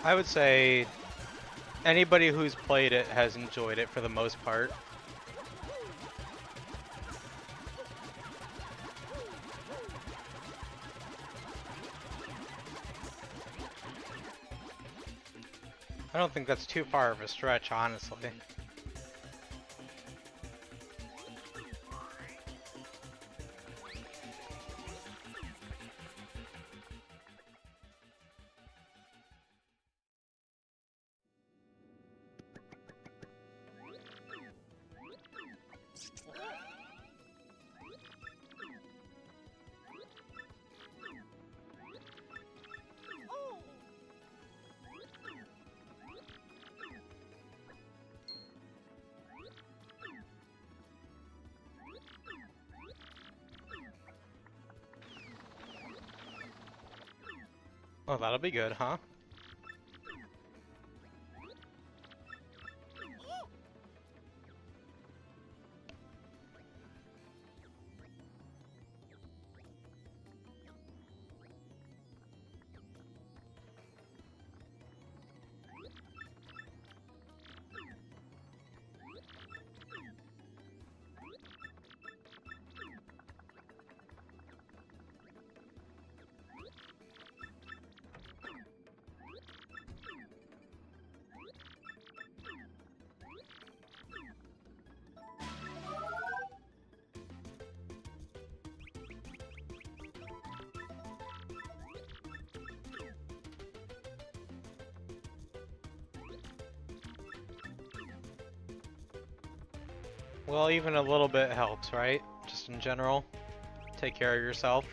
I would say anybody who's played it has enjoyed it for the most part. I don't think that's too far of a stretch, honestly. Oh, that'll be good, huh? Well, even a little bit helps, right? Just in general. Take care of yourself.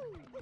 Oh!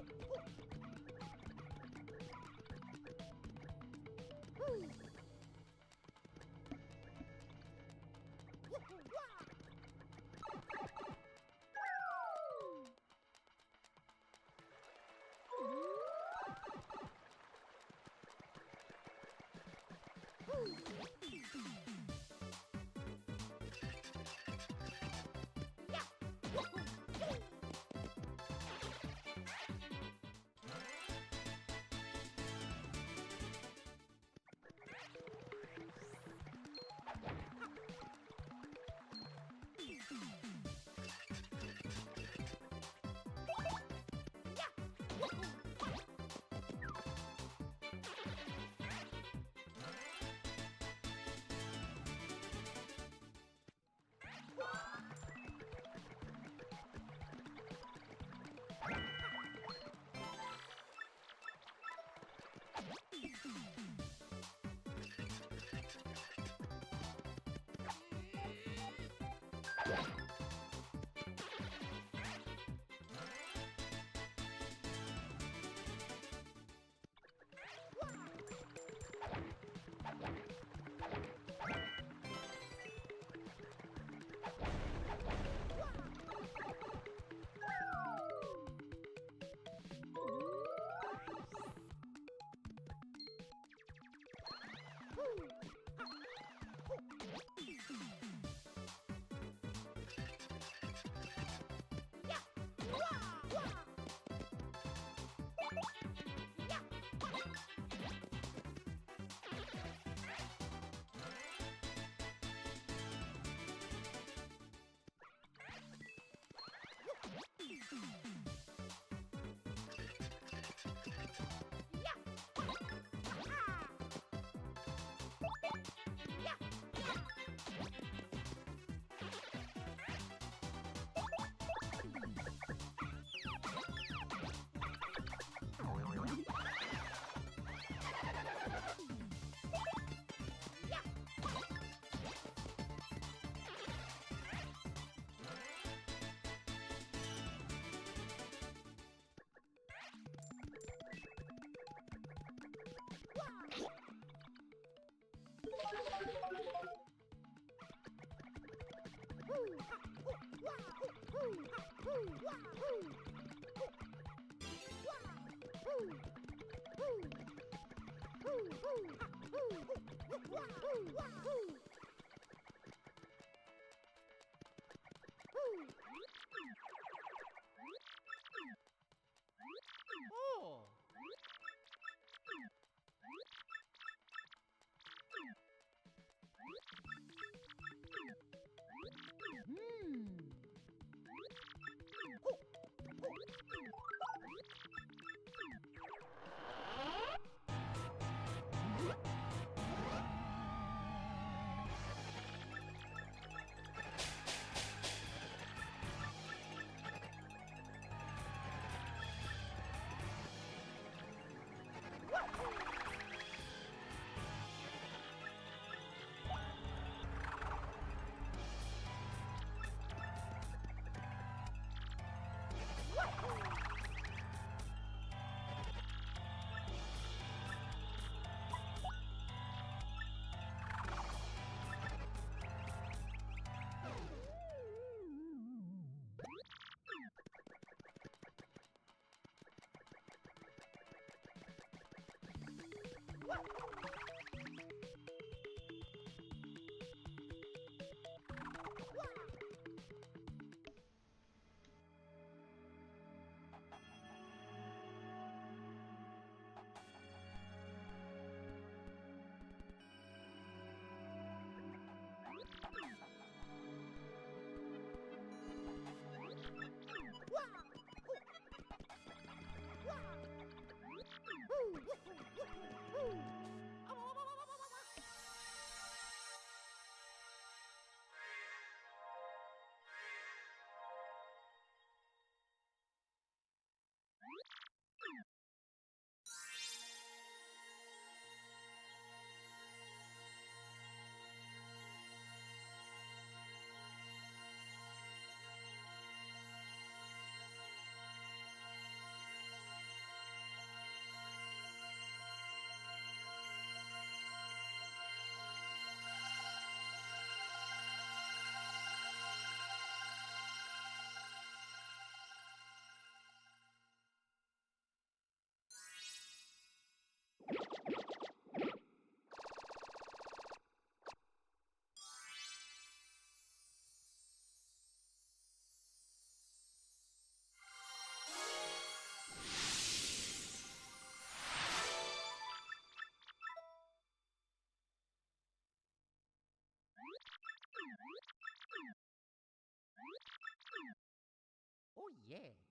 yeah.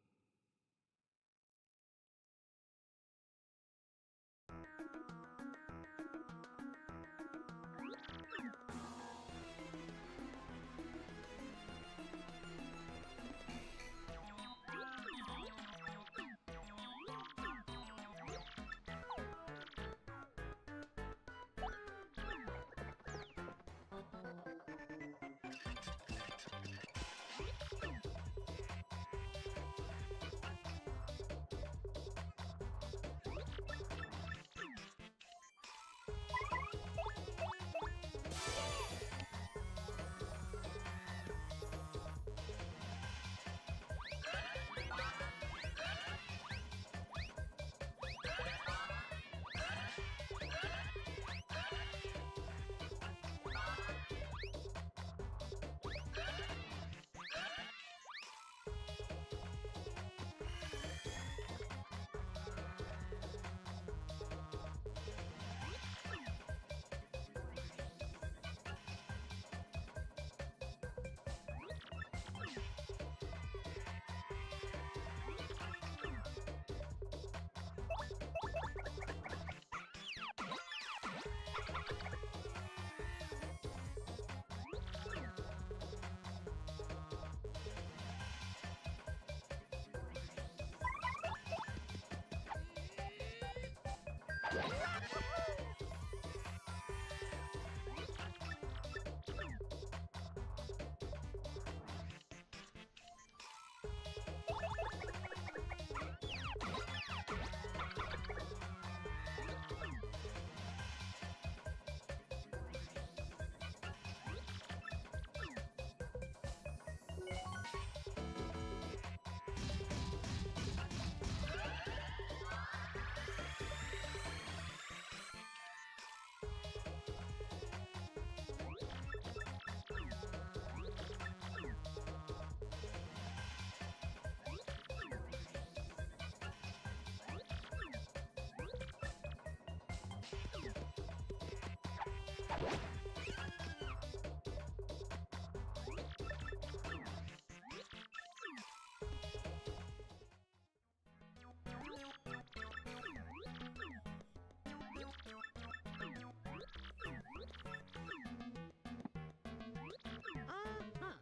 Uh-huh.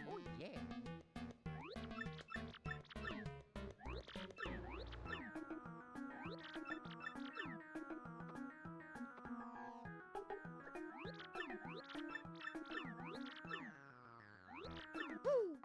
Oh, yeah. Woo!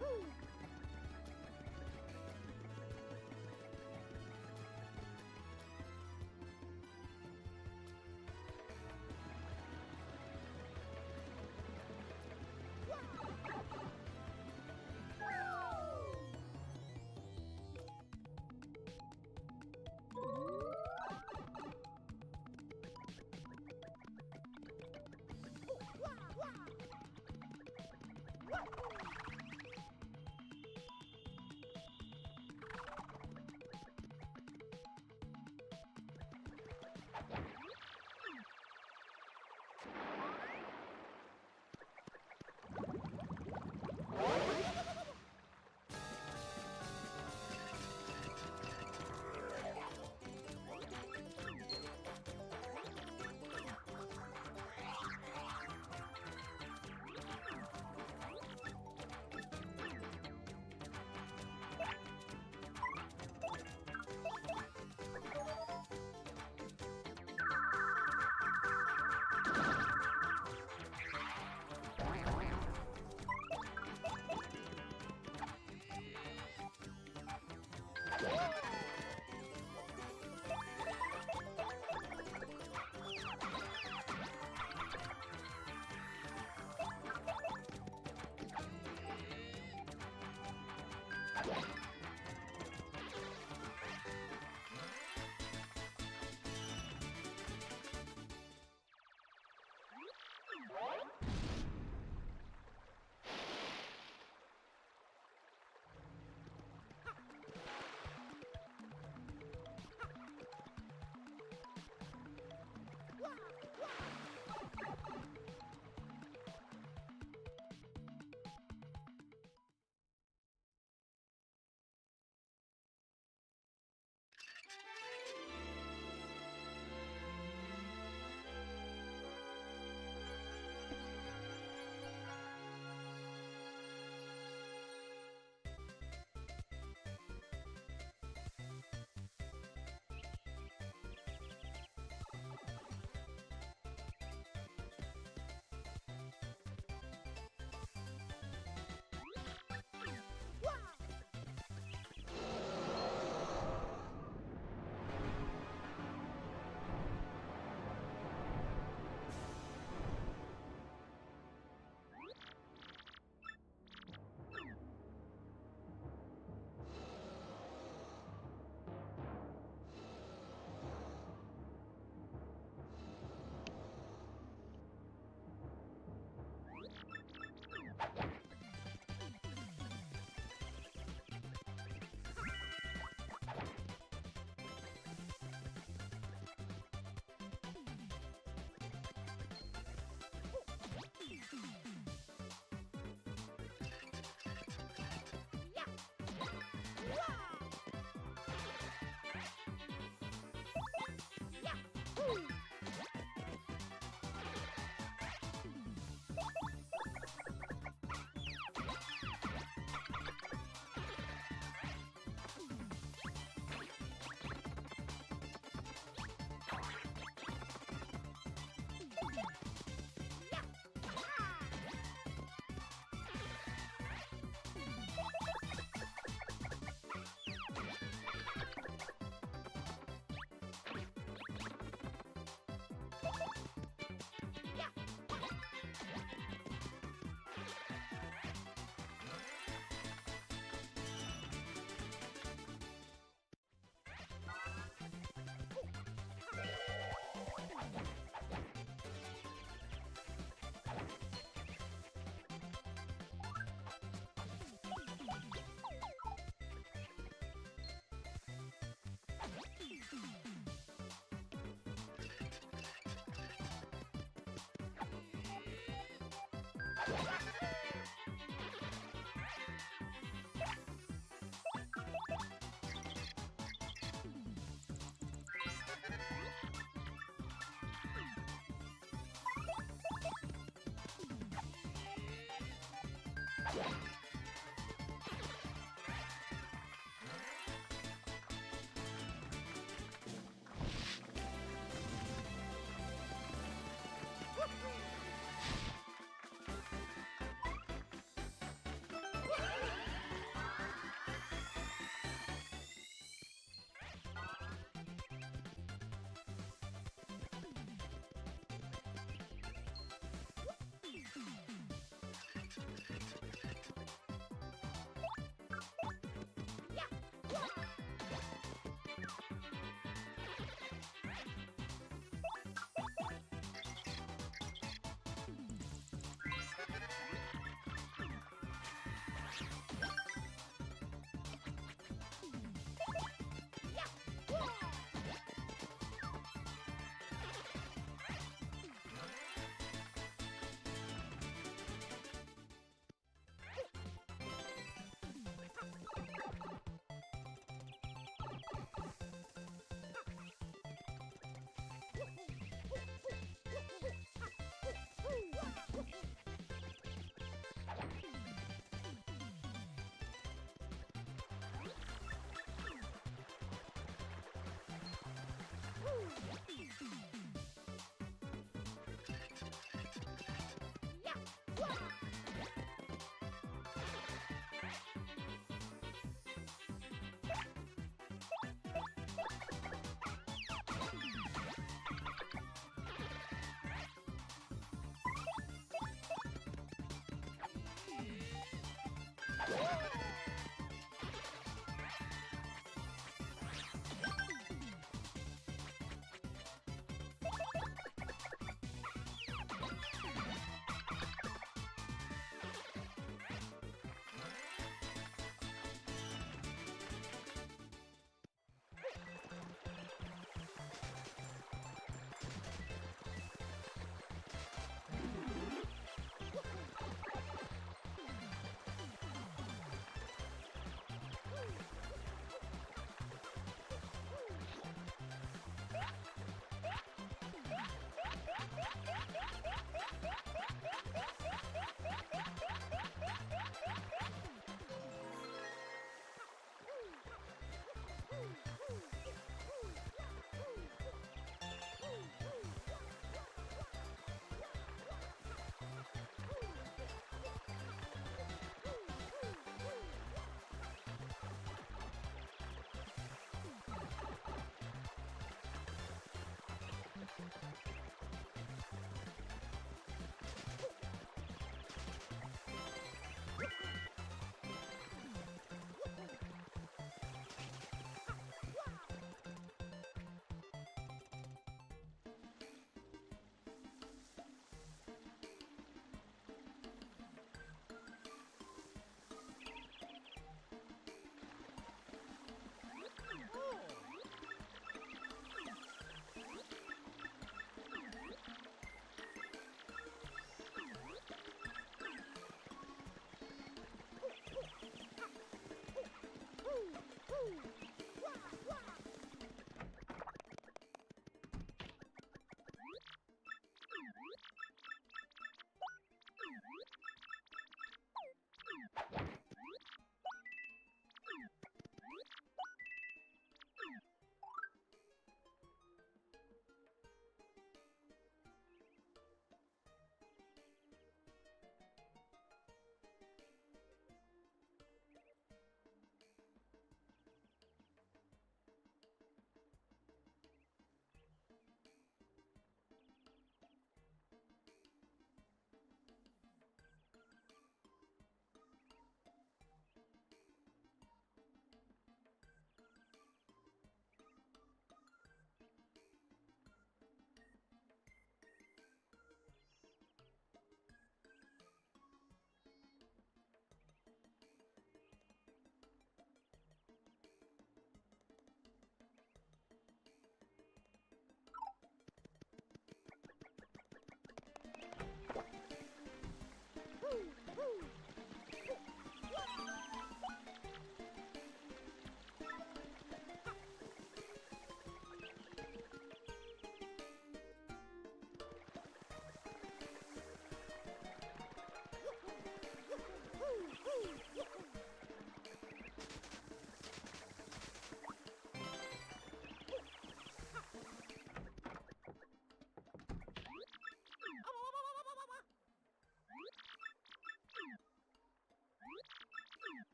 Woo!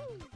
Oh.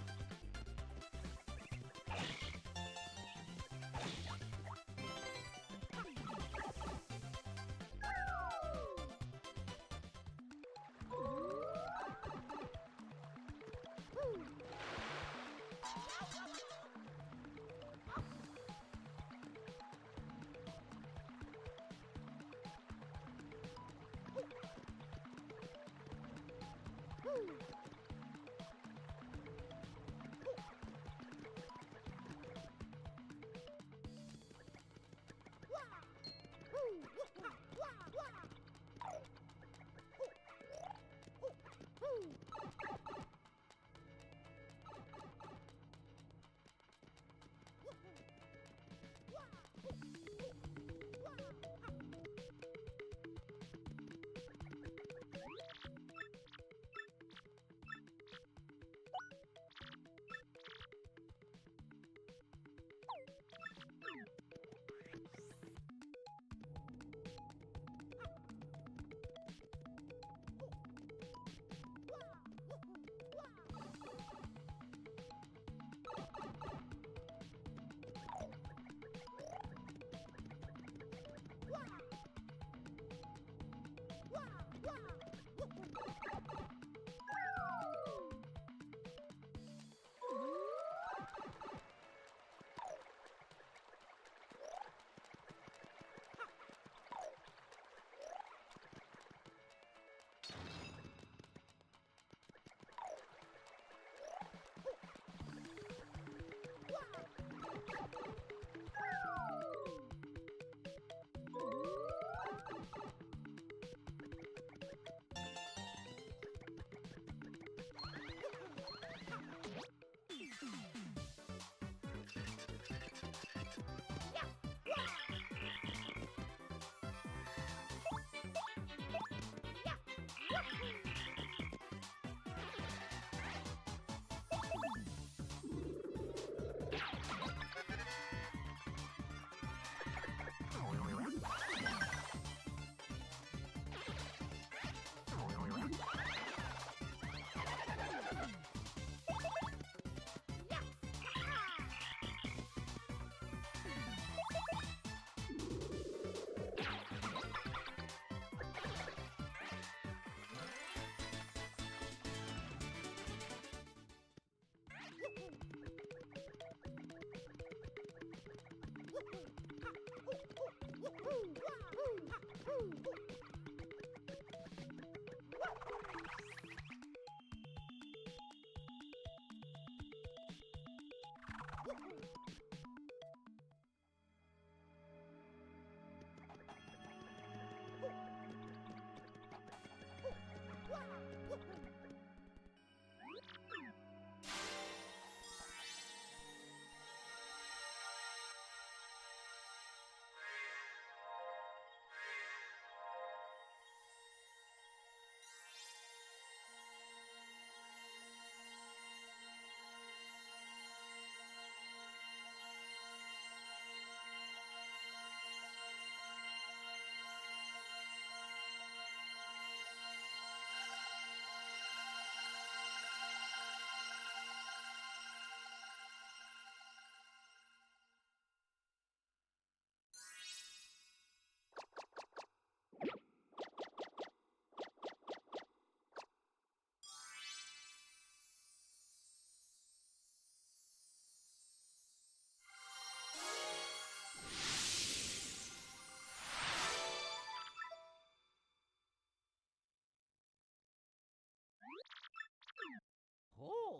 Oh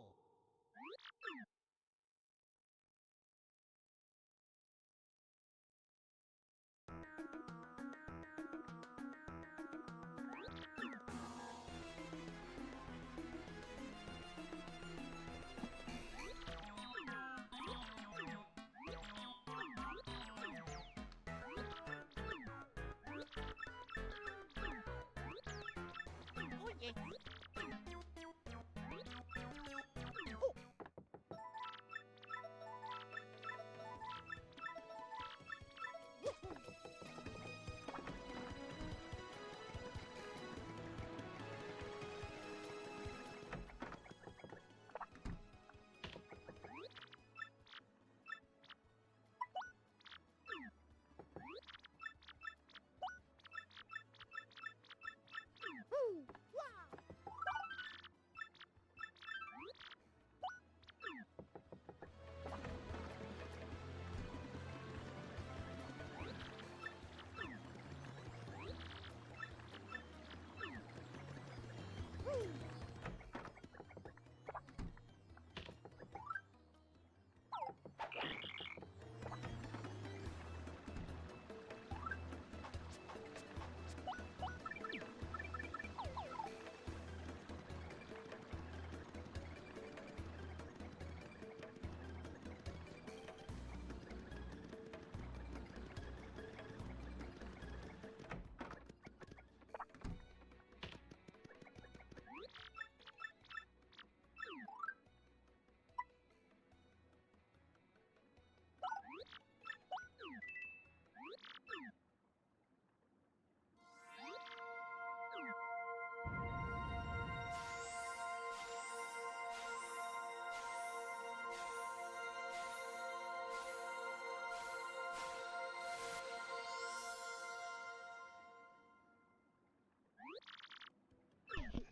yeah.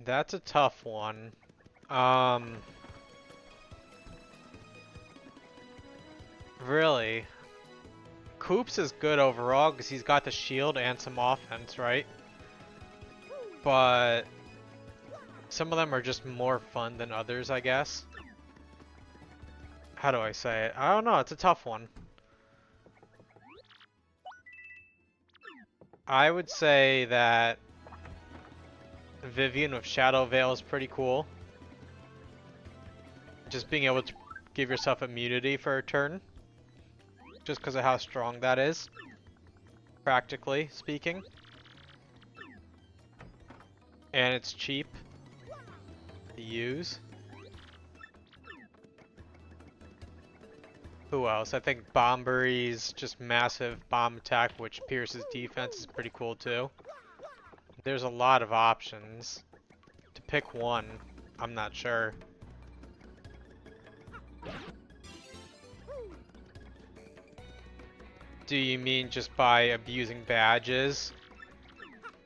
That's a tough one. Um, really, Koops is good overall because he's got the shield and some offense, right? But some of them are just more fun than others, I guess. How do I say it? I don't know, it's a tough one. I would say that Vivian with Shadow Veil is pretty cool. Just being able to give yourself immunity for a turn. Just because of how strong that is. Practically speaking. And it's cheap to use. Who else? I think Bombery's just massive bomb attack which pierces defense is pretty cool too. There's a lot of options. To pick one, I'm not sure. Do you mean just by abusing badges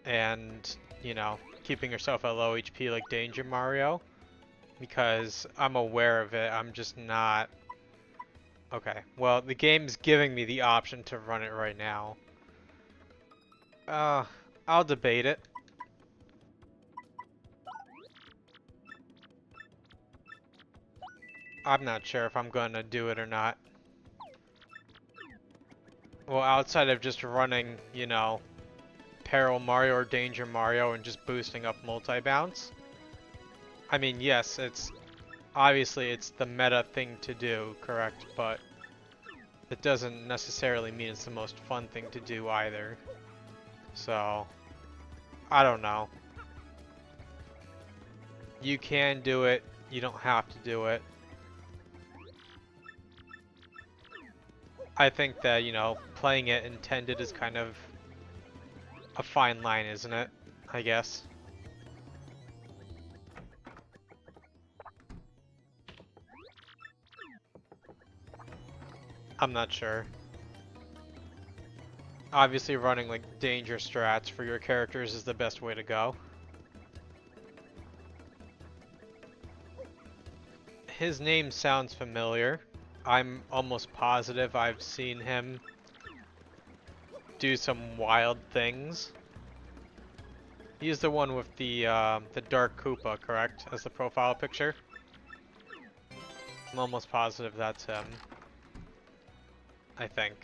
and, you know, keeping yourself at low HP like Danger Mario? Because I'm aware of it, I'm just not... Okay, well, the game's giving me the option to run it right now. I'll debate it. I'm not sure if I'm gonna do it or not. Well, outside of just running, you know, Peril Mario or Danger Mario and just boosting up multi-bounce. I mean, yes, obviously it's the meta thing to do, correct, but it doesn't necessarily mean it's the most fun thing to do either. So, I don't know. You can do it, you don't have to do it. I think that, you know, playing it intended is kind of a fine line, isn't it? I guess. I'm not sure. Obviously running like danger strats for your characters is the best way to go. His name sounds familiar. I'm almost positive I've seen him do some wild things. He's the one with the Dark Koopa, correct? As the profile picture? I'm almost positive that's him. I think.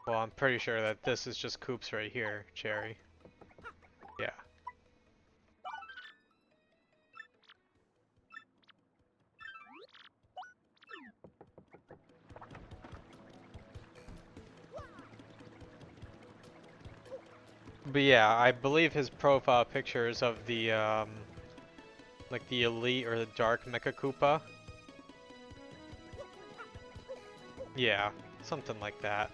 Well, I'm pretty sure that this is just Koops right here, Cherry. Yeah. But yeah, I believe his profile picture is of the, like the Elite or the Dark Mecha Koopa. Yeah, something like that.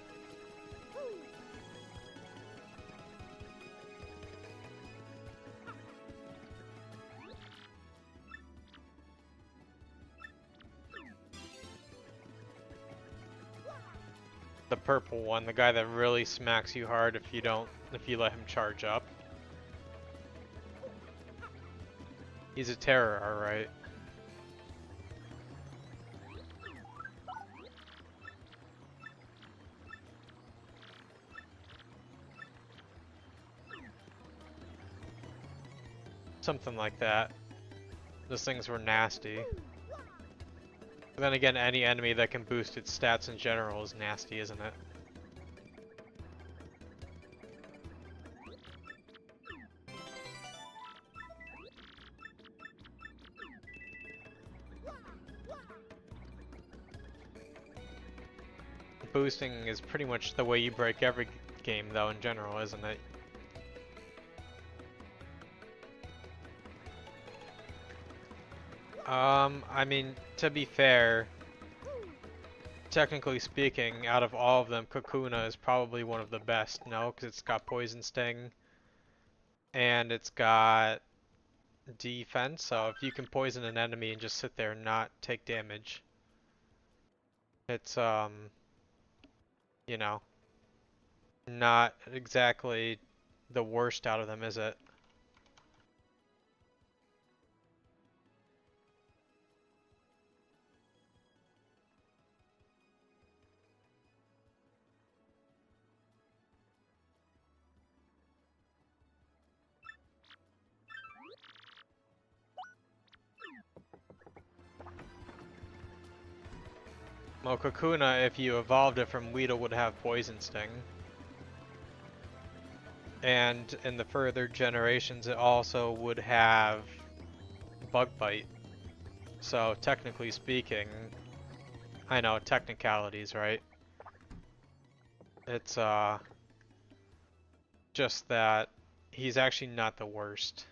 The purple one, the guy that really smacks you hard if you let him charge up. He's a terror, alright. Something like that. Those things were nasty. But then again, any enemy that can boost its stats in general is nasty, isn't it? Boosting is pretty much the way you break every game, though, in general, isn't it? I mean, to be fair, technically speaking, out of all of them, Kakuna is probably one of the best, no? Because it's got Poison Sting, and it's got defense, so if you can poison an enemy and just sit there and not take damage, it's, you know, not exactly the worst out of them, is it? Well, Kakuna, if you evolved it from Weedle, would have Poison Sting. And in the further generations, it also would have Bug Bite. So, technically speaking, I know, technicalities, right? It's, just that he's actually not the worst.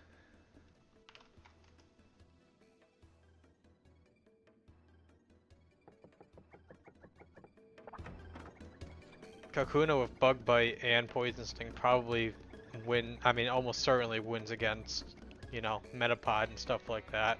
Kakuna with Bug Bite and Poison Sting probably almost certainly wins against, you know, Metapod and stuff like that.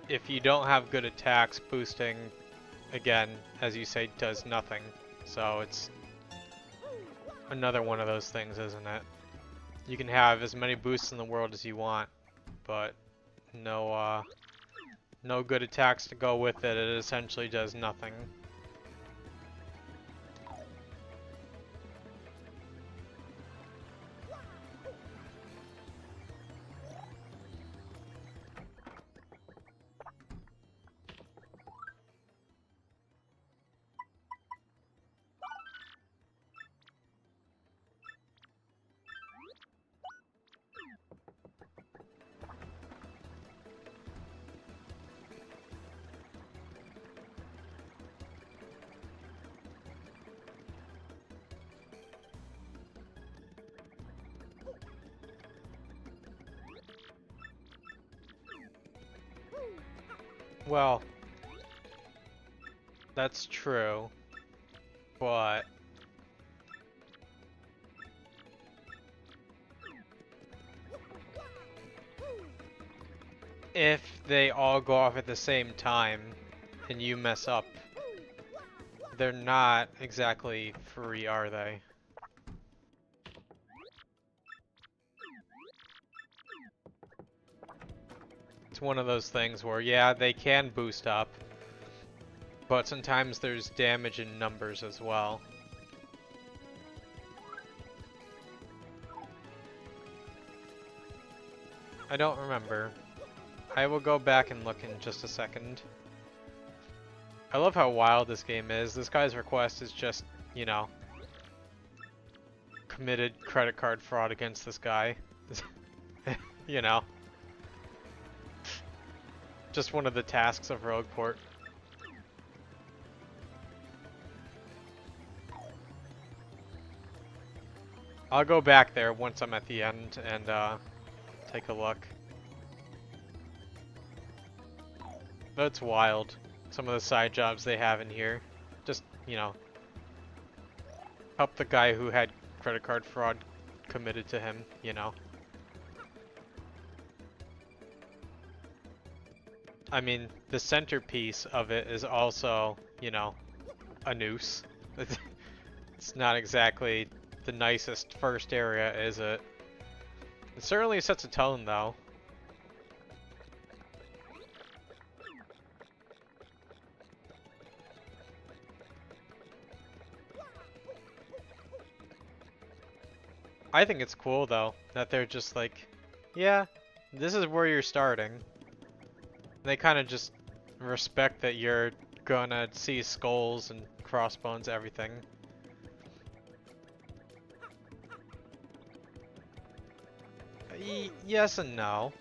If you don't have good attacks, boosting, again, as you say, does nothing. So it's another one of those things, isn't it? You can have as many boosts in the world as you want, but no good attacks to go with it. It essentially does nothing. Well, that's true, but if they all go off at the same time and you mess up, they're not exactly free, are they? It's one of those things where, yeah, they can boost up, but sometimes there's damage in numbers as well. I don't remember. I will go back and look in just a second. I love how wild this game is. This guy's request is just, you know, committed credit card fraud against this guy. You know. Just one of the tasks of Rogueport. I'll go back there once I'm at the end and take a look. That's wild. Some of the side jobs they have in here. Just, you know, help the guy who had credit card fraud committed to him, you know. I mean, the centerpiece of it is also, you know, a noose. It's not exactly the nicest first area, is it? It certainly sets a tone, though. I think it's cool, though, that they're just like, yeah, this is where you're starting. They kind of just respect that you're gonna see skulls and crossbones, everything. Yes and no.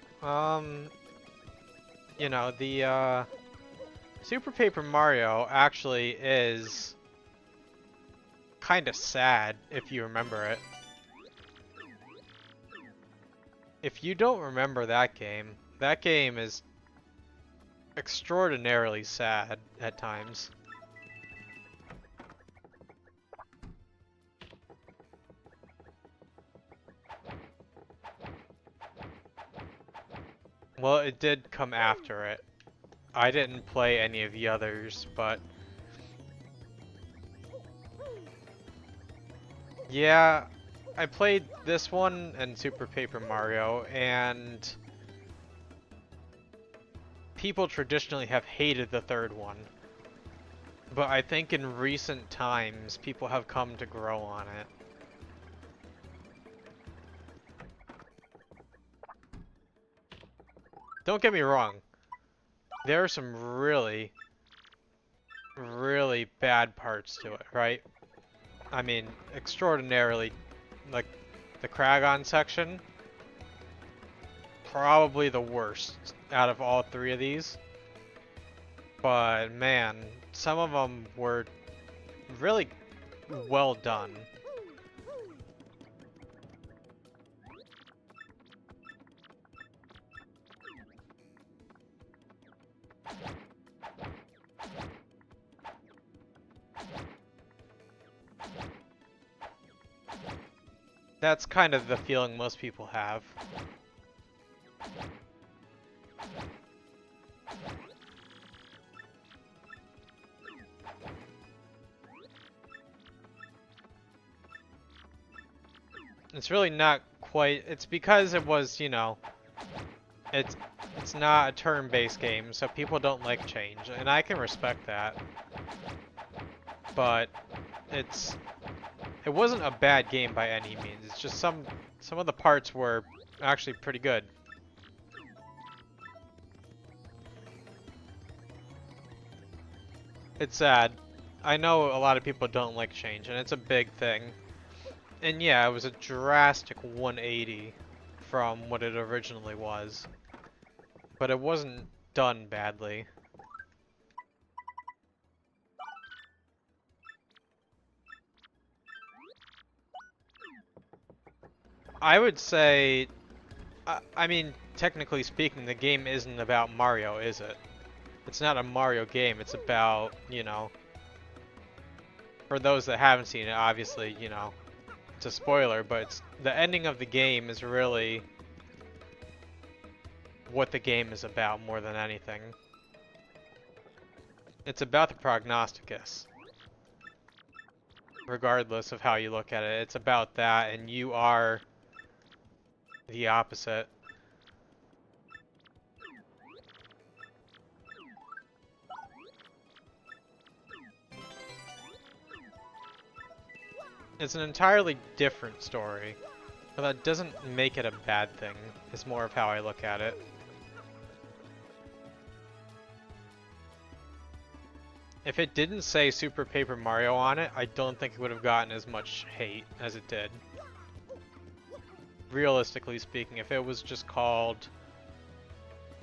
you know, the Super Paper Mario actually is kind of sad if you remember it. If you don't remember that game is extraordinarily sad at times. Well, it did come after it. I didn't play any of the others, but yeah, I played this one and Super Paper Mario, and people traditionally have hated the third one. But I think in recent times, people have come to grow on it. Don't get me wrong, there are some really, really bad parts to it, right? I mean, extraordinarily, like, the Kragon section, probably the worst out of all three of these. But man, some of them were really well done. That's kind of the feeling most people have. It's really not quite, it's because it was, you know, it's not a turn-based game, so people don't like change, and I can respect that. But it wasn't a bad game by any means. It's just some of the parts were actually pretty good. It's sad. I know a lot of people don't like change, and it's a big thing. And yeah, it was a drastic 180 from what it originally was. But it wasn't done badly. I would say, I mean, technically speaking, the game isn't about Mario, is it? It's not a Mario game, it's about, you know, for those that haven't seen it, obviously, you know, it's a spoiler, but the ending of the game is really what the game is about more than anything. It's about the prognosticus. Regardless of how you look at it, it's about that, and you are the opposite. It's an entirely different story, but that doesn't make it a bad thing. It's more of how I look at it. If it didn't say Super Paper Mario on it, I don't think it would have gotten as much hate as it did. Realistically speaking, if it was just called,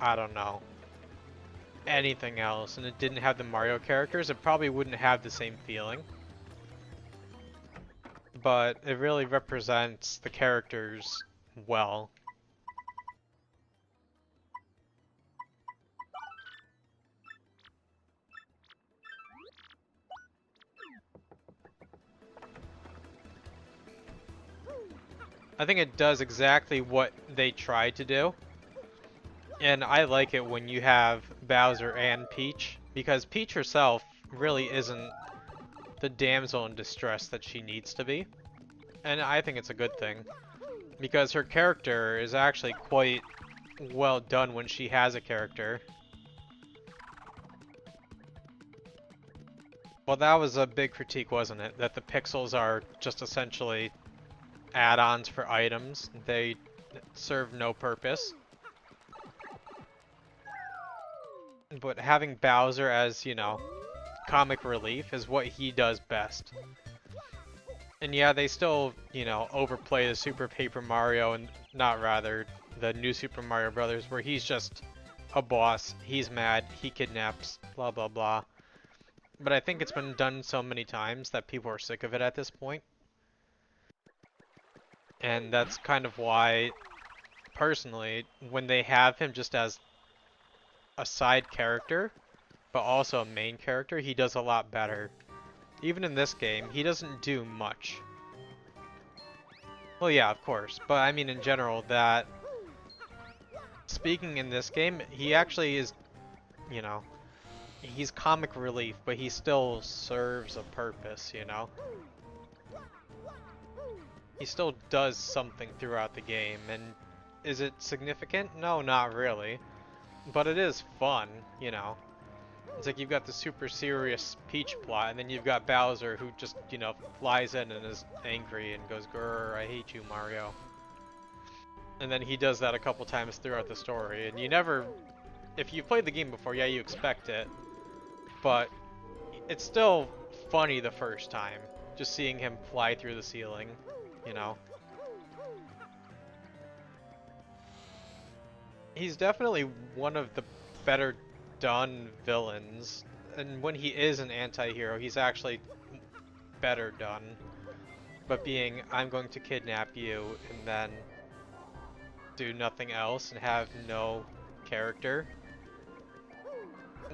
I don't know, anything else, and it didn't have the Mario characters, it probably wouldn't have the same feeling. But it really represents the characters well. I think it does exactly what they tried to do. And I like it when you have Bowser and Peach, because Peach herself really isn't the damsel in distress that she needs to be. And I think it's a good thing, because her character is actually quite well done when she has a character. Well, that was a big critique, wasn't it? That the pixels are just essentially add-ons for items. They serve no purpose. But having Bowser as, you know, comic relief is what he does best. And yeah, they still, you know, overplay the Super Paper Mario, and not rather, the new Super Mario Brothers, where he's just a boss, he's mad, he kidnaps, blah blah blah. But I think it's been done so many times that people are sick of it at this point. And that's kind of why, personally, when they have him just as a side character, but also a main character, he does a lot better. Even in this game, he doesn't do much. Well, yeah, of course, but I mean in general that, speaking in this game, he actually is, you know, he's comic relief, but he still serves a purpose, you know? He still does something throughout the game, and is it significant? No, not really. But it is fun, you know? It's like you've got the super serious Peach plot, and then you've got Bowser who just, you know, flies in and is angry and goes, "Grr, I hate you, Mario." And then he does that a couple times throughout the story, and you never... If you've played the game before, yeah, you expect it. But it's still funny the first time, just seeing him fly through the ceiling, you know? He's definitely one of the better done villains, and when he is an anti-hero, he's actually better done. But being, I'm going to kidnap you and then do nothing else and have no character,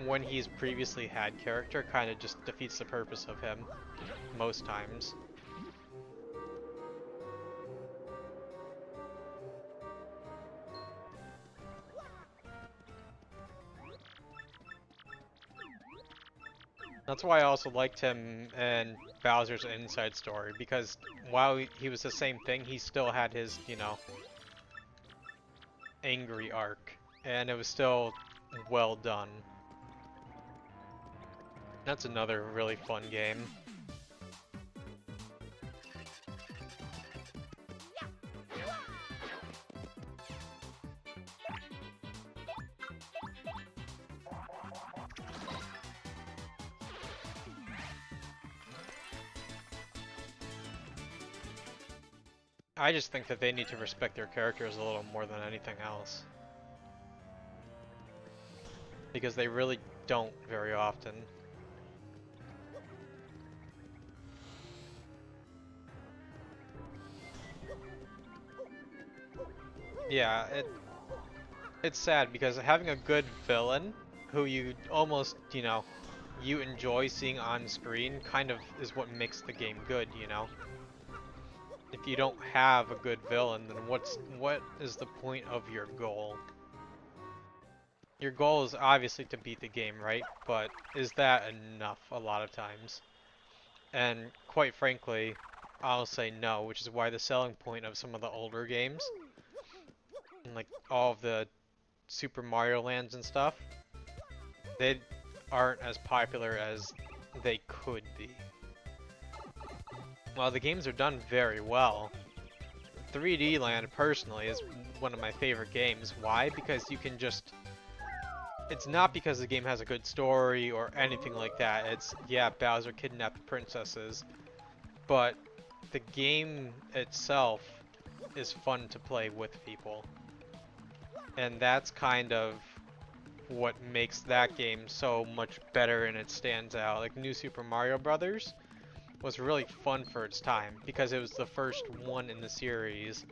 when he's previously had character, kind of just defeats the purpose of him most times. That's why I also liked him in Bowser's Inside Story, because while he was the same thing, he still had his, you know, angry arc, and it was still well done. That's another really fun game. I just think that they need to respect their characters a little more than anything else. Because they really don't very often. Yeah, it's sad because having a good villain who you almost, you know, you enjoy seeing on screen kind of is what makes the game good, you know? If you don't have a good villain, then what is the point of your goal? Your goal is obviously to beat the game, right? But is that enough a lot of times? And quite frankly, I'll say no, which is why the selling point of some of the older games, like all of the Super Mario Lands and stuff, they aren't as popular as they could be. While the games are done very well, 3D Land personally is one of my favorite games. Why? Because you can just... It's not because the game has a good story or anything like that. It's, yeah, Bowser kidnapped princesses, but the game itself is fun to play with people. And that's kind of what makes that game so much better and it stands out. Like New Super Mario Brothers was really fun for its time because it was the first one in the series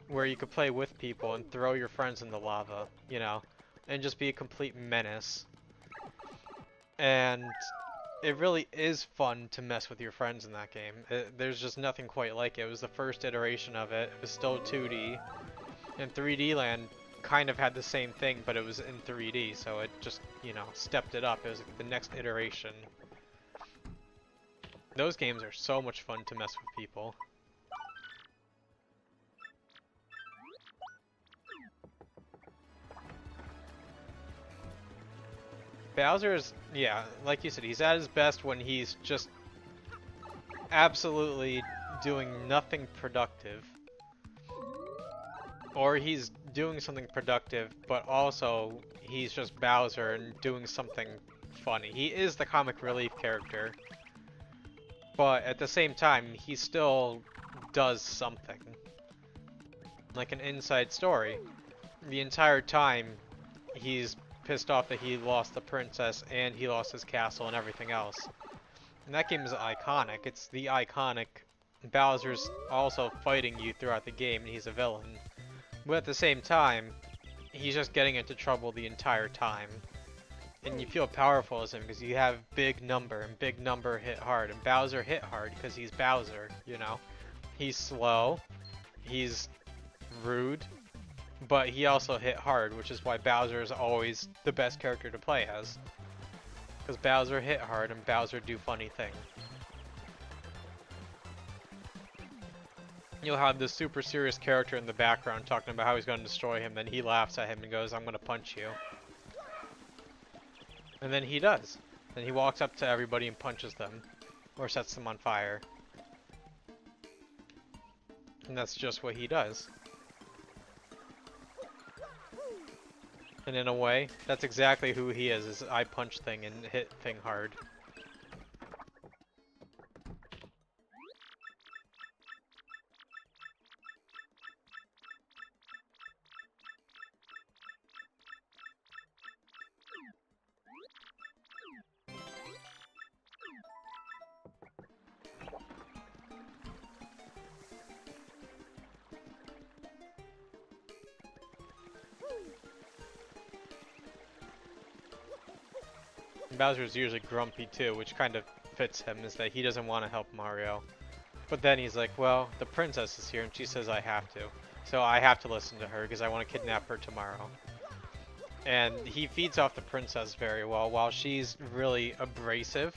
where you could play with people and throw your friends in the lava, you know, and just be a complete menace. And it really is fun to mess with your friends in that game. There's just nothing quite like it. It was the first iteration of it. It was still 2D. And 3D Land kind of had the same thing, but it was in 3D, so it just, you know, stepped it up. It was like the next iteration. Those games are so much fun to mess with people. Bowser's, yeah, like you said, he's at his best when he's just absolutely doing nothing productive. Or he's doing something productive, but also he's just Bowser and doing something funny. He is the comic relief character. But at the same time, he still does something. Like an Inside Story. The entire time, he's pissed off that he lost the princess and he lost his castle and everything else. And that game is iconic. It's the iconic Bowser's also fighting you throughout the game and he's a villain. But at the same time, he's just getting into trouble the entire time. And you feel powerful as him because you have big number, and big number hit hard. And Bowser hit hard because he's Bowser, you know? He's slow, he's rude, but he also hit hard, which is why Bowser is always the best character to play as. Because Bowser hit hard and Bowser do funny things. You'll have this super serious character in the background talking about how he's going to destroy him, then he laughs at him and goes, "I'm going to punch you." And then he does. Then he walks up to everybody and punches them. Or sets them on fire. And that's just what he does. And in a way, that's exactly who he is I punch thing and hit thing hard. Bowser's usually grumpy too, which kind of fits him, is that he doesn't want to help Mario. But then he's like, well, the princess is here and she says I have to. So I have to listen to her because I want to kidnap her tomorrow. And he feeds off the princess very well while she's really abrasive.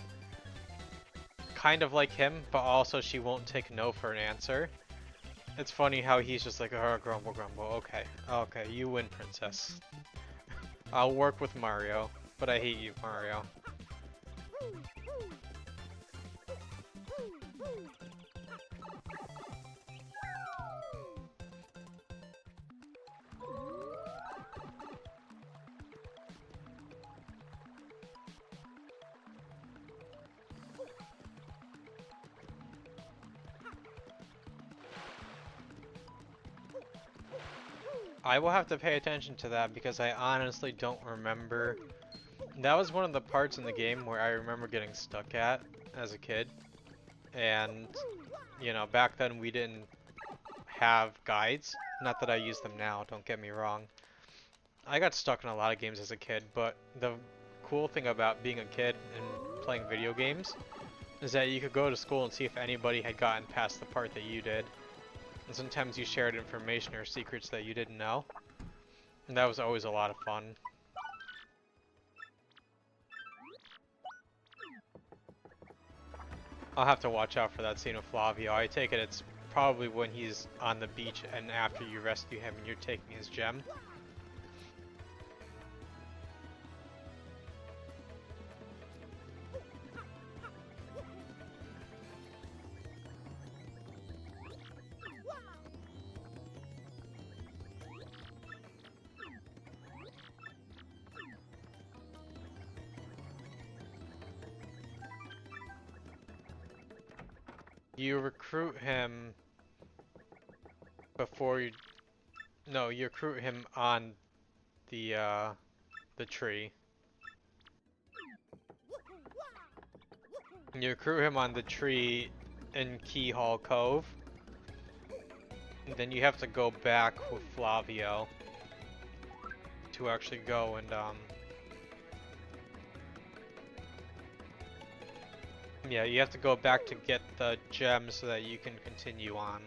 Kind of like him, but also she won't take no for an answer. It's funny how he's just like, oh, grumble, grumble. Okay, okay, you win, princess. I'll work with Mario. But I hate you, Mario. I will have to pay attention to that because I honestly don't remember. That was one of the parts in the game where I remember getting stuck at as a kid. And, you know, back then we didn't have guides. Not that I use them now, don't get me wrong. I got stuck in a lot of games as a kid, but the cool thing about being a kid and playing video games is that you could go to school and see if anybody had gotten past the part that you did. And sometimes you shared information or secrets that you didn't know. And that was always a lot of fun. I'll have to watch out for that scene with Flavio. I take it it's probably when he's on the beach and after you rescue him and you're taking his gem. You recruit him before you... No, you recruit him on the tree. You recruit him on the tree in Keyhole Cove. And then you have to go back with Flavio to actually go and yeah, you have to go back to get the gem so that you can continue on.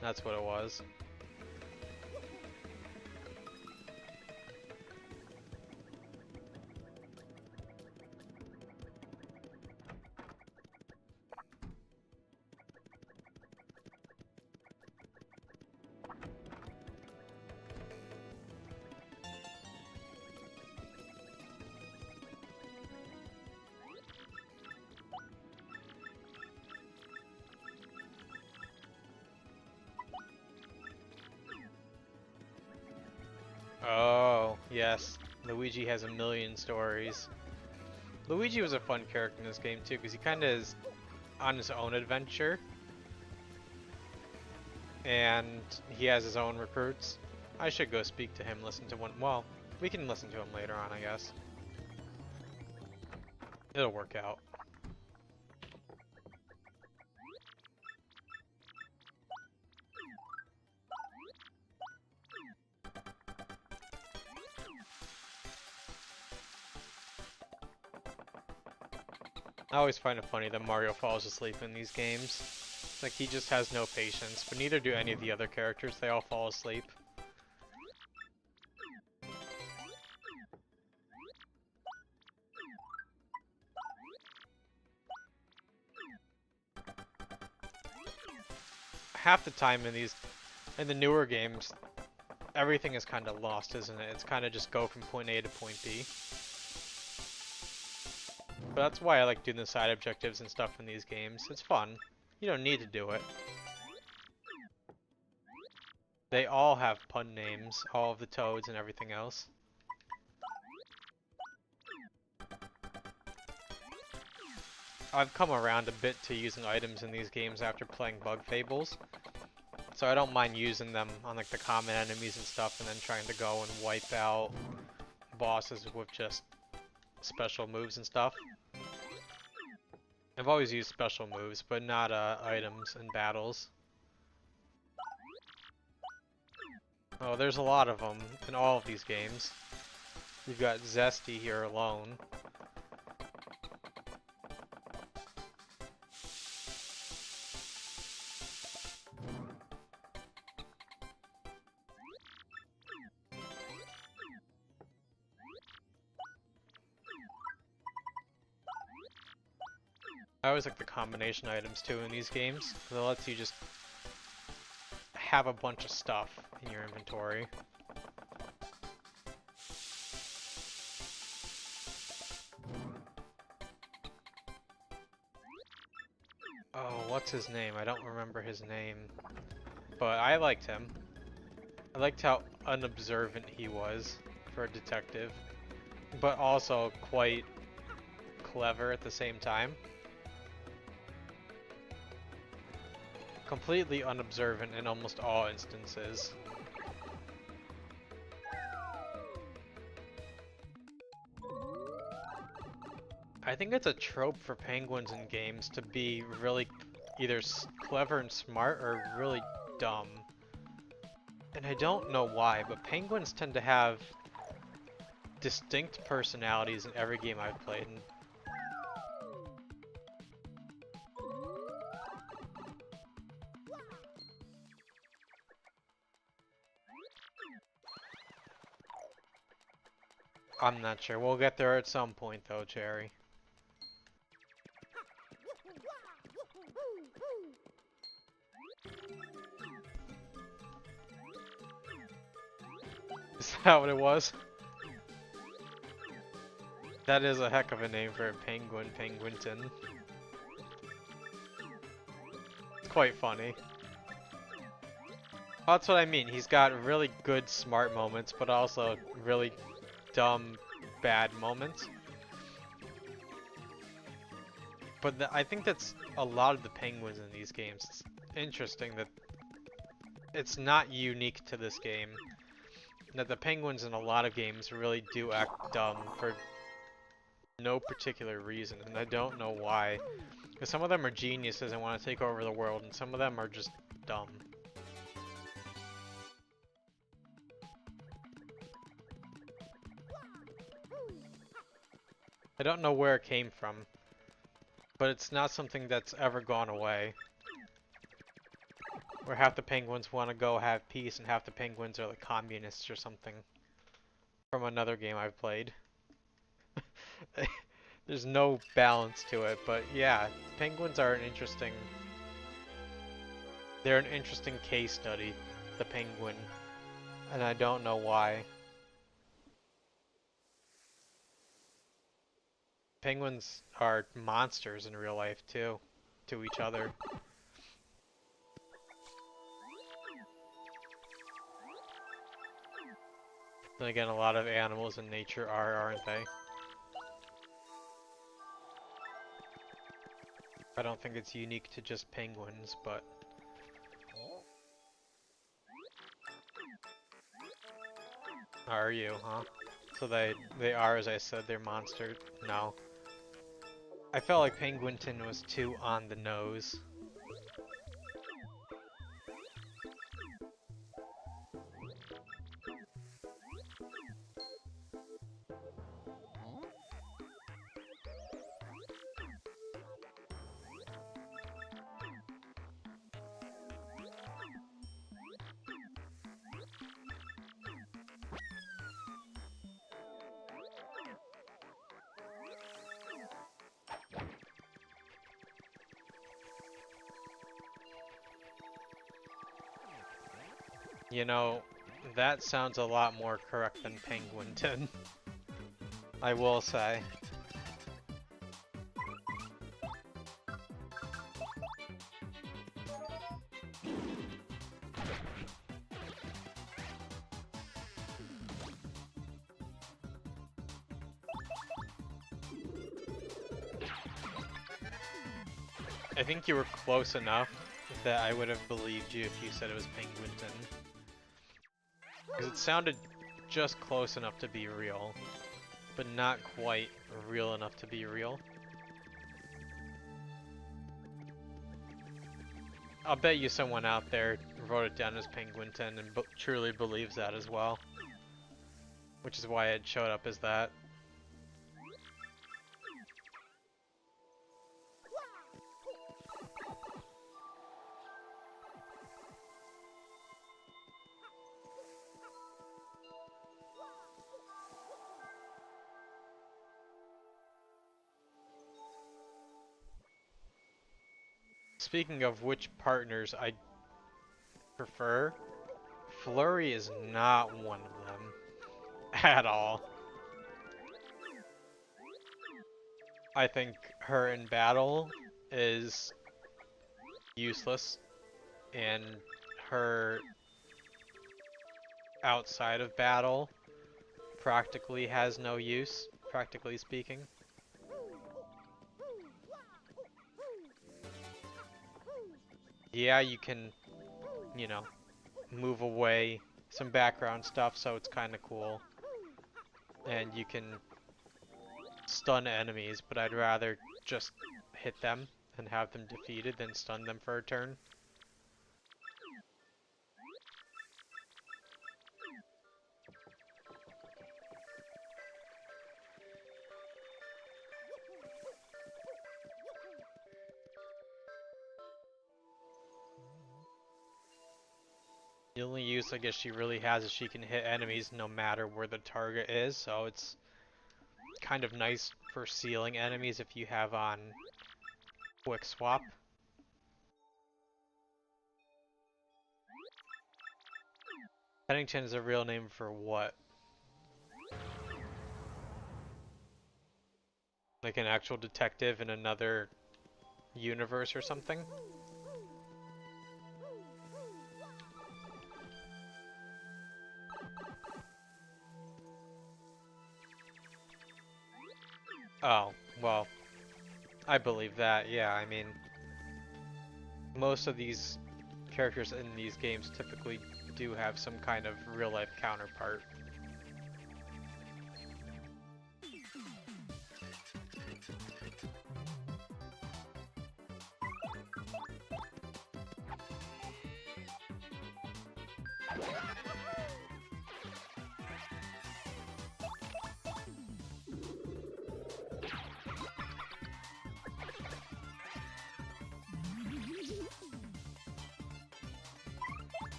That's what it was. Oh, yes. Luigi has a million stories. Luigi was a fun character in this game too, because he kind of is on his own adventure. And he has his own recruits. I should go speak to him, listen to one. Well, We can listen to him later on, I guess. It'll work out. I always find it funny that Mario falls asleep in these games. Like, he just has no patience, but neither do any of the other characters. They all fall asleep. Half the time in the newer games, everything is kind of lost, isn't it? It's kind of just go from point A to point B. But that's why I like doing the side objectives and stuff in these games. It's fun. You don't need to do it. They all have pun names, all of the toads and everything else. I've come around a bit to using items in these games after playing Bug Fables. So I don't mind using them on like the common enemies and stuff, and then trying to go and wipe out bosses with just special moves and stuff. I've always used special moves, but not items in battles. Oh, there's a lot of them in all of these games. You've got Zesty here alone. I always like the combination items too in these games, because it lets you just have a bunch of stuff in your inventory. Oh, what's his name? I don't remember his name. But I liked him. I liked how unobservant he was for a detective, but also quite clever at the same time. Completely unobservant in almost all instances. I think it's a trope for penguins in games to be really either clever and smart or really dumb. And I don't know why, but penguins tend to have distinct personalities in every game I've played. And I'm not sure. We'll get there at some point though, Cherry. Is that what it was? That is a heck of a name for a penguin, Penguinton. It's quite funny. Well, that's what I mean. He's got really good smart moments, but also really dumb, bad moments. But I think that's a lot of the penguins in these games. It's interesting that it's not unique to this game. That the penguins in a lot of games really do act dumb for no particular reason, and I don't know why. Because some of them are geniuses and want to take over the world, and some of them are just dumb. I don't know where it came from, but it's not something that's ever gone away. Where half the penguins want to go have peace and half the penguins are like communists or something. From another game I've played. There's no balance to it, but yeah, penguins are an interesting... They're an interesting case study, the penguin. And I don't know why. Penguins are monsters in real life too, to each other. Then again, a lot of animals in nature are, aren't they? I don't think it's unique to just penguins, but... Are you, huh? So they are, as I said, they're monster. No. I felt like Penguinton was too on the nose. Huh? You know, that sounds a lot more correct than Penguinton. I will say. I think you were close enough that I would have believed you if you said it was Penguinton. Because it sounded just close enough to be real, but not quite real enough to be real. I'll bet you someone out there wrote it down as Penguinton and truly believes that as well. Which is why it showed up as that. Speaking of which partners I prefer, Flurry is not one of them. At all. I think her in battle is useless, and her outside of battle practically has no use, practically speaking. Yeah, you can, you know, move away some background stuff, so it's kind of cool. And you can stun enemies, but I'd rather just hit them and have them defeated than stun them for a turn. The only use I guess she really has is she can hit enemies no matter where the target is, so it's kind of nice for sealing enemies if you have on Quick Swap. Pennington is a real name for what? Like an actual detective in another universe or something? Oh, well, I believe that, yeah, I mean, most of these characters in these games typically do have some kind of real-life counterpart.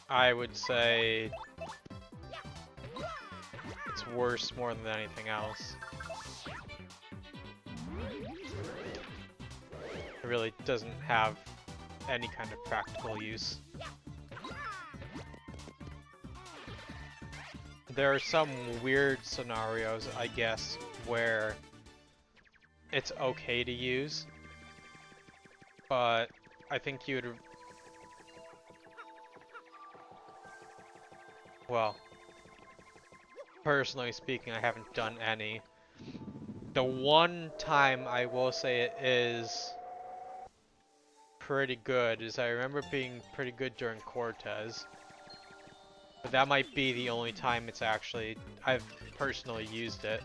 I would say it's worse more than anything else. It really doesn't have any kind of practical use. There are some weird scenarios, I guess, where it's okay to use, but I think you'd... Well, personally speaking, I haven't done any, The one time I will say it is pretty good is I remember it being pretty good during Cortez. But that might be the only time it's actually, I've personally used it.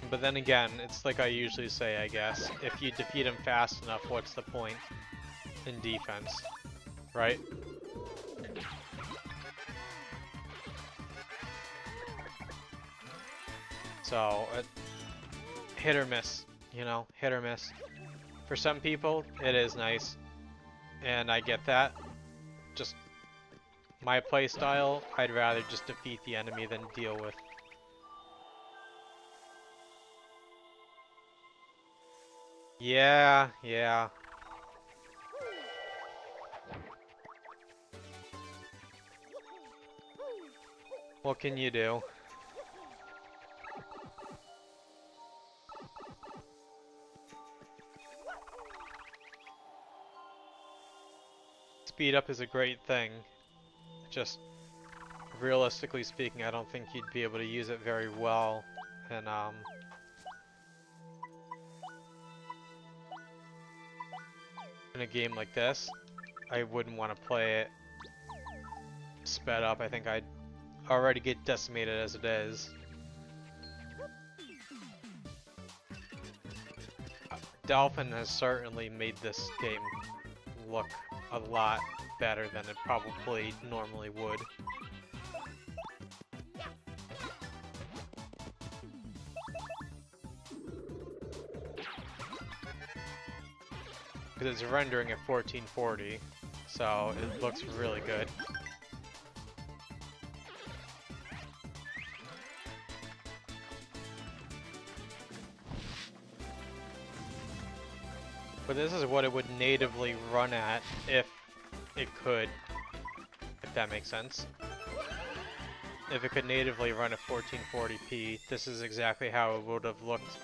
But then again, it's like I usually say, I guess. If you defeat him fast enough, what's the point in defense, right? So, hit or miss, you know, hit or miss. For some people, it is nice, and I get that. Just my playstyle, I'd rather just defeat the enemy than deal with. Yeah, yeah. What can you do? Speed up is a great thing. Just realistically speaking, I don't think you'd be able to use it very well. And in a game like this, I wouldn't want to play it sped up. I think I'd already get decimated as it is. Dolphin has certainly made this game look a lot better than it probably normally would. Because it's rendering at 1440, so it looks really good. But this is what it would natively run at if it could, if that makes sense. If it could natively run at 1440p, this is exactly how it would have looked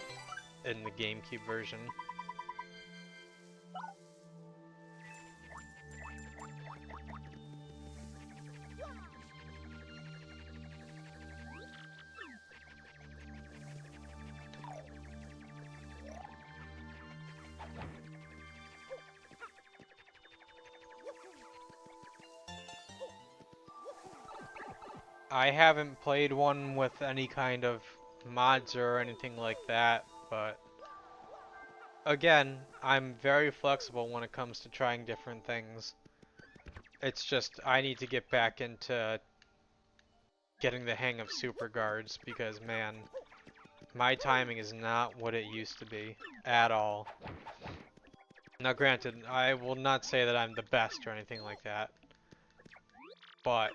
in the GameCube version. I haven't played one with any kind of mods or anything like that, but again, I'm very flexible when it comes to trying different things. It's just I need to get back into getting the hang of super guards because, man, my timing is not what it used to be at all. Now granted, I will not say that I'm the best or anything like that, but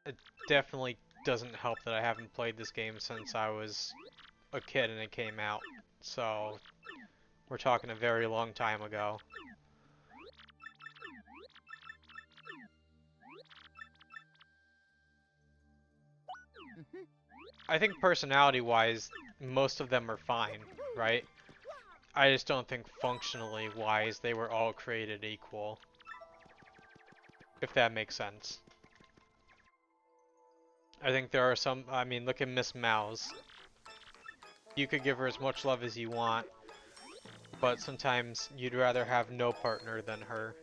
it definitely doesn't help that I haven't played this game since I was a kid and it came out. So, we're talking a very long time ago. I think personality-wise, most of them are fine, right? I just don't think functionally-wise they were all created equal. If that makes sense. I think there are some, I mean, look at Miss Mouse. You could give her as much love as you want, but sometimes you'd rather have no partner than her.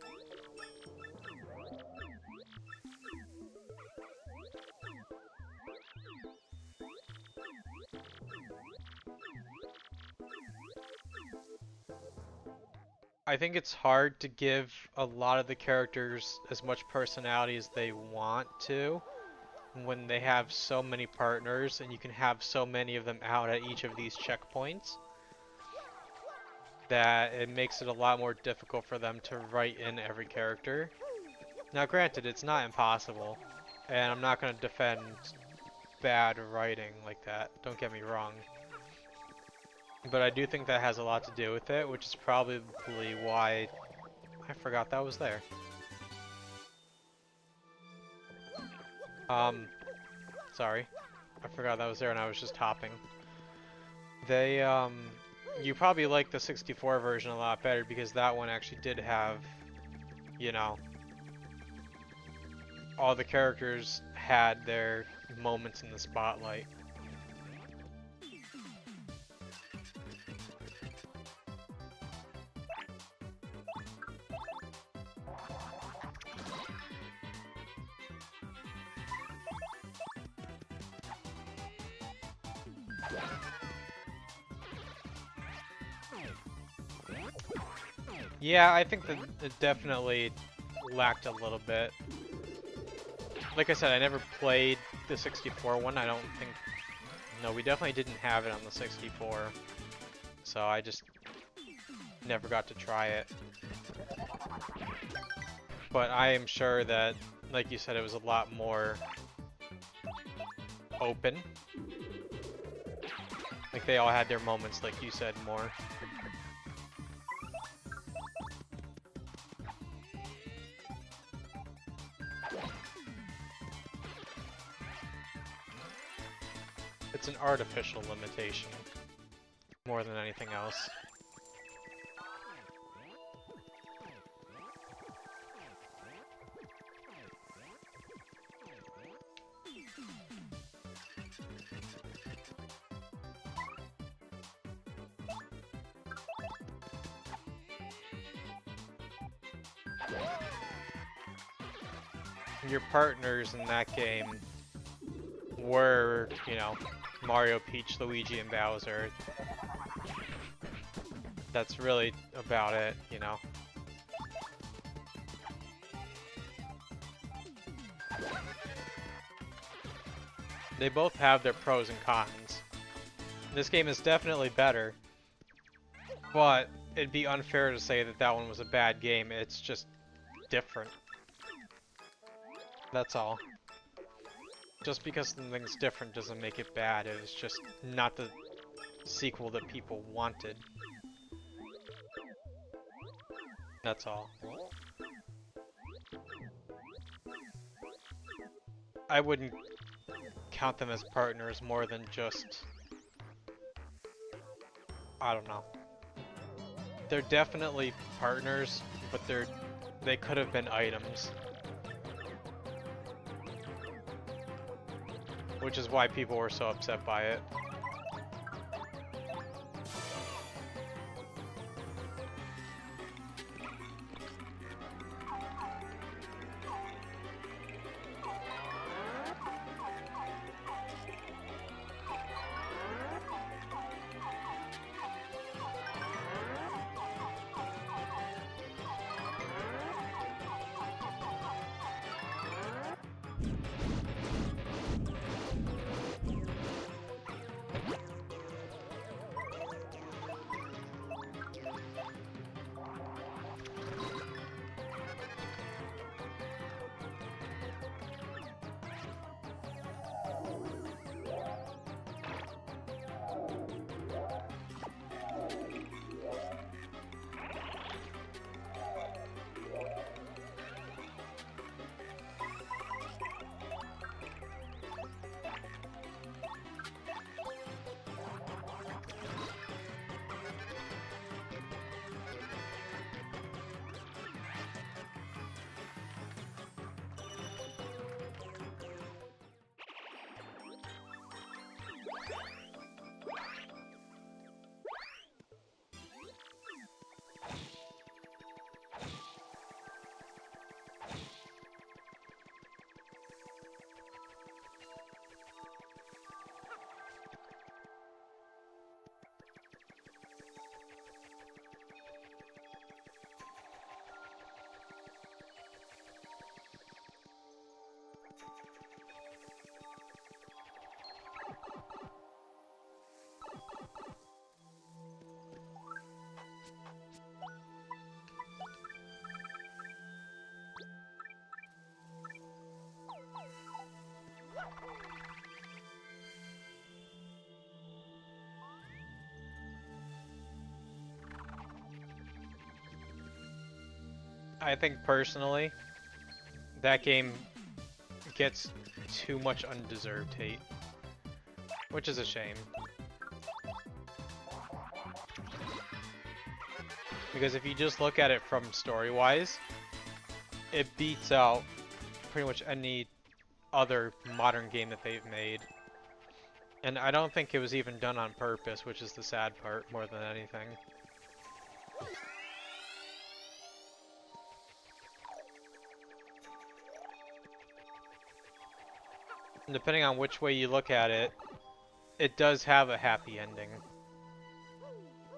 I think it's hard to give a lot of the characters as much personality as they want to when they have so many partners and you can have so many of them out at each of these checkpoints that it makes it a lot more difficult for them to write in every character. Now granted, it's not impossible, and I'm not going to defend bad writing like that, don't get me wrong. But I do think that has a lot to do with it, which is probably why I forgot that was there. Sorry. I forgot that was there and I was just hopping. They, you probably like the 64 version a lot better because that one actually did have you know, all the characters had their moments in the spotlight. Yeah, I think that it definitely lacked a little bit. Like I said, I never played the 64 one. I don't think... No, we definitely didn't have it on the 64. So I just never got to try it. But I am sure that, like you said, it was a lot more open. Like they all had their moments, like you said, more. It's an artificial limitation, more than anything else. Your partners in that game were, you know, Mario, Peach, Luigi, and Bowser. That's really about it, you know. They both have their pros and cons. This game is definitely better, but it'd be unfair to say that that one was a bad game. It's just different. That's all. Just because something's different doesn't make it bad. It's just not the sequel that people wanted. That's all. I wouldn't count them as partners more than just... I don't know. They're definitely partners, but they could have been items. Which is why people were so upset by it. I think personally, that game gets too much undeserved hate, which is a shame. Because if you just look at it from story-wise, it beats out pretty much any other modern game that they've made. And I don't think it was even done on purpose, which is the sad part more than anything. And depending on which way you look at it, it does have a happy ending.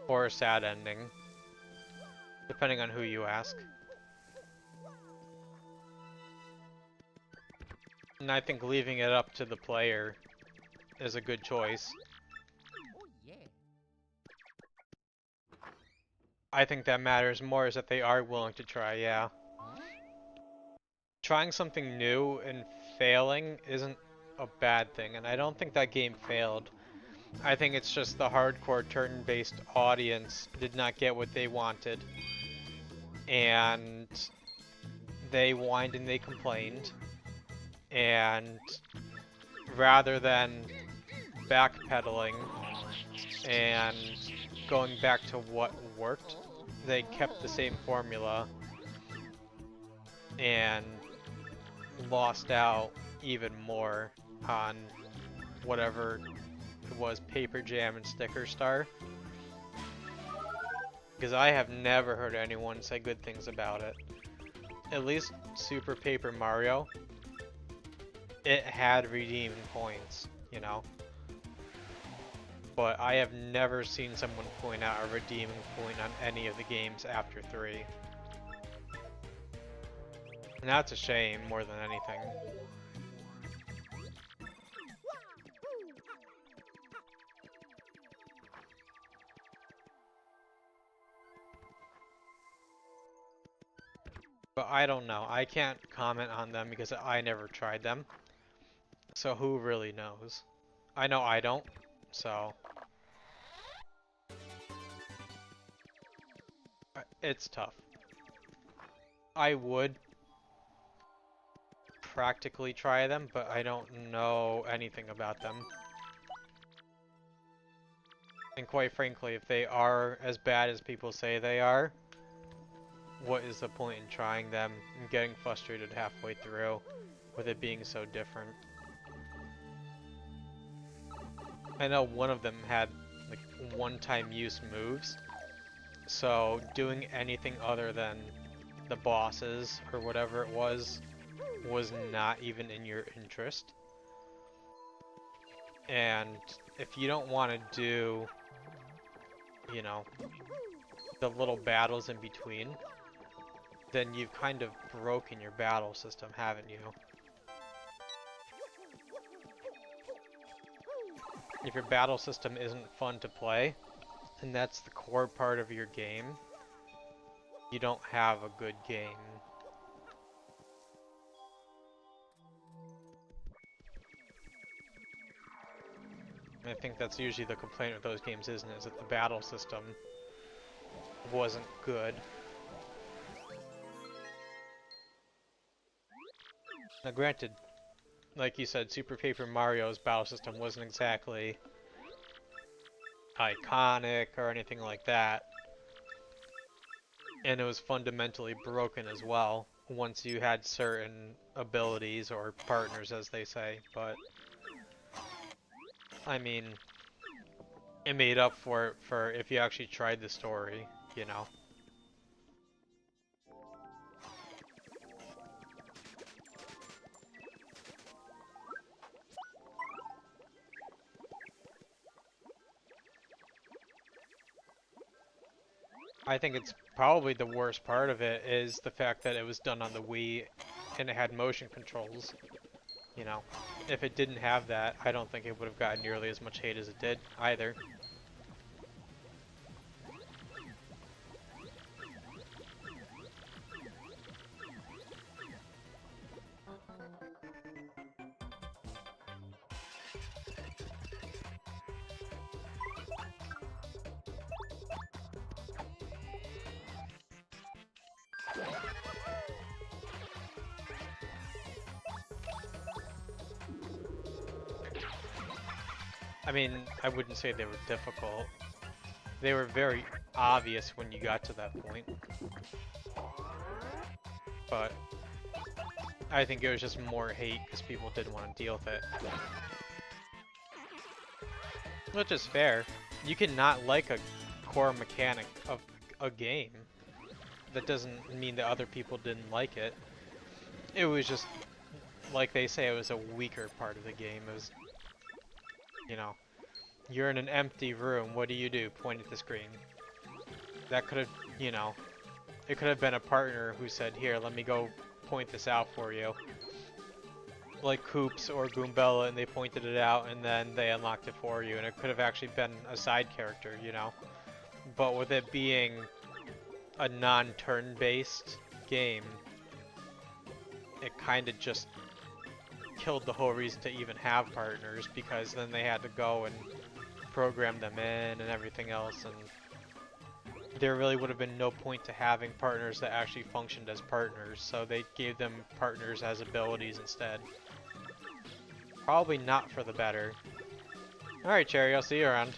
Or a sad ending. Depending on who you ask. And I think leaving it up to the player is a good choice. Oh yeah. I think that matters more is that they are willing to try, yeah. Huh? Trying something new and failing isn't a bad thing, and I don't think that game failed. I think it's just the hardcore turn-based audience did not get what they wanted. And they whined and they complained. And rather than backpedaling and going back to what worked, they kept the same formula and lost out even more on whatever it was, Paper Jam and Sticker Star. Because I have never heard anyone say good things about it. At least Super Paper Mario, it had redeeming points, you know? But I have never seen someone point out a redeeming point on any of the games after 3. And that's a shame more than anything. But I don't know. I can't comment on them because I never tried them. So who really knows? I know I don't, so... It's tough. I would practically try them, but I don't know anything about them. And quite frankly, if they are as bad as people say they are, what is the point in trying them and getting frustrated halfway through with it being so different? I know one of them had like one-time use moves, so doing anything other than the bosses or whatever it was not even in your interest. And if you don't want to do, you know, the little battles in between, then you've kind of broken your battle system, haven't you? If your battle system isn't fun to play, and that's the core part of your game, you don't have a good game. And I think that's usually the complaint with those games, isn't it? Is that the battle system wasn't good. Now granted, like you said, Super Paper Mario's battle system wasn't exactly iconic or anything like that. And it was fundamentally broken as well, once you had certain abilities or partners, as they say, but... I mean, it made up for it for if you actually tried the story, you know? I think it's probably the worst part of it is the fact that it was done on the Wii and it had motion controls. You know, if it didn't have that, I don't think it would have gotten nearly as much hate as it did either. I mean, I wouldn't say they were difficult. They were very obvious when you got to that point. But I think it was just more hate because people didn't want to deal with it. Which is fair. You can not like a core mechanic of a game. That doesn't mean that other people didn't like it. It was just, like they say, it was a weaker part of the game. It was, you know, you're in an empty room, what do? Point at the screen. That could have, you know, it could have been a partner who said, here, let me go point this out for you. Like Koops or Goombella, and they pointed it out, and then they unlocked it for you, and it could have actually been a side character, you know? But with it being a non-turn-based game, it kind of just killed the whole reason to even have partners, because then they had to go and program them in and everything else, and there really would have been no point to having partners that actually functioned as partners, so they gave them partners as abilities instead. Probably not for the better. Alright, Cherry, I'll see you around.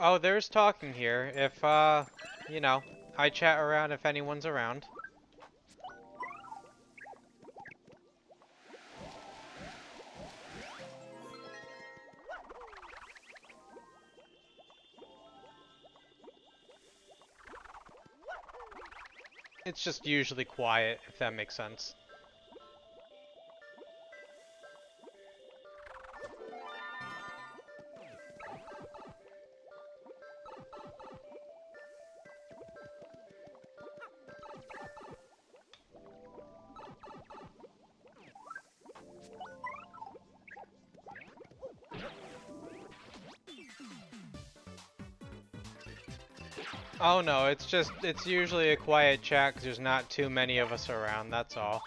Oh, there's talking here. If, you know, I chat around if anyone's around. It's just usually quiet, if that makes sense. Oh no, it's usually a quiet chat because there's not too many of us around, that's all.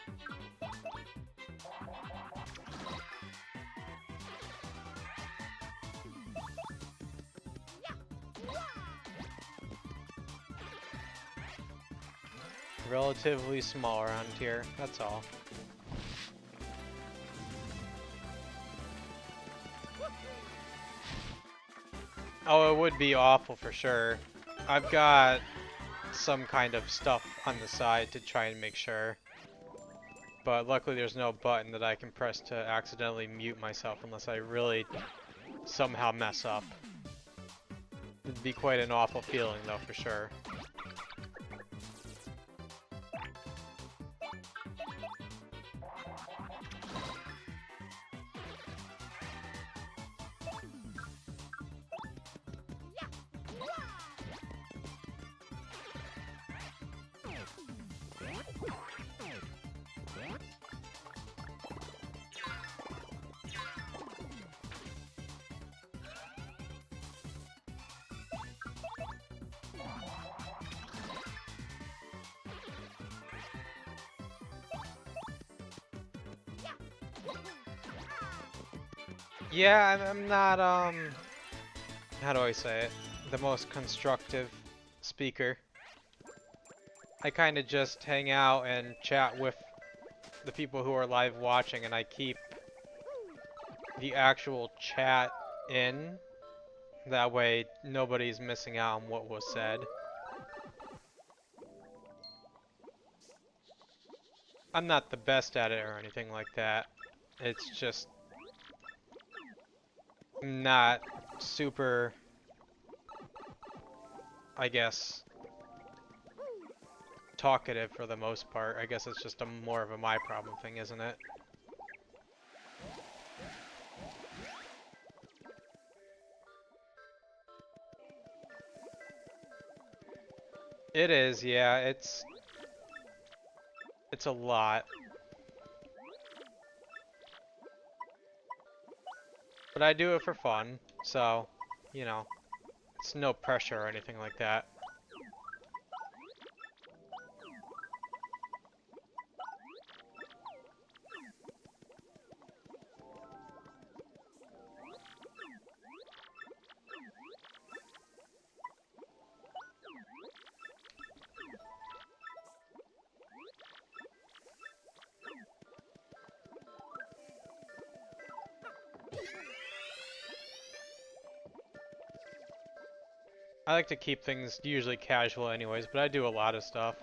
Relatively small around here, that's all. Oh, it would be awful for sure. I've got some kind of stuff on the side to try and make sure. But luckily there's no button that I can press to accidentally mute myself unless I really somehow mess up. It'd be quite an awful feeling though, for sure. Yeah, I'm not, how do I say it? The most constructive speaker. I kind of just hang out and chat with the people who are live watching, and I keep the actual chat in. That way, nobody's missing out on what was said. I'm not the best at it or anything like that. It's just not super, I guess, talkative for the most part. I guess it's just a more of a my problem thing, isn't it? It is, yeah, it's a lot. But I do it for fun, so, you know, it's no pressure or anything like that. I like to keep things usually casual anyways, but I do a lot of stuff.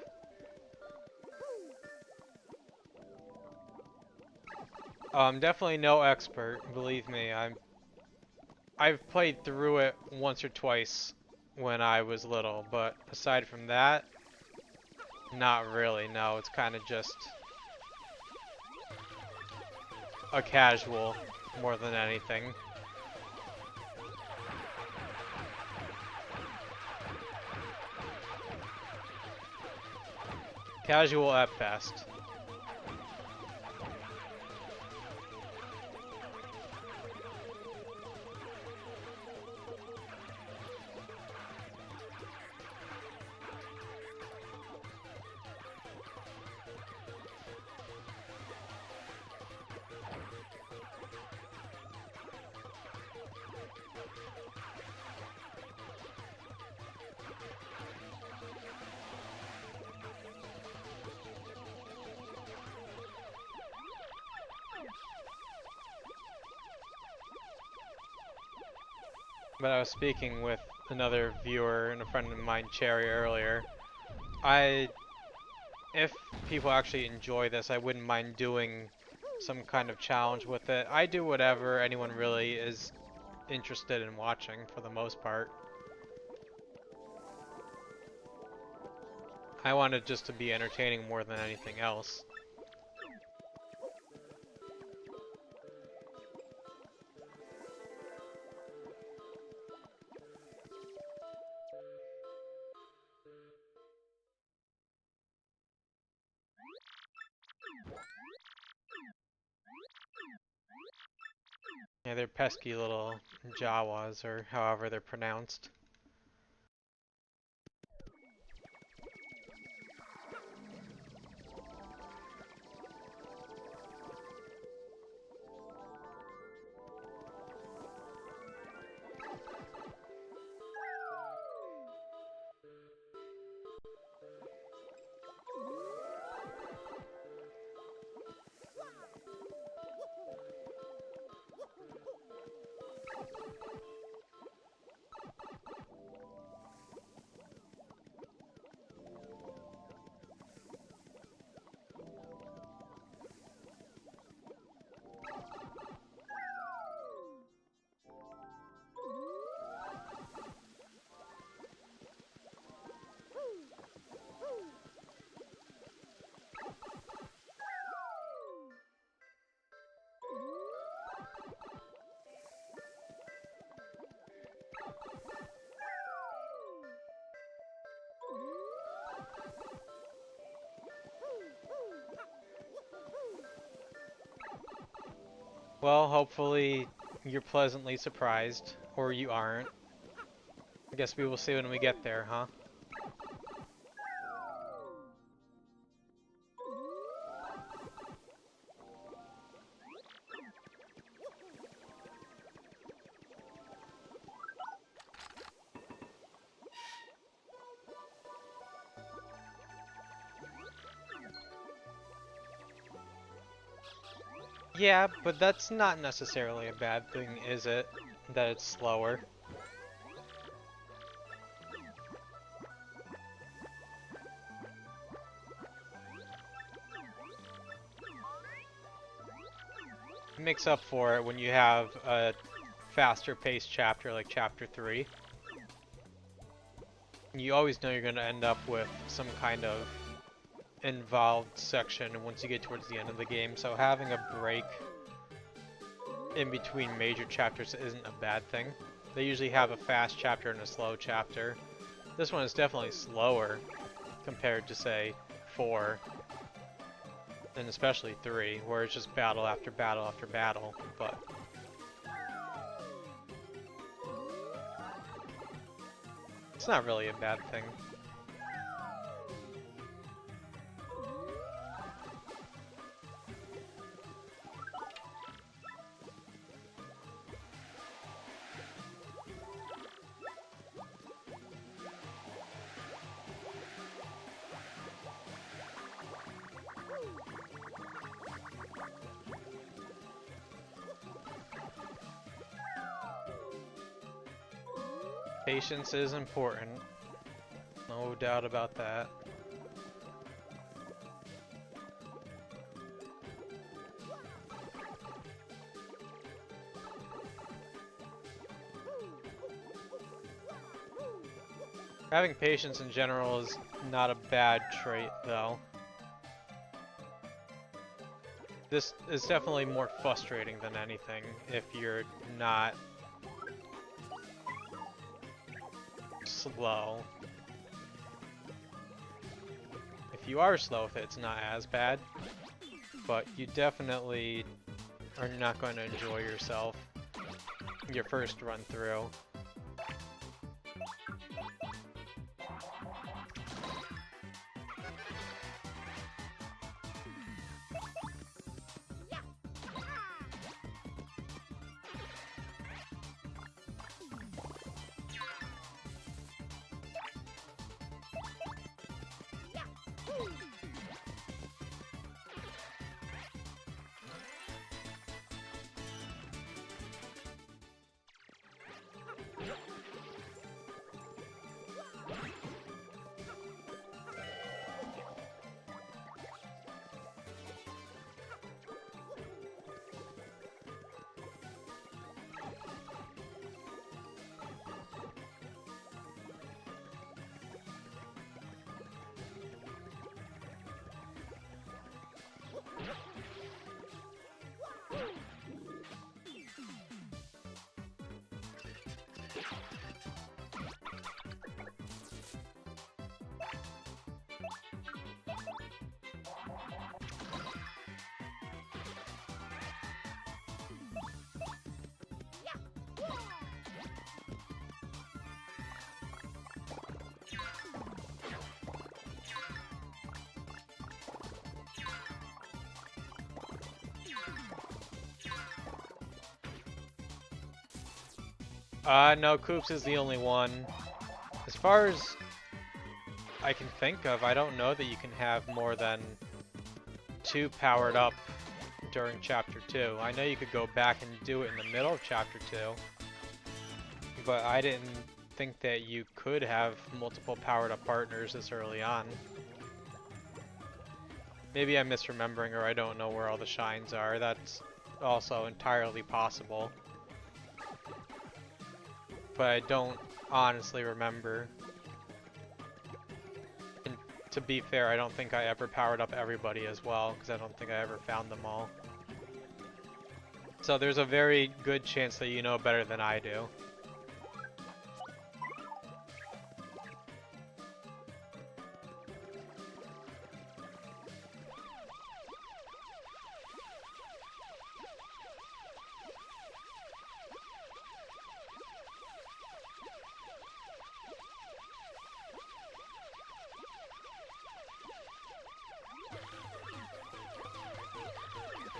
Definitely no expert, believe me. I've played through it once or twice when I was little, but aside from that, not really, no. It's kind of just a casual more than anything. Casual at best. But I was speaking with another viewer and a friend of mine, Cherry, earlier, if people actually enjoy this, I wouldn't mind doing some kind of challenge with it. I do whatever anyone really is interested in watching for the most part. I want it just to be entertaining more than anything else. Yeah, they're pesky little Jawas, or however they're pronounced. Well, hopefully you're pleasantly surprised, or you aren't. I guess we will see when we get there, huh? Yeah, but that's not necessarily a bad thing, is it? That it's slower. It makes up for it when you have a faster paced chapter like chapter 3. You always know you're going to end up with some kind of involved section once you get towards the end of the game, so having a break in between major chapters isn't a bad thing. They usually have a fast chapter and a slow chapter. This one is definitely slower compared to, say, 4, and especially 3, where it's just battle after battle after battle, but it's not really a bad thing. Patience is important, no doubt about that. Having patience in general is not a bad trait, though. This is definitely more frustrating than anything if you're not slow. If you are slow with it, it's not as bad, but you definitely are not going to enjoy yourself your first run through. No, Koops is the only one. As far as I can think of, I don't know that you can have more than 2 powered up during Chapter 2. I know you could go back and do it in the middle of Chapter 2, but I didn't think that you could have multiple powered up partners this early on. Maybe I'm misremembering, or I don't know where all the shines are. That's also entirely possible. But I don't honestly remember. And to be fair, I don't think I ever powered up everybody as well, because I don't think I ever found them all. So there's a very good chance that you know better than I do.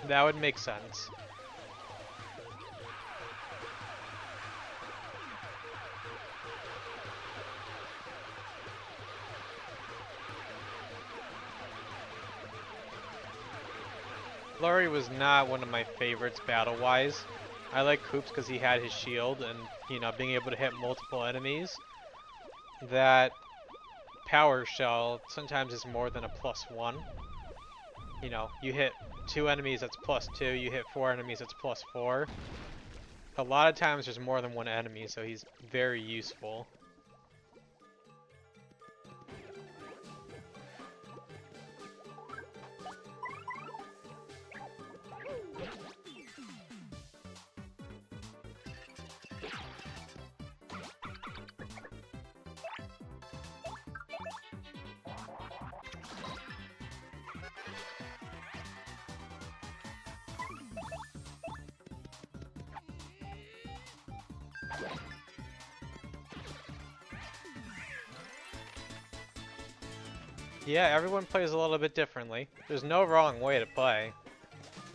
That would make sense. Flurry was not one of my favorites battle-wise. I like Koops because he had his shield and, you know, being able to hit multiple enemies. That power shell sometimes is more than a +1. You know, you hit 2 enemies, that's +2. You hit 4 enemies, that's +4. A lot of times there's more than one enemy, so he's very useful. Yeah, everyone plays a little bit differently. There's no wrong way to play,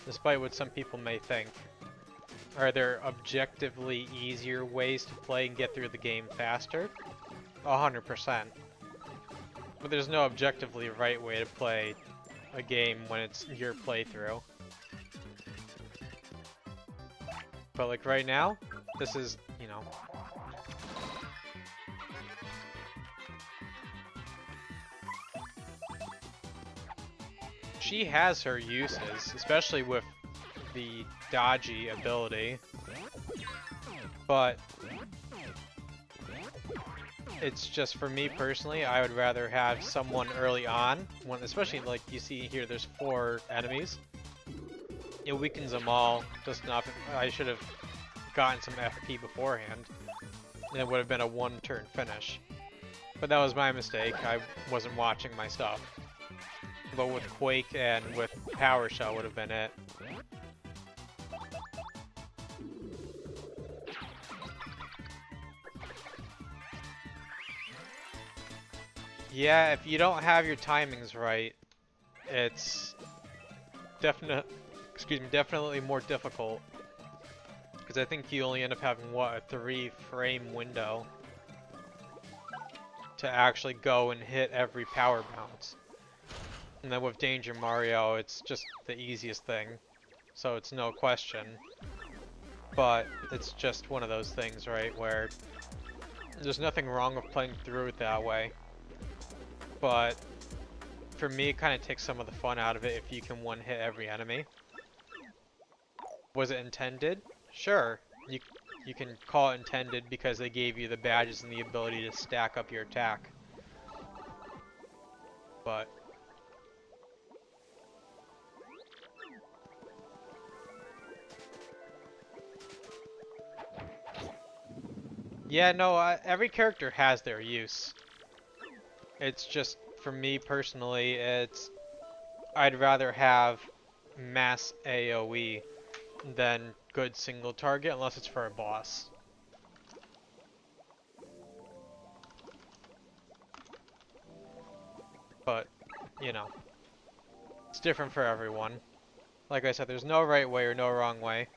despite what some people may think. Are there objectively easier ways to play and get through the game faster? 100%. But there's no objectively right way to play a game when it's your playthrough. But like right now, this is, you know... She has her uses, especially with the dodgy ability, but it's just for me personally, I would rather have someone early on, when, especially like you see here, there's 4 enemies. It weakens them all just enough. I should have gotten some FP beforehand, and it would have been a 1-turn finish. But that was my mistake, I wasn't watching my stuff. But with Quake and with Power Shell would have been it. Yeah, if you don't have your timings right, it's definitely more difficult. Because I think you only end up having, what, a 3-frame window to actually go and hit every power bounce. And then with Danger Mario, it's just the easiest thing, so it's no question. But it's just one of those things, right, where there's nothing wrong with playing through it that way. But for me, it kind of takes some of the fun out of it if you can one-hit every enemy. Was it intended? Sure. You can call it intended because they gave you the badges and the ability to stack up your attack. But yeah, no, every character has their use. It's just, for me personally, I'd rather have mass AoE than good single target, unless it's for a boss. but, you know, it's different for everyone. Like I said, there's no right way or no wrong way.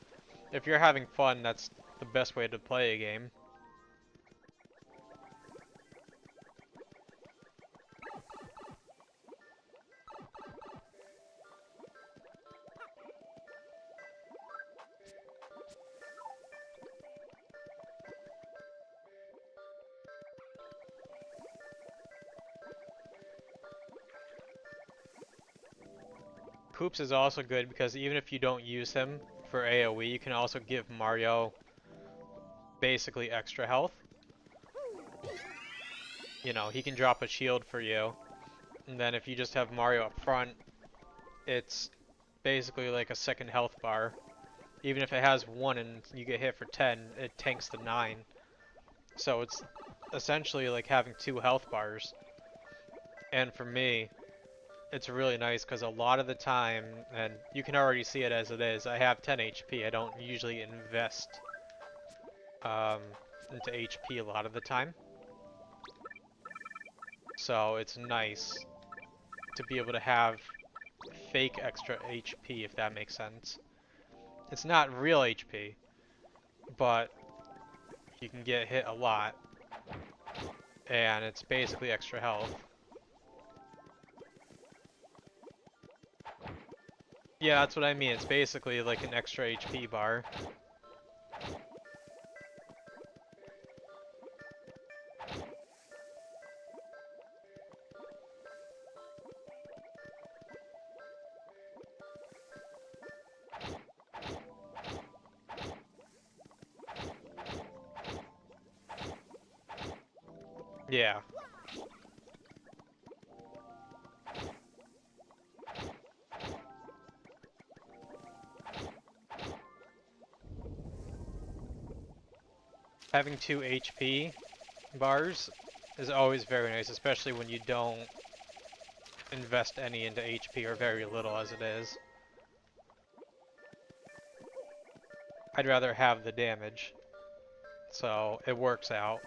If you're having fun, that's the best way to play a game. Poops is also good because even if you don't use him for AoE, you can also give Mario basically extra health. You know, he can drop a shield for you, and then if you just have Mario up front, it's basically like a second health bar. Even if it has 1 and you get hit for 10, it tanks the 9. So it's essentially like having 2 health bars. And for me, it's really nice because a lot of the time, and you can already see it as it is, I have 10 HP. I don't usually invest um, into HP a lot of the time. So it's nice to be able to have fake extra HP, if that makes sense. It's not real HP, but you can get hit a lot, and it's basically extra health. Yeah, that's what I mean. It's basically like an extra HP bar. Yeah. Having 2 HP bars is always very nice, especially when you don't invest any into HP or very little as it is. I'd rather have the damage, so it works out.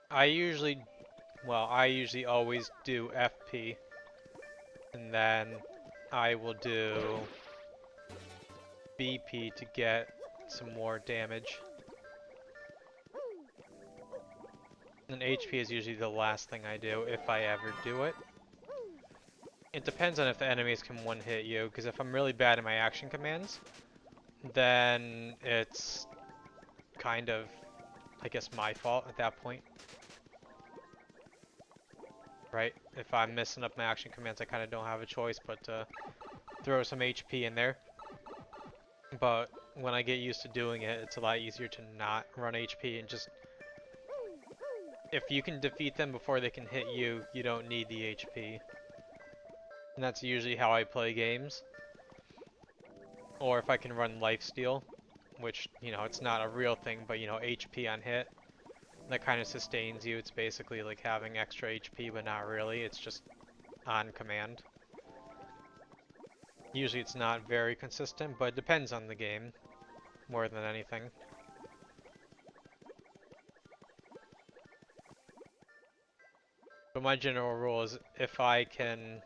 I usually, I usually always do FP, and then I will do BP to get some more damage. And HP is usually the last thing I do, if I ever do it. It depends on if the enemies can one-hit you, because if I'm really bad at my action commands, then it's kind of, I guess, my fault at that point. Right? If I'm messing up my action commands, I kind of don't have a choice but to throw some HP in there. But when I get used to doing it, it's a lot easier to not run HP and just... If you can defeat them before they can hit you, you don't need the HP. And that's usually how I play games. Or if I can run lifesteal, which, you know, it's not a real thing, but, you know, HP on hit. That kind of sustains you. It's basically like having extra HP, but not really. It's just on command. Usually it's not very consistent, but it depends on the game more than anything. But my general rule is if I can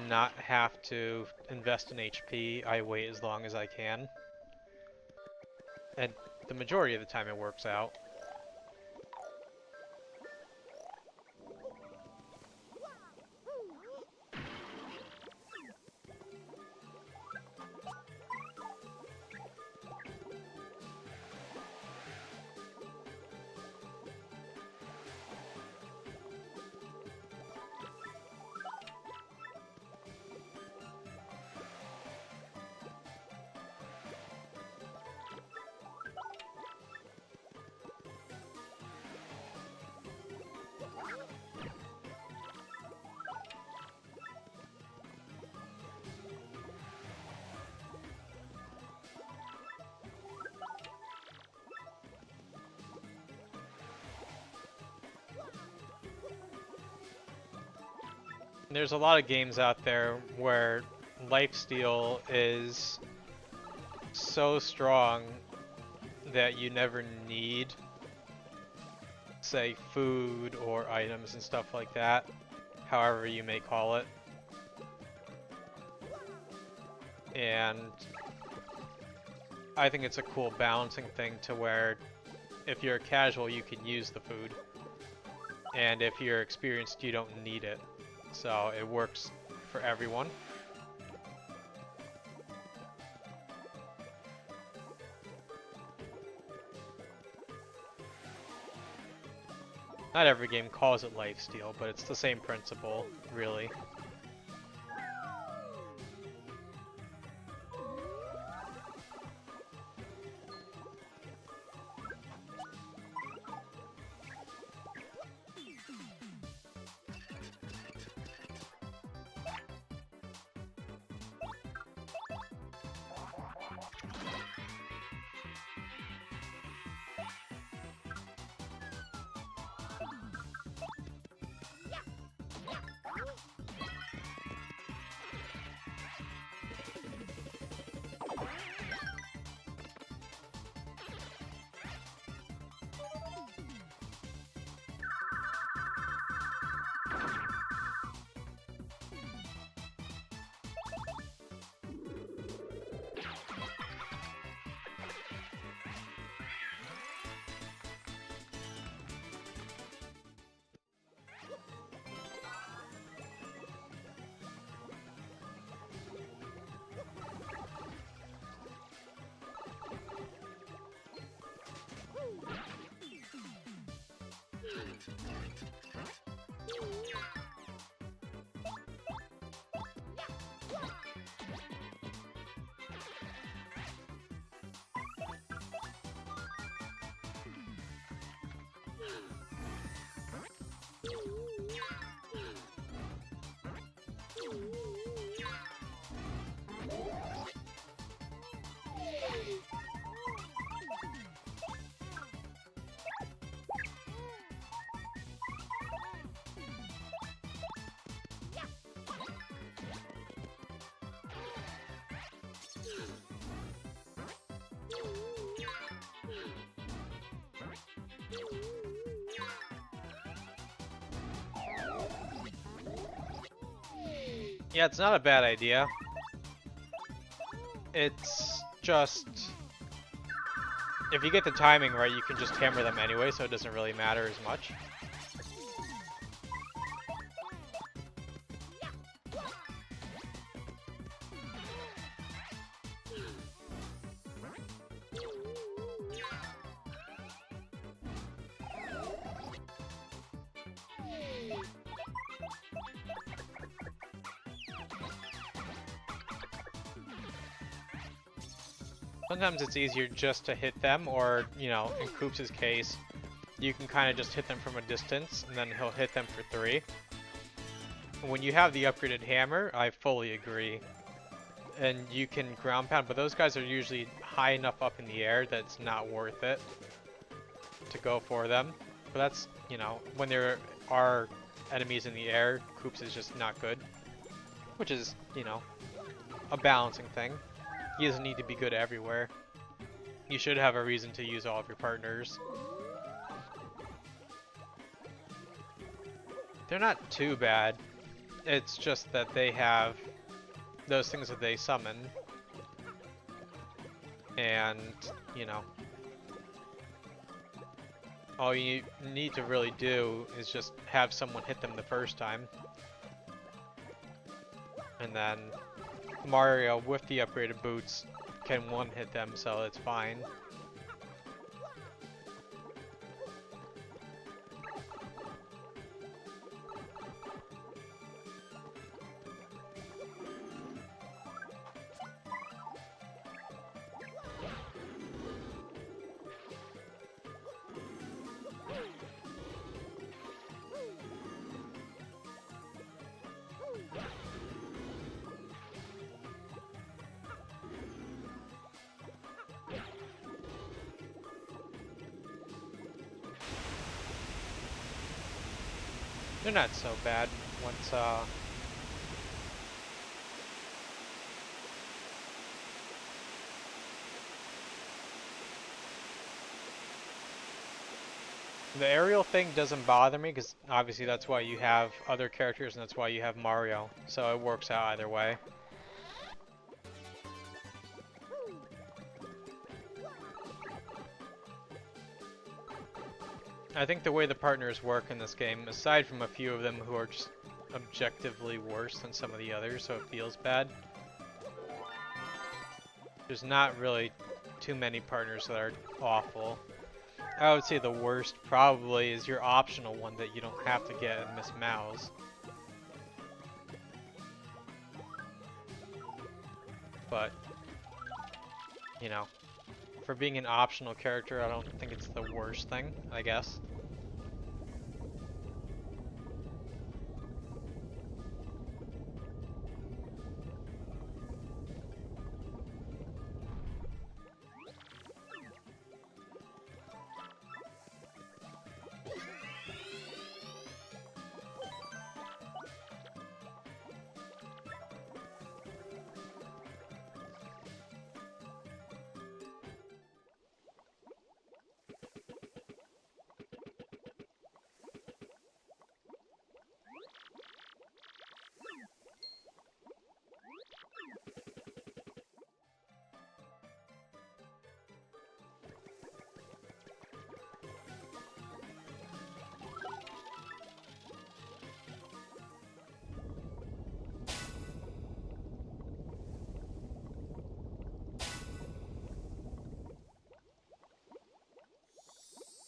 not have to invest in HP, I wait as long as I can. And the majority of the time it works out. There's a lot of games out there where lifesteal is so strong that you never need, say, food or items and stuff like that, however you may call it. And I think it's a cool balancing thing to where if you're a casual, you can use the food. And if you're experienced, you don't need it. So it works for everyone. Not every game calls it lifesteal, but it's the same principle, really. Yeah, it's not a bad idea. It's just, if you get the timing right, you can just hammer them anyway, so it doesn't really matter as much. Sometimes it's easier just to hit them, or, you know, in Koops' case, you can kind of just hit them from a distance, and then he'll hit them for 3. When you have the upgraded hammer, I fully agree. And you can ground pound, but those guys are usually high enough up in the air that it's not worth it to go for them. But that's, you know, when there are enemies in the air, Koops is just not good. Which is, you know, a balancing thing. He doesn't need to be good everywhere. You should have a reason to use all of your partners. They're not too bad. It's just that they have those things that they summon. And, you know, all you need to really do is just have someone hit them the first time. And then Mario, with the upgraded boots, can one-hit them, so it's fine. They're not so bad once, the aerial thing doesn't bother me, because obviously that's why you have other characters and that's why you have Mario, so it works out either way. I think the way the partners work in this game, aside from a few of them who are just objectively worse than some of the others, so it feels bad, there's not really too many partners that are awful. I would say the worst probably is your optional one that you don't have to get in Miss Mouse. But, you know, for being an optional character, I don't think it's the worst thing, I guess.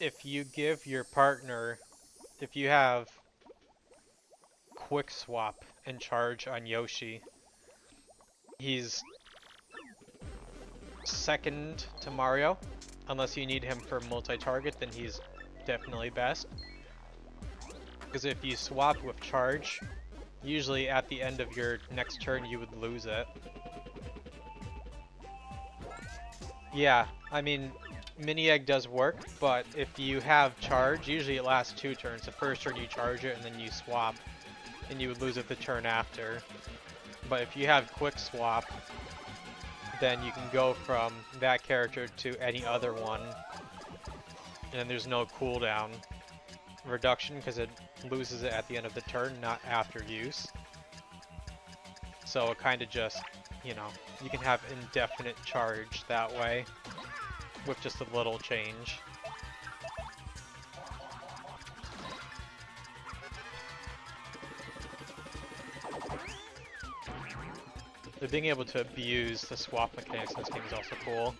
If you give your partner, if you have quick swap and charge on Yoshi, he's second to Mario. Unless you need him for multi-target, then he's definitely best. Because if you swap with charge, usually at the end of your next turn you would lose it. Yeah, I mean, Mini Egg does work, but if you have charge, usually it lasts 2 turns. The first turn you charge it and then you swap, and you would lose it the turn after. But if you have quick swap, then you can go from that character to any other one, and there's no cooldown reduction because it loses it at the end of the turn, not after use. So it kind of just, you know, you can have indefinite charge that way with just a little change. But being able to abuse the swap mechanics in this game is also cool.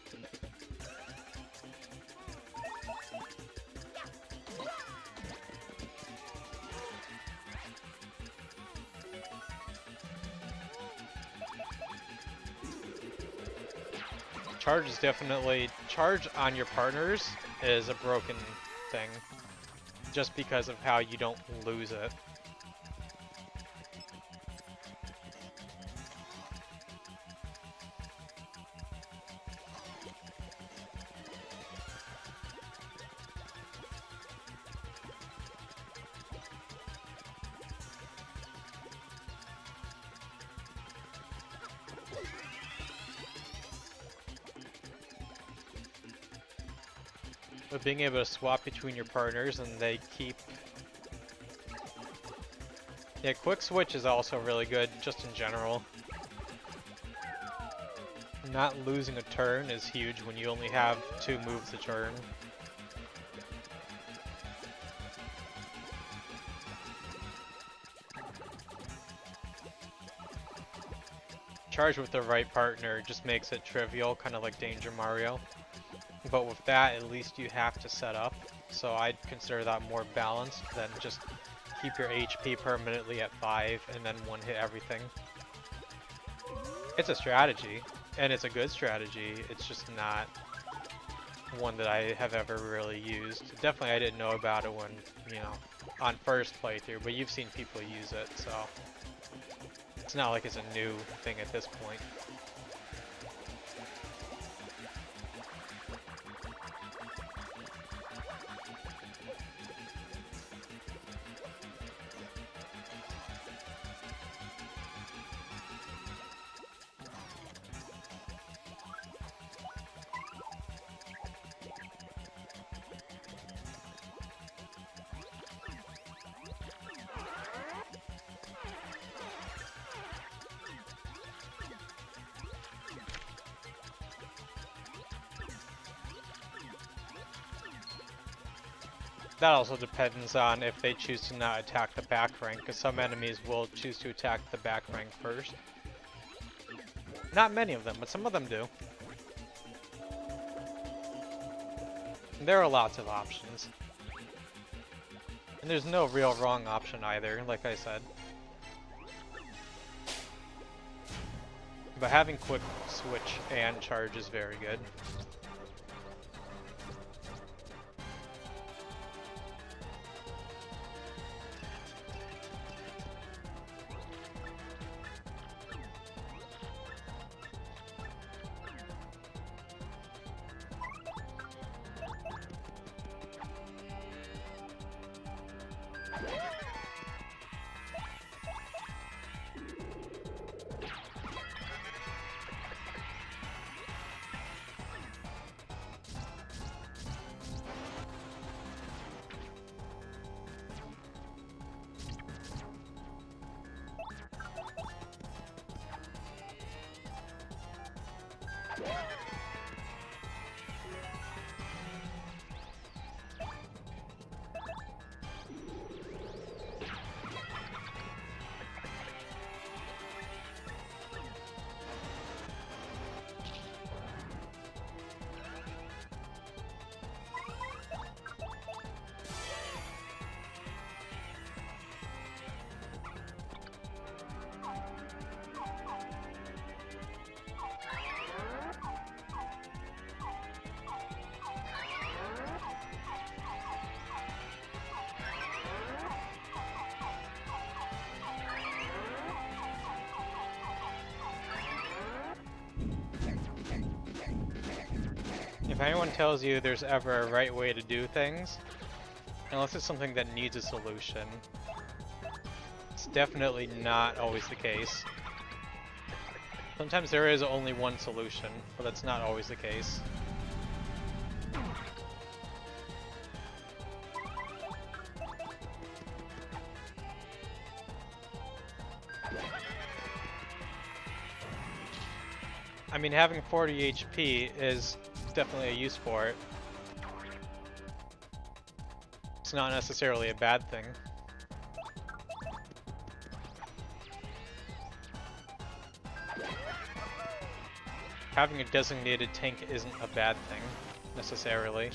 Charge is definitely... Charge on your partners is a broken thing, just because of how you don't lose it. But being able to swap between your partners and they keep... Yeah, quick switch is also really good, just in general. Not losing a turn is huge when you only have 2 moves a turn. charge with the right partner just makes it trivial, kind of like Danger Mario. But with that, at least you have to set up. So I'd consider that more balanced than just keep your HP permanently at 5 and then one hit everything. It's a strategy, and it's a good strategy. It's just not one that I have ever really used. Definitely I didn't know about it when, you know, on first playthrough, but you've seen people use it, so it's not like it's a new thing at this point. That also depends on if they choose to not attack the back rank, because some enemies will choose to attack the back rank first. Not many of them, but some of them do. And there are lots of options. And there's no real wrong option either, like I said. But having quick switch and charge is very good. If anyone tells you there's ever a right way to do things, unless it's something that needs a solution, it's definitely not always the case. Sometimes there is only one solution, but that's not always the case. I mean, having 40 HP is definitely a use for it. It's not necessarily a bad thing. Having a designated tank isn't a bad thing, necessarily.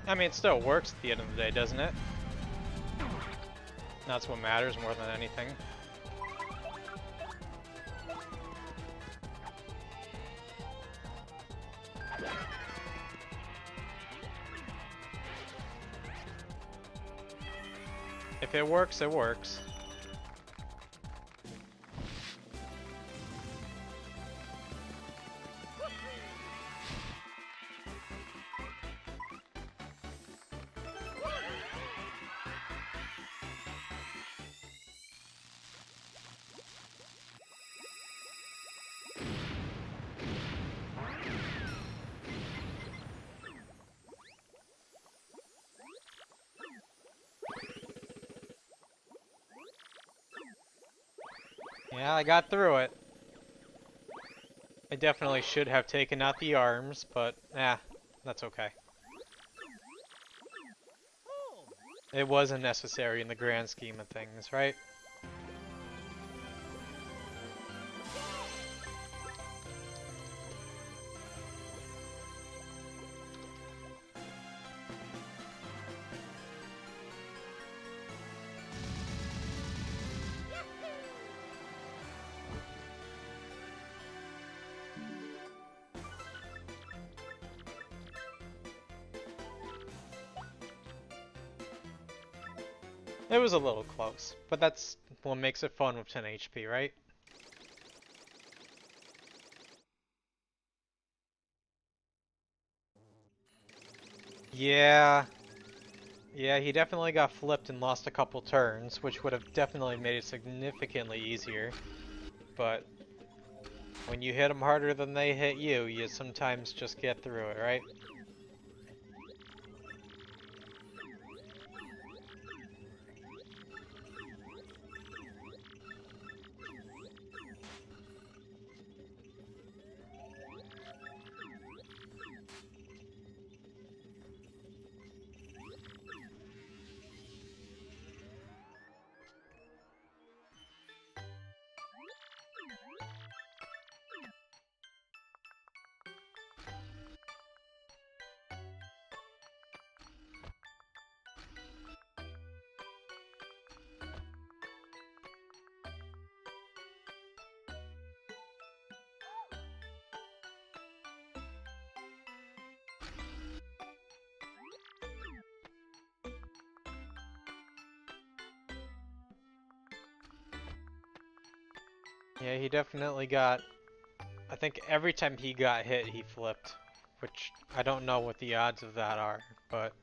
I mean, it still works at the end of the day, doesn't it? That's what matters more than anything. If it works, it works. Yeah, I got through it. I definitely should have taken out the arms, but that's okay. It wasn't necessary in the grand scheme of things, right? It was a little close, but that's what makes it fun with 10 HP, right? Yeah. Yeah, he definitely got flipped and lost a couple turns, which would have definitely made it significantly easier. But when you hit them harder than they hit you, you sometimes just get through it, right? Yeah, he definitely got... I think every time he got hit, he flipped. Which, I don't know what the odds of that are, but...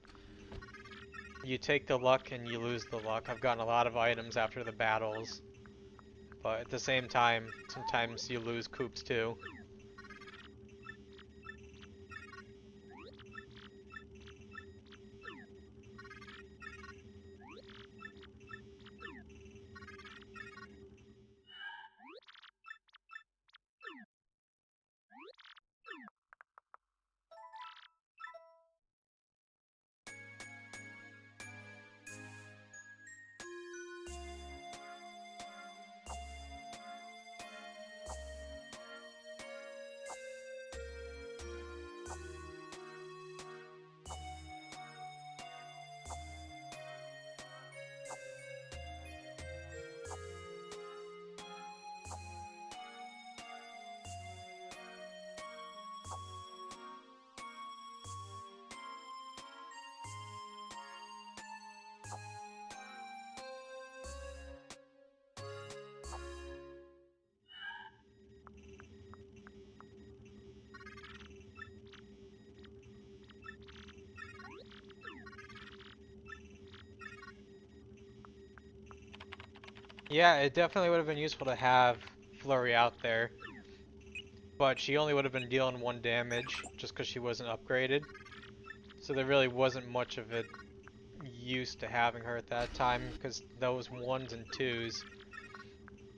You take the luck and you lose the luck. I've gotten a lot of items after the battles. But at the same time, sometimes you lose coops too. Yeah, it definitely would have been useful to have Flurry out there. But she only would have been dealing 1 damage, just because she wasn't upgraded. So there really wasn't much of it use to having her at that time, because those 1s and 2s,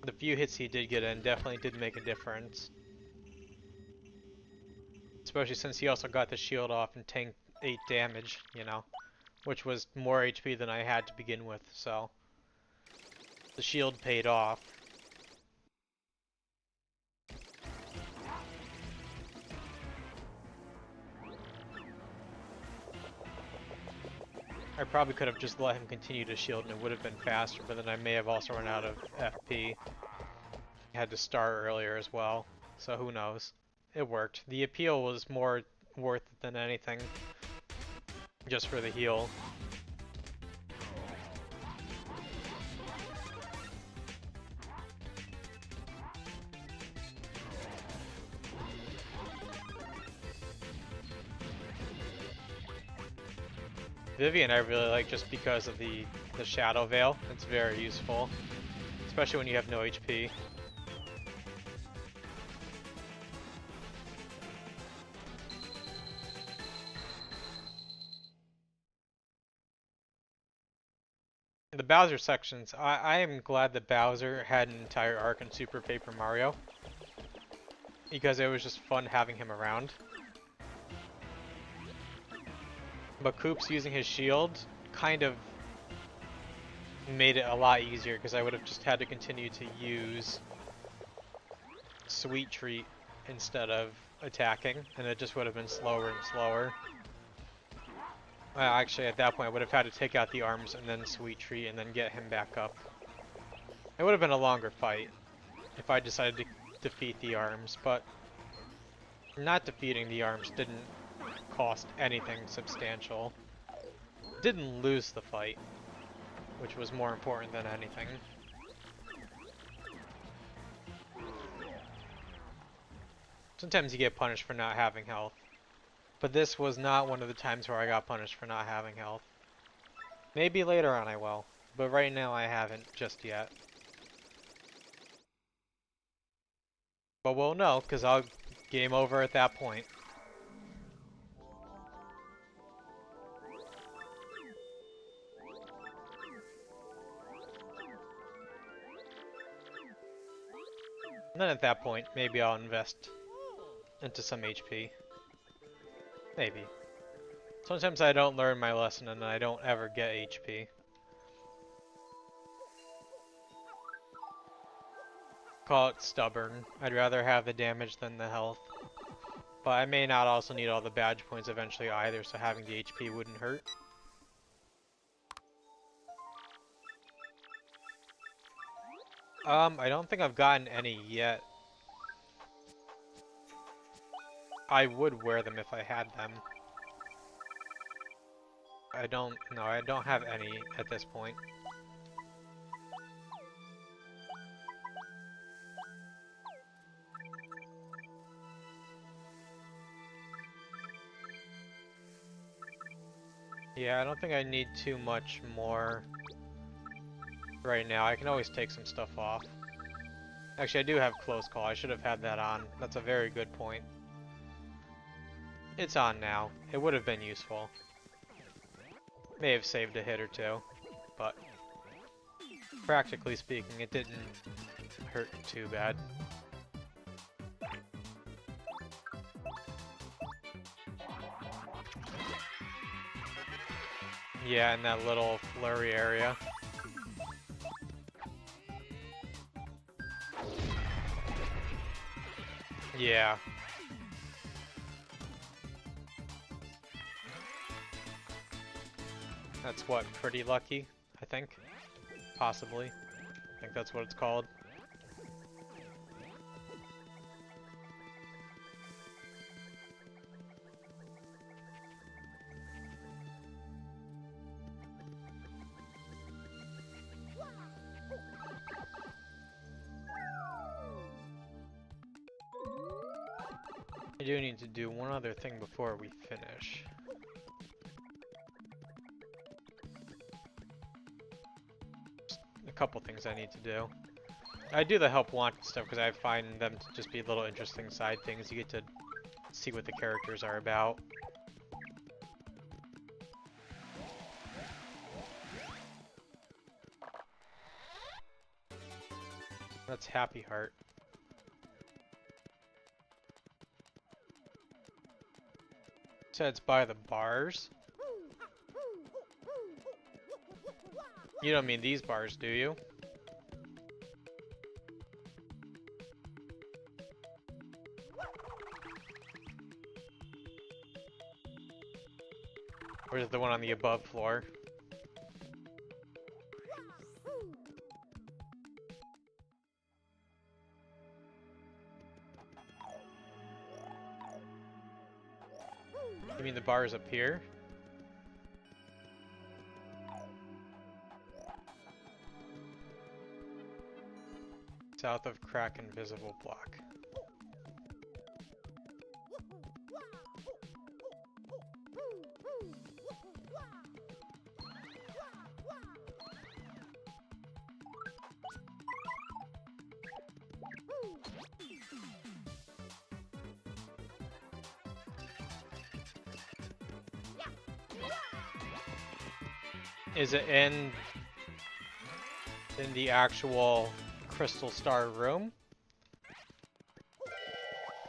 the few hits he did get in definitely did make a difference. Especially since he also got the shield off and tanked 8 damage, you know, which was more HP than I had to begin with, so the shield paid off. I probably could have just let him continue to shield and it would have been faster, but then I may have also run out of FP. Had to start earlier as well, so who knows. It worked. The appeal was more worth it than anything, just for the heal. Vivian I really like just because of the Shadow Veil. It's very useful, especially when you have no HP. The Bowser sections, I am glad that Bowser had an entire arc in Super Paper Mario, because it was just fun having him around. But Koops using his shield kind of made it a lot easier, because I would have just had to continue to use Sweet Treat instead of attacking, and it just would have been slower and slower. Actually, at that point, I would have had to take out the arms and then Sweet Treat and then get him back up. It would have been a longer fight if I decided to defeat the arms, but not defeating the arms didn't cost anything substantial. Didn't lose the fight, which was more important than anything. Sometimes you get punished for not having health. But this was not one of the times where I got punished for not having health. Maybe later on I will, but right now I haven't just yet. But we'll know, because I'll game over at that point. And then at that point, maybe I'll invest into some HP. Maybe. Sometimes I don't learn my lesson and I don't ever get HP. Call it stubborn. I'd rather have the damage than the health. But I may not also need all the badge points eventually either, so having the HP wouldn't hurt. I don't think I've gotten any yet. I would wear them if I had them. I don't have any at this point. Yeah, I don't think I need too much more right now. I can always take some stuff off. Actually, I do have close call. I should have had that on. That's a very good point. It's on now. It would have been useful. May have saved a hit or two, but practically speaking, it didn't hurt too bad. Yeah, in that little flurry area. Yeah. That's what, pretty lucky, I think? Possibly. I think that's what it's called. I do need to do one other thing before we finish. Just a couple things I need to do. I do the help wanted stuff because I find them to just be little interesting side things. You get to see what the characters are about. That's Happy Heart. So it's by the bars? You don't mean these bars, do you? Or is it the one on the above floor? You mean the bars up here? South of crack invisible block. Is it in the actual Crystal Star room?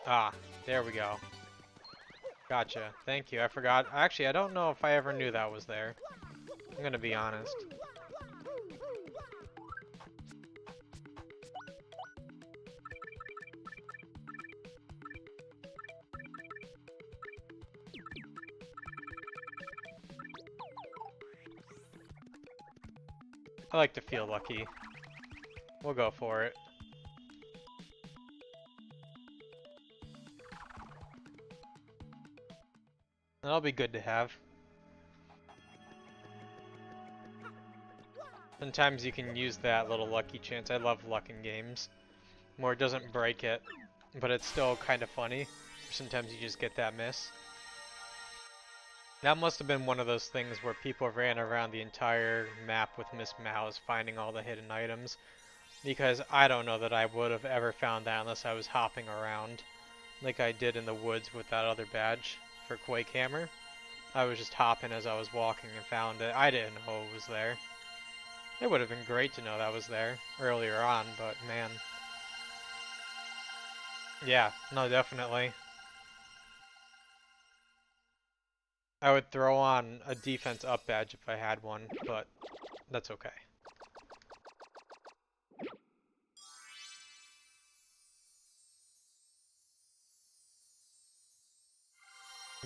Ah, there we go. Gotcha. Thank you. I forgot. Actually, I don't know if I ever knew that was there. I'm gonna be honest. I like to feel lucky. We'll go for it. That'll be good to have. Sometimes you can use that little lucky chance. I love luck in games. Where it doesn't break it, but it's still kind of funny. Sometimes you just get that miss. That must have been one of those things where people ran around the entire map with Miss Mouse finding all the hidden items. Because I don't know that I would have ever found that unless I was hopping around. Like I did in the woods with that other badge for Quake Hammer. I was just hopping as I was walking and found it. I didn't know it was there. It would have been great to know that was there earlier on, but man. Yeah, no, definitely. I would throw on a defense up badge if I had one, but that's okay.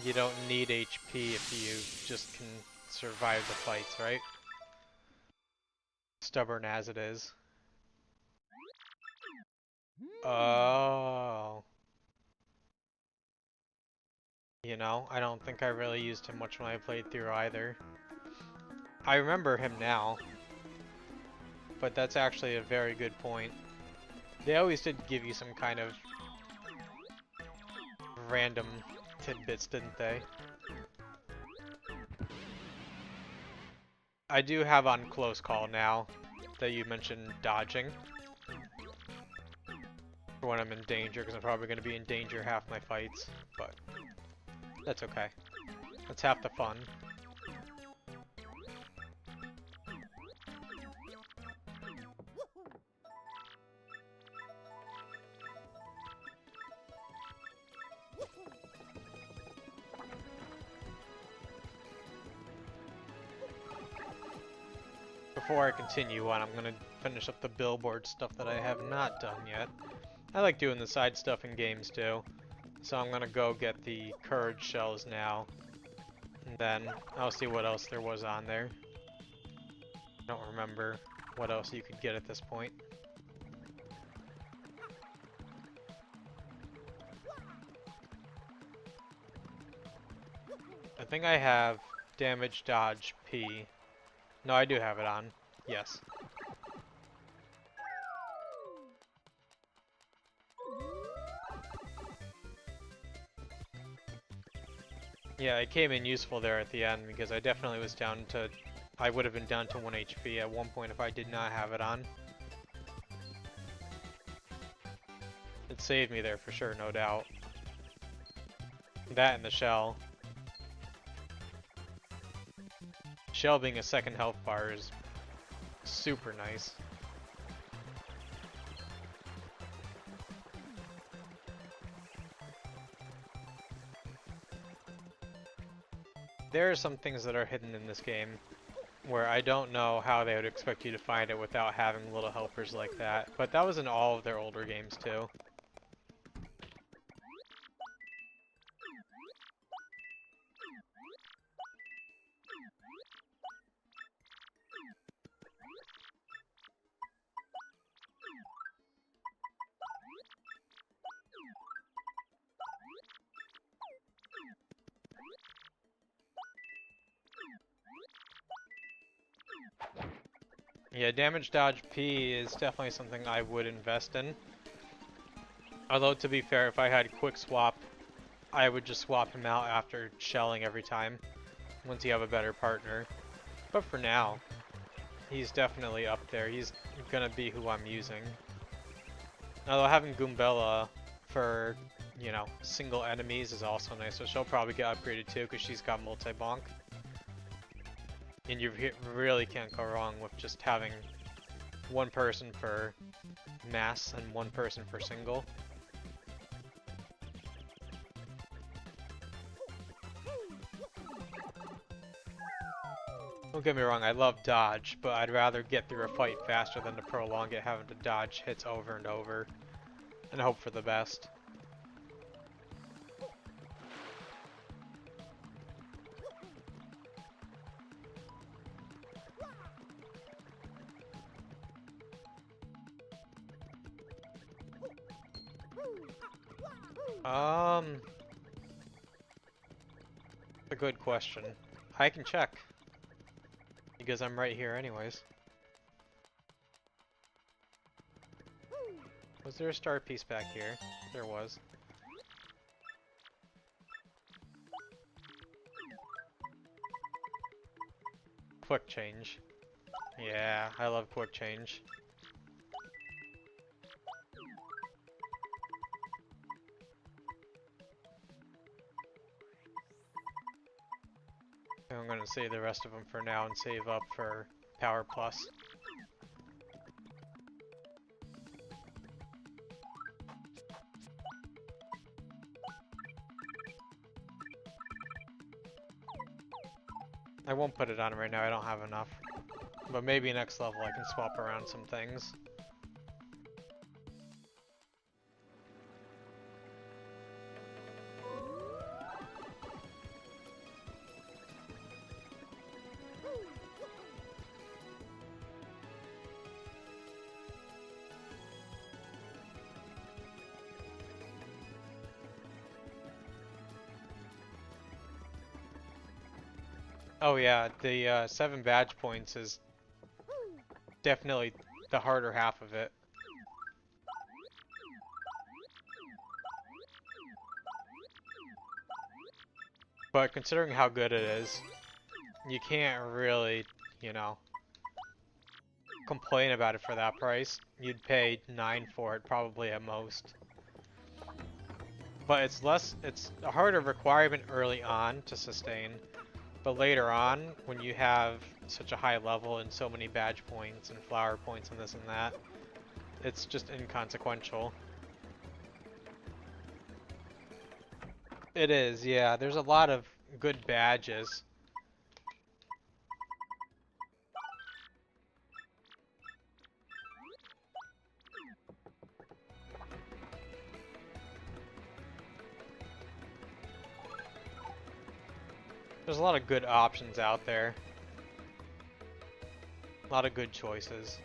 You don't need HP if you just can survive the fights, right? Stubborn as it is. Oh. You know, I don't think I really used him much when I played through either. I remember him now, but that's actually a very good point. They always did give you some kind of random tidbits, didn't they? I do have on close call now that you mentioned dodging. For when I'm in danger, because I'm probably going to be in danger half my fights, but that's okay. That's half the fun. Before I continue on, I'm going to finish up the billboard stuff that I have not done yet. I like doing the side stuff in games too. So I'm going to go get the courage shells now. And then I'll see what else there was on there. I don't remember what else you could get at this point. I think I have damage, dodge, P. No, I do have it on. Yes. Yeah, it came in useful there at the end because I definitely was down to... I would have been down to 1 HP at one point if I did not have it on. It saved me there for sure, no doubt. That and the shell. Shell being a second health bar is super nice. There are some things that are hidden in this game where I don't know how they would expect you to find it without having little helpers like that, but that was in all of their older games too. Yeah, damage dodge P is definitely something I would invest in. Although, to be fair, if I had quick swap, I would just swap him out after shelling every time, once you have a better partner. But for now, he's definitely up there. He's gonna be who I'm using. Although having Goombella for, you know, single enemies is also nice, so she'll probably get upgraded too, because she's got multi-bonk. And you really can't go wrong with just having one person for mass and one person for single. Don't get me wrong, I love dodge, but I'd rather get through a fight faster than to prolong it having to dodge hits over and over and hope for the best. A good question. I can check, because I'm right here anyways. Was there a star piece back here? There was. Quick change. Yeah, I love quick change. I'm gonna save the rest of them for now and save up for Power Plus. I won't put it on right now, I don't have enough. But maybe next level I can swap around some things. Oh yeah, the 7 badge points is definitely the harder half of it. But considering how good it is, you can't really, you know, complain about it for that price. You'd pay 9 for it probably at most. But it's a harder requirement early on to sustain. But later on, when you have such a high level and so many badge points and flower points and this and that, it's just inconsequential. It is, yeah. There's a lot of good badges. There's a lot of good options out there. A lot of good choices.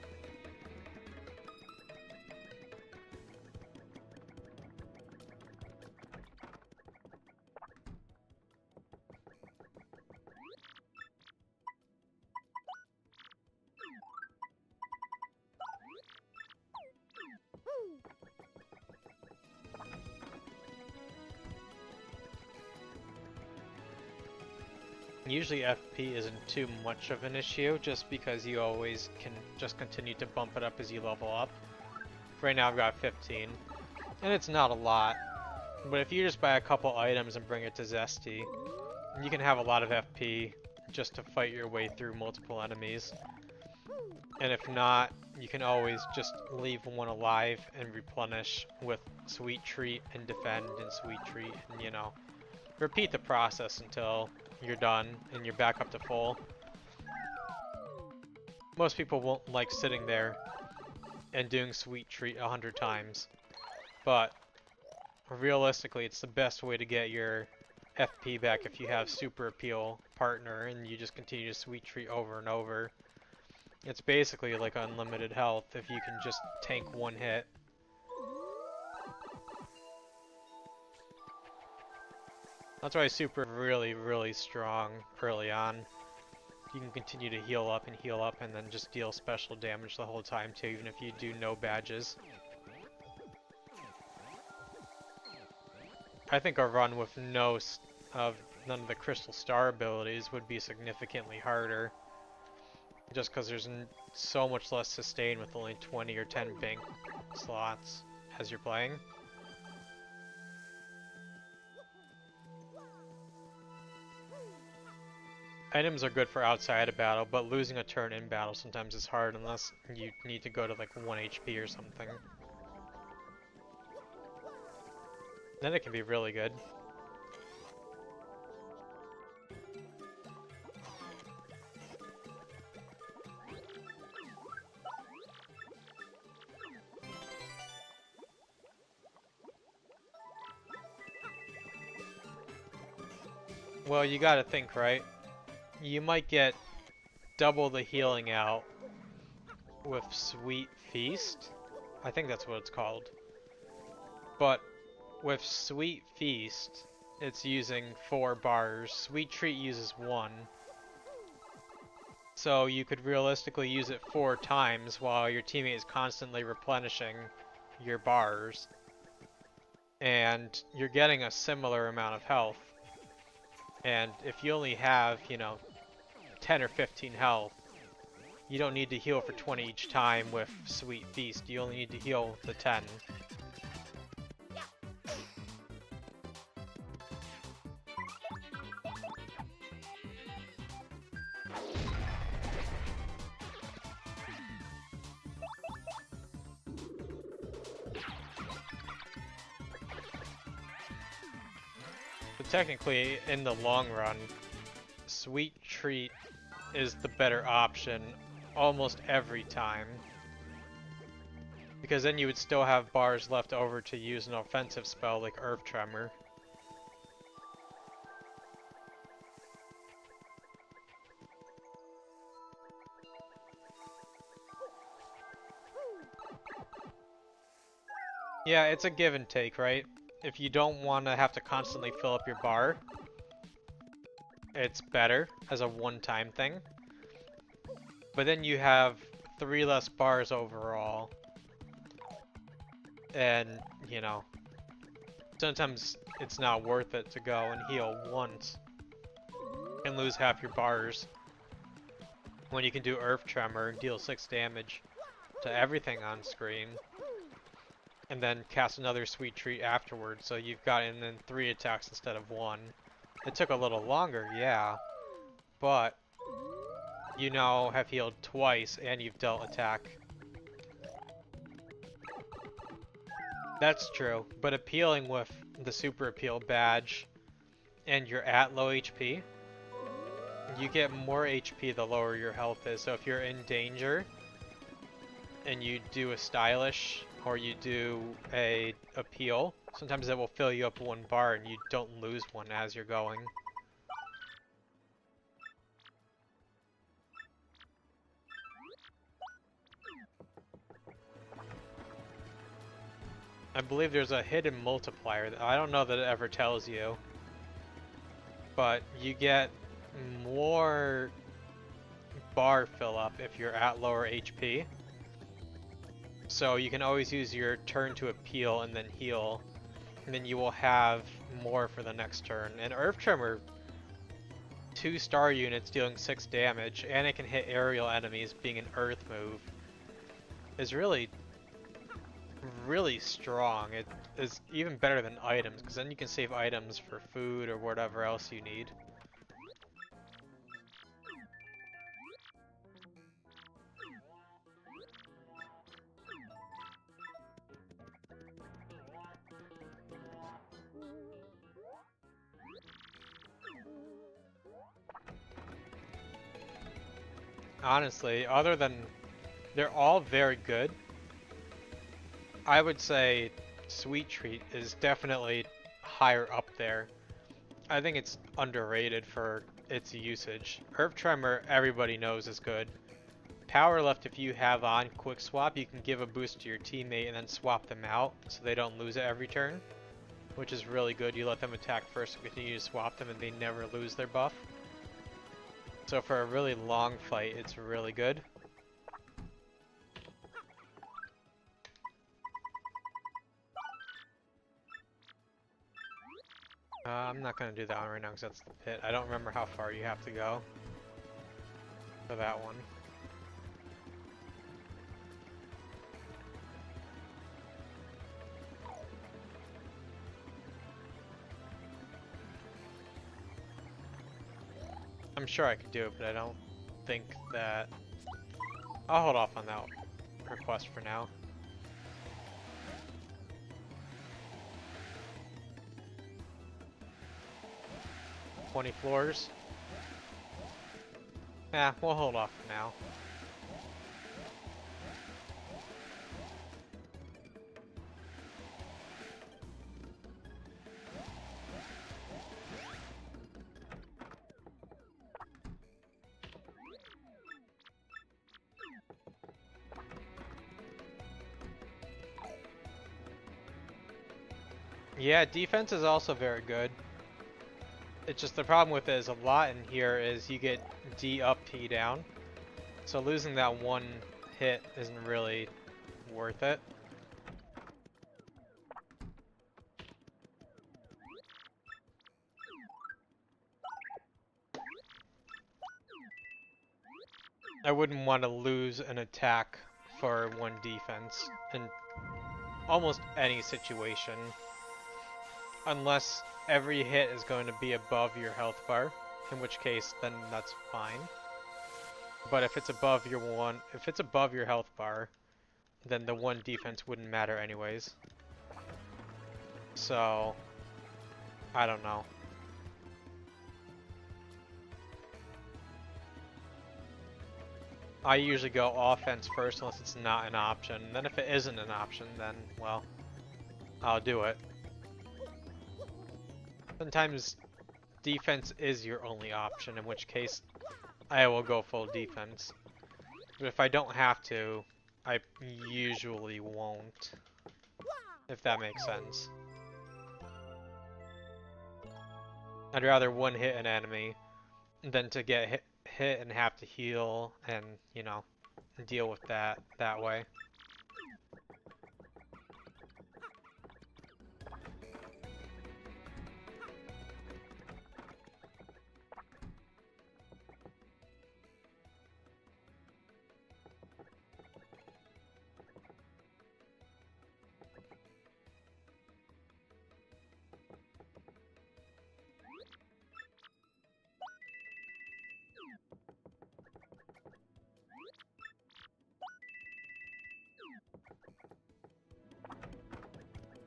Usually FP isn't too much of an issue, just because you always can just continue to bump it up as you level up. Right now I've got 15, and it's not a lot, but if you just buy a couple items and bring it to Zesty, you can have a lot of FP just to fight your way through multiple enemies. And if not, you can always just leave one alive and replenish with Sweet Treat and defend and Sweet Treat, and you know, repeat the process until you're done and you're back up to full. Most people won't like sitting there and doing Sweet Treat 100 times, but realistically it's the best way to get your FP back if you have Super Appeal partner and you just continue to Sweet Treat over and over. It's basically like unlimited health if you can just tank one hit. That's why Super really, really strong early on. you can continue to heal up and then just deal special damage the whole time too, even if you do no badges. I think a run with none of the Crystal Star abilities would be significantly harder. Just because there's so much less sustain with only 20 or 10 bank slots as you're playing. Items are good for outside of battle, but losing a turn in battle sometimes is hard unless you need to go to like 1 HP or something. Then it can be really good. Well, you gotta think, right? You might get double the healing out with Sweet Feast. I think that's what it's called. But with Sweet Feast, it's using 4 bars. Sweet Treat uses 1. So you could realistically use it 4 times while your teammate is constantly replenishing your bars. And you're getting a similar amount of health. And if you only have, you know, 10 or 15 health, you don't need to heal for 20 each time with Sweet Feast. You only need to heal the 10. So technically, in the long run, Sweet Treat is the better option almost every time. Because then you would still have bars left over to use an offensive spell like Earth Tremor. Yeah, it's a give and take, right? If you don't want to have to constantly fill up your bar, it's better as a one-time thing. But then you have 3 less bars overall. And, you know, sometimes it's not worth it to go and heal once and lose half your bars when you can do Earth Tremor and deal 6 damage to everything on screen. And then cast another Sweet Treat afterwards, so you've gotten then 3 attacks instead of 1. It took a little longer, yeah, but you now have healed twice and you've dealt attack. That's true, but appealing with the Super Appeal badge and you're at low HP, you get more HP the lower your health is. So if you're in danger and you do a stylish or you do a appeal, sometimes it will fill you up 1 bar and you don't lose 1 as you're going. I believe there's a hidden multiplier that I don't know that it ever tells you, but you get more bar fill up if you're at lower HP. So you can always use your turn to appeal and then heal, and then you will have more for the next turn. And Earth Tremor, 2 star units dealing 6 damage, and it can hit aerial enemies being an earth move, is really strong. It is even better than items, because then you can save items for food or whatever else you need. Honestly, other than they're all very good, I would say Sweet Treat is definitely higher up there. I think it's underrated for its usage. Earth Tremor, everybody knows is good. Power Left, if you have on Quick Swap, you can give a boost to your teammate and then swap them out so they don't lose it every turn, which is really good. You let them attack first and continue to swap them and they never lose their buff. So for a really long fight, it's really good. I'm not going to do that one right now because that's the pit. I don't remember how far you have to go for that one. I'm sure I could do it, but I don't think that... I'll hold off on that request for now. $20 floors. Yeah, we'll hold off for now. Yeah, defense is also very good. It's just the problem with it is a lot in here is you get D up, P down. So losing that one hit isn't really worth it. I wouldn't want to lose an attack for one defense in almost any situation. Unless every hit is going to be above your health bar, in which case then that's fine. But if it's above your health bar, then the one defense wouldn't matter anyways. So I don't know. I usually go offense first unless it's not an option. Then if it isn't an option, then, well, I'll do it. Sometimes defense is your only option, in which case I will go full defense. But if I don't have to, I usually won't. If that makes sense. I'd rather one hit an enemy than to get hit and have to heal and, you know, deal with that way.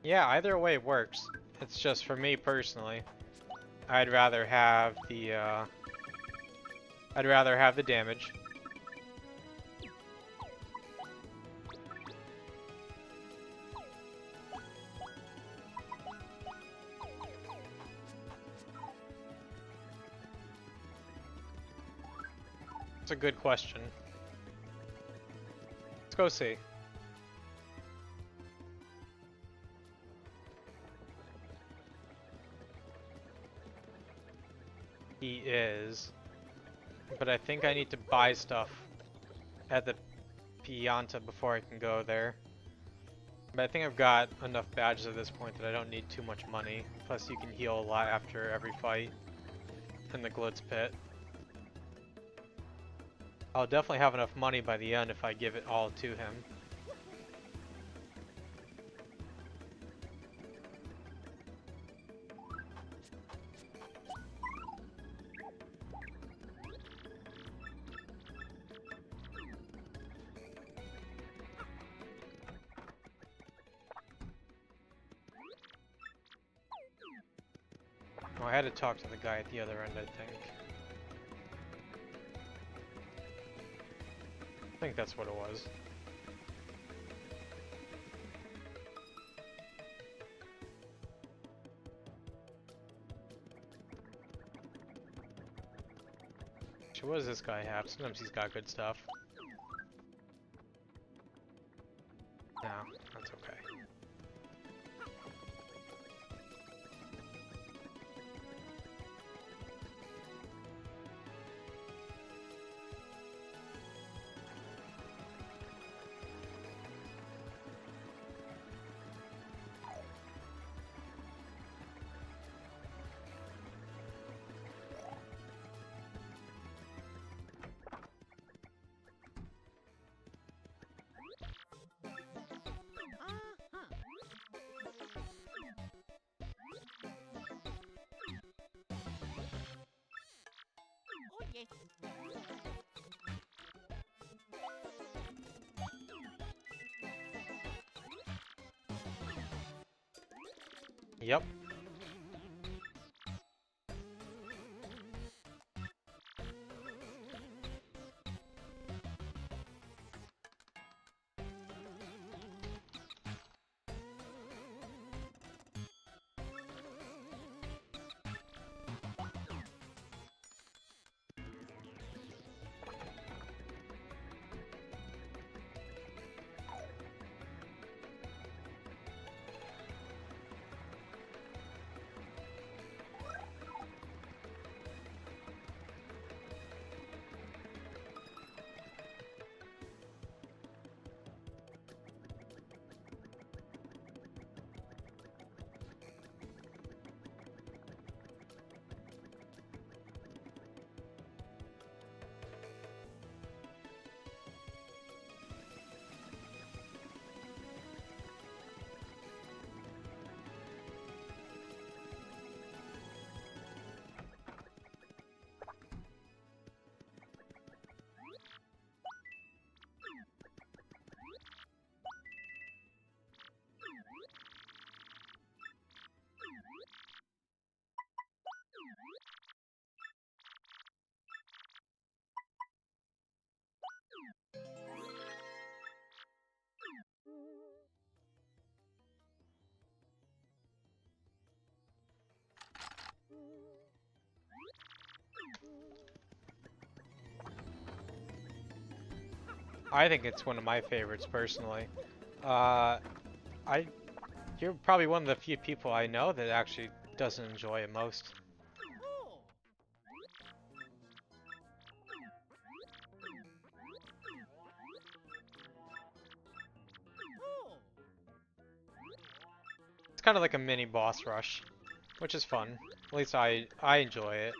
Yeah, either way works. It's just for me personally, I'd rather have the damage. It's a good question. Let's go see. He is, but I think I need to buy stuff at the Pianta before I can go there. But I think I've got enough badges at this point that I don't need too much money. Plus you can heal a lot after every fight in the Glitz pit. I'll definitely have enough money by the end if I give it all to him. Oh, I had to talk to the guy at the other end, I think. I think that's what it was. Actually, what does this guy have? Sometimes he's got good stuff. No, that's okay. Yep. I think it's one of my favorites personally. Uh, I You're probably one of the few people I know that actually doesn't enjoy it most. It's kind of like a mini boss rush, which is fun. At least I enjoy it.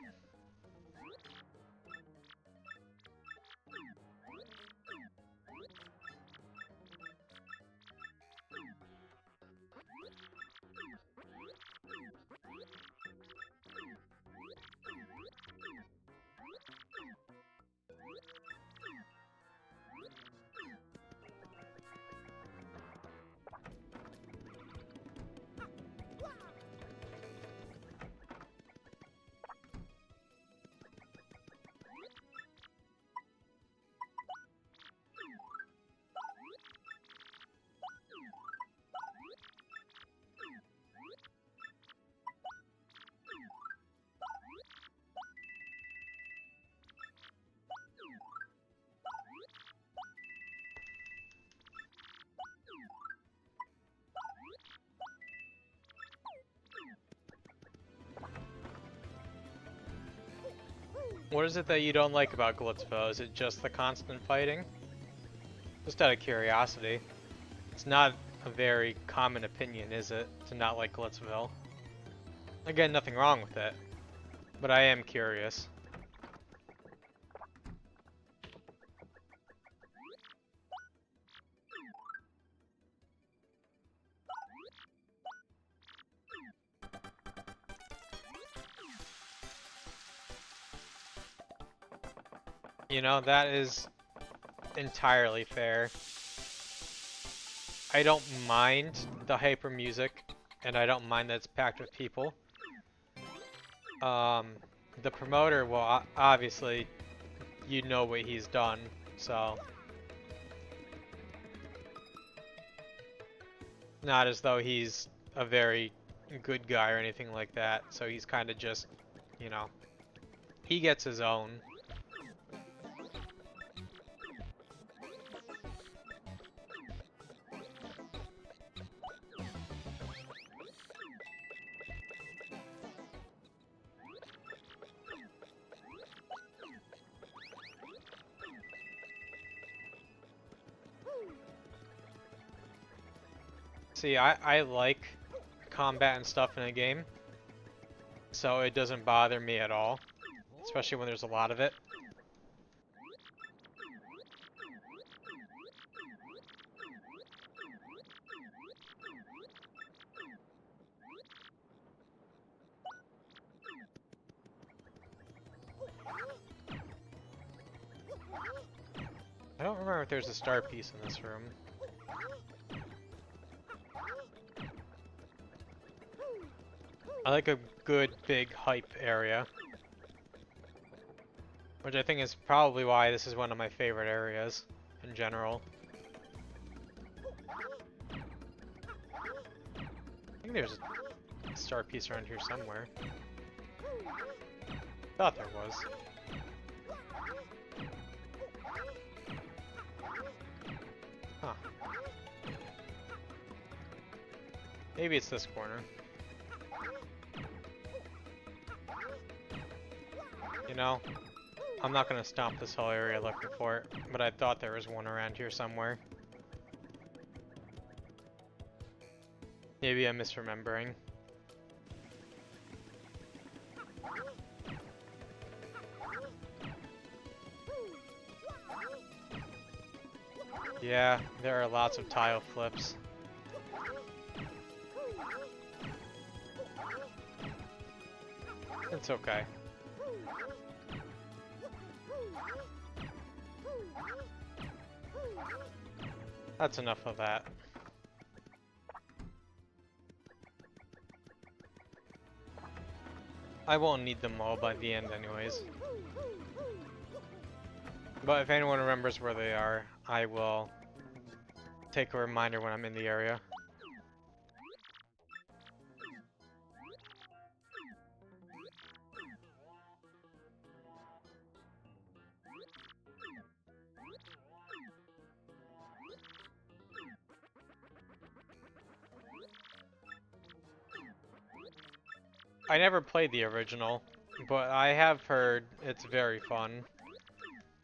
What is it that you don't like about Glitzville? Is it just the constant fighting? Just out of curiosity. It's not a very common opinion, is it, to not like Glitzville? Again, nothing wrong with it, but I am curious. You know, that is entirely fair. I don't mind the hyper music, and I don't mind that it's packed with people. The promoter, well, obviously, you know what he's done, so... Not as though he's a very good guy or anything like that, so he's kind of just, you know, he gets his own. See, I like combat and stuff in a game, so it doesn't bother me at all, especially when there's a lot of it. I don't remember if there's a star piece in this room. I like a good big hype area. Which I think is probably why this is one of my favorite areas in general. I think there's a star piece around here somewhere. Thought there was. Huh. Maybe it's this corner. You know, I'm not gonna stomp this whole area looking for it, but I thought there was one around here somewhere. Maybe I'm misremembering. Yeah, there are lots of tile flips. It's okay. That's enough of that. I won't need them all by the end anyways. But if anyone remembers where they are, I will take a reminder when I'm in the area. I never played the original, but I have heard it's very fun.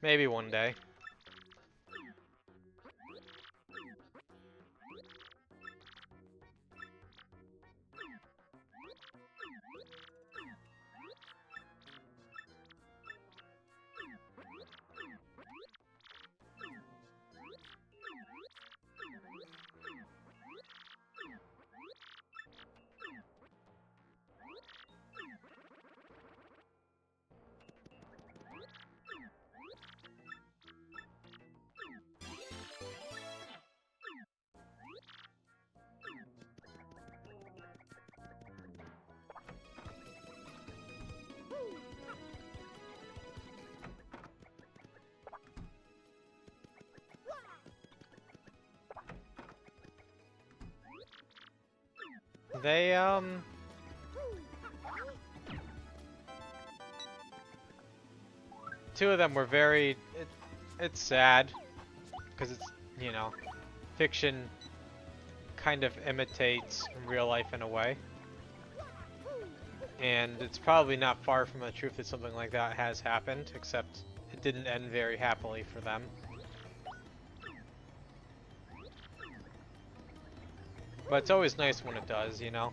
Maybe one day. They, two of them were very, it's sad, because it's, you know, fiction kind of imitates real life in a way. And it's probably not far from the truth that something like that has happened, except it didn't end very happily for them. But it's always nice when it does, you know?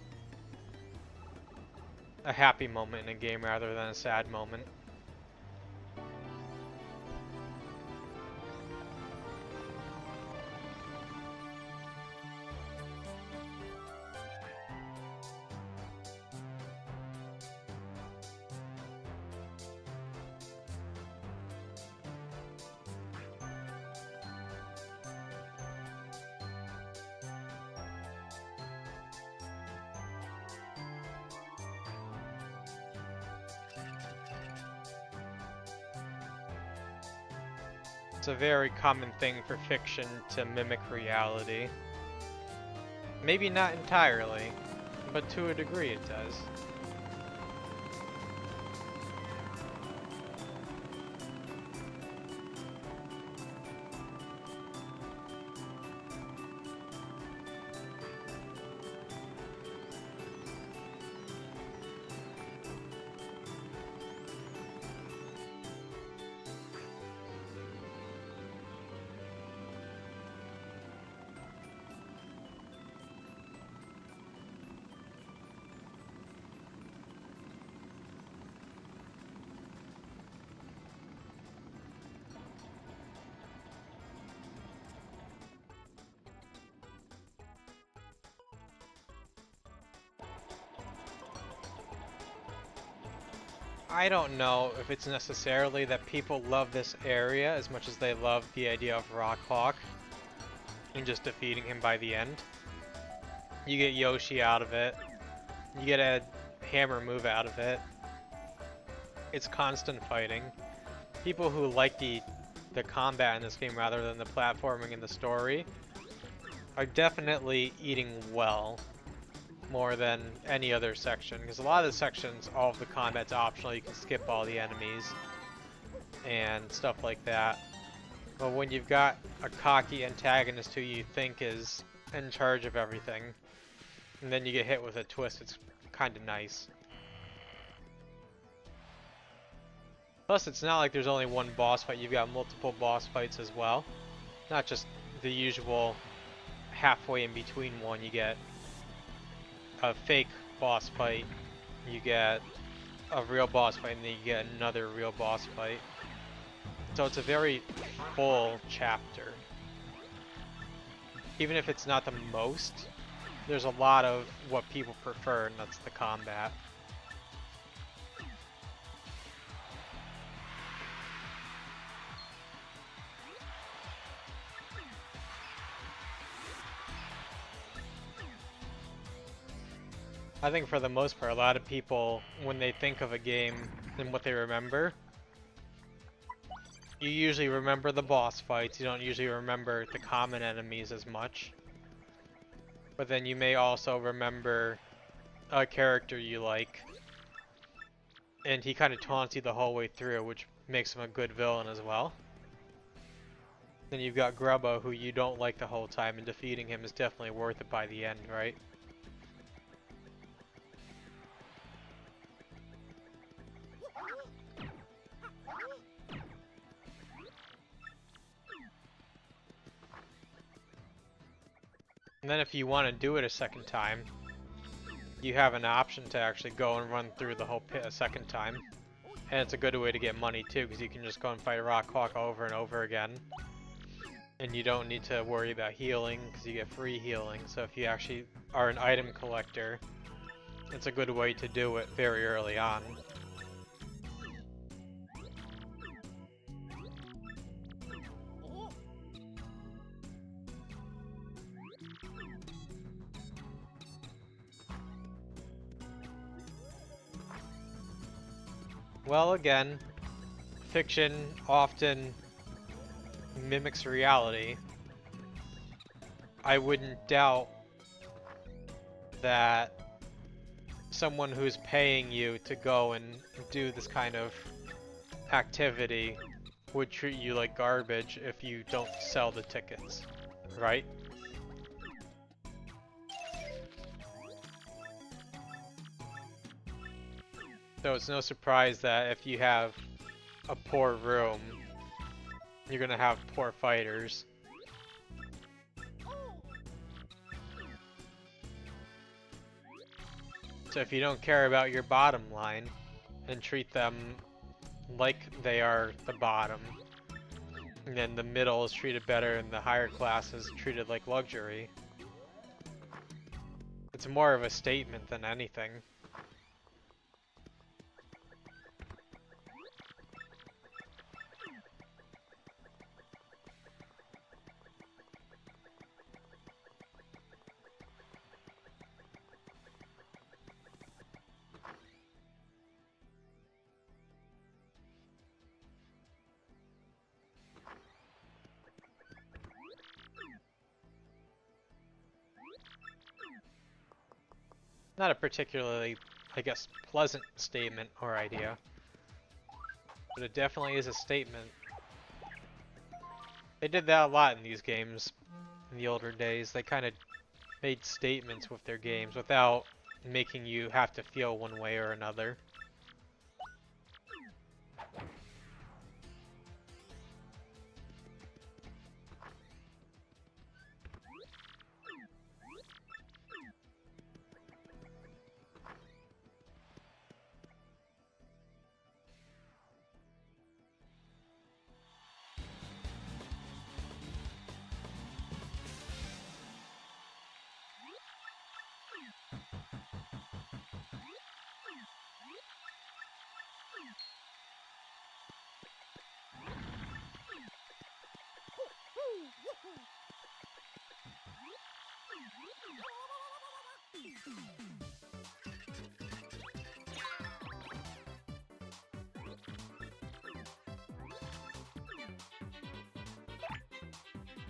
A happy moment in a game rather than a sad moment. It's a very common thing for fiction to mimic reality. Maybe not entirely, but to a degree it does. I don't know if it's necessarily that people love this area as much as they love the idea of Rockhawk and just defeating him by the end. You get Yoshi out of it. You get a hammer move out of it. It's constant fighting. People who like the combat in this game rather than the platforming and the story are definitely eating well more than any other section, because a lot of the sections, all of the combat's optional. You can skip all the enemies and stuff like that. But when you've got a cocky antagonist who you think is in charge of everything, and then you get hit with a twist, it's kind of nice. Plus, it's not like there's only one boss fight. You've got multiple boss fights as well. Not just the usual halfway in between one. You get a fake boss fight, you get a real boss fight, and then you get another real boss fight. So it's a very full chapter. Even if it's not the most, there's a lot of what people prefer, and that's the combat. I think for the most part, a lot of people, when they think of a game and what they remember, you usually remember the boss fights. You don't usually remember the common enemies as much. But then you may also remember a character you like, and he kind of taunts you the whole way through, which makes him a good villain as well. Then you've got Grubba, who you don't like the whole time, and defeating him is definitely worth it by the end, right? And then if you want to do it a second time, you have an option to actually go and run through the whole pit a second time. And it's a good way to get money too, because you can just go and fight Rockhawk over and over again. And you don't need to worry about healing, because you get free healing. So if you actually are an item collector, it's a good way to do it very early on. Well, again, fiction often mimics reality. I wouldn't doubt that someone who's paying you to go and do this kind of activity would treat you like garbage if you don't sell the tickets, right? So it's no surprise that if you have a poor room, you're gonna have poor fighters. So if you don't care about your bottom line and treat them like they are the bottom, and then the middle is treated better and the higher class is treated like luxury, it's more of a statement than anything. Not a particularly, I guess, pleasant statement or idea, but it definitely is a statement. They did that a lot in these games in the older days. They kind of made statements with their games without making you have to feel one way or another.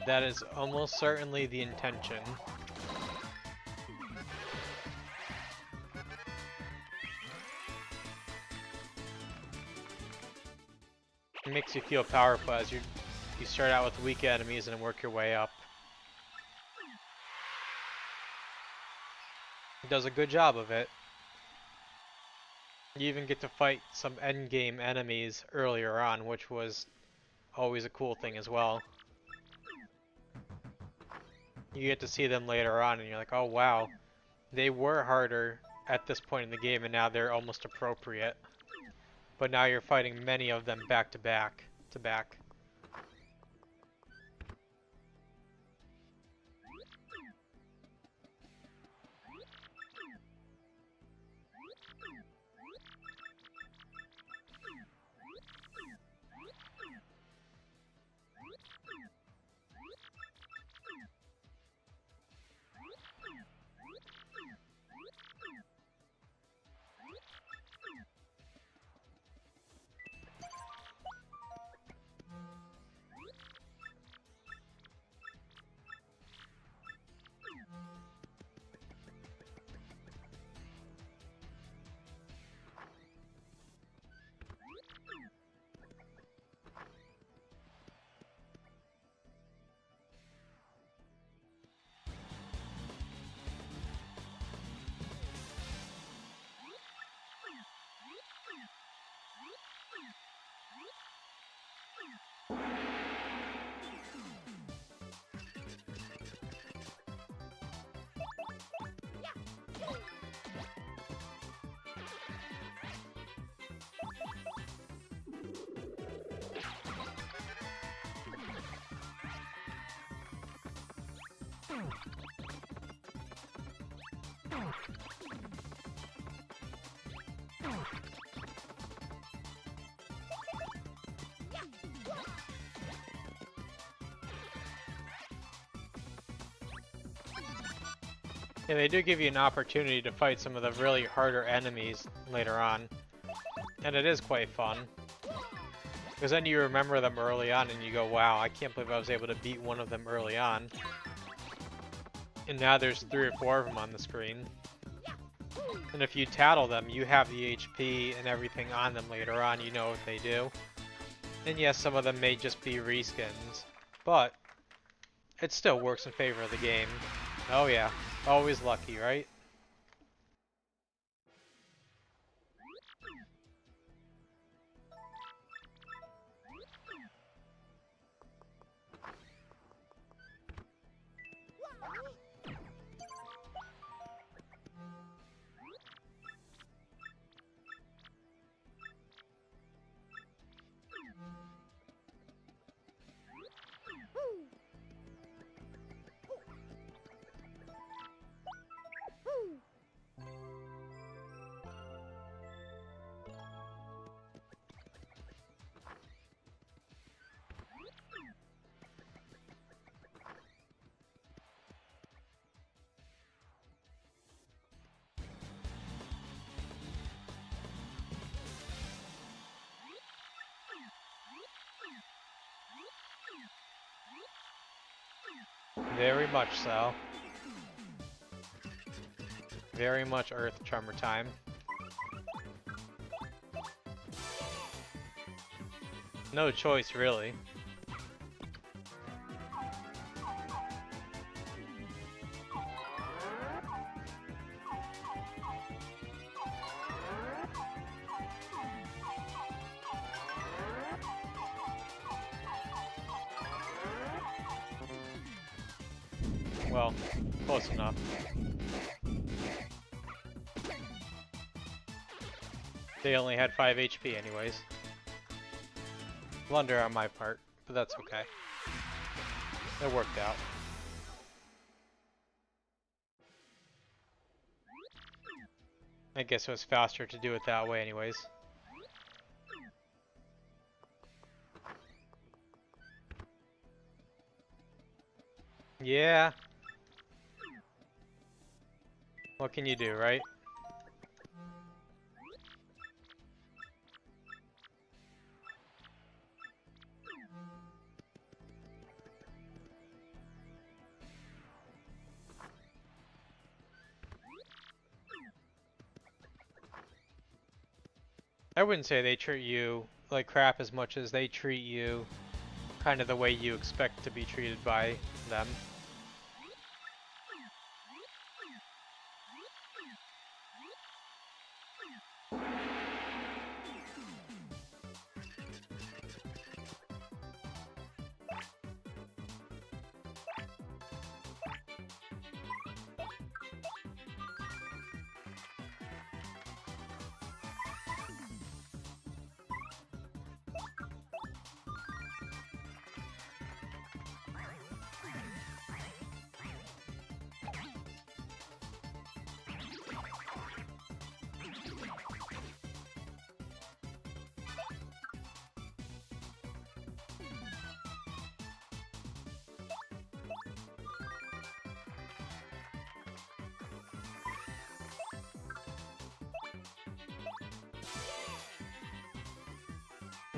That is almost certainly the intention. It makes you feel powerful as you start out with weak enemies and work your way up. It does a good job of it. You even get to fight some endgame enemies earlier on, which was always a cool thing as well. You get to see them later on and you're like, oh wow, they were harder at this point in the game and now they're almost appropriate. But now you're fighting many of them back to back to back. Yeah, they do give you an opportunity to fight some of the really harder enemies later on. And it is quite fun. Because then you remember them early on and you go, wow, I can't believe I was able to beat one of them early on. And now there's 3 or 4 of them on the screen. And if you tattle them, you have the HP and everything on them later on, you know what they do. And yes, some of them may just be reskins, but it still works in favor of the game. Oh yeah, always lucky, right? Very much so. Very much Earth Tremor time. No choice, really. Well, close enough. They only had 5 HP anyways. Blunder on my part, but that's okay. It worked out. I guess it was faster to do it that way anyways. Yeah. What can you do, right? I wouldn't say they treat you like crap as much as they treat you kind of the way you expect to be treated by them.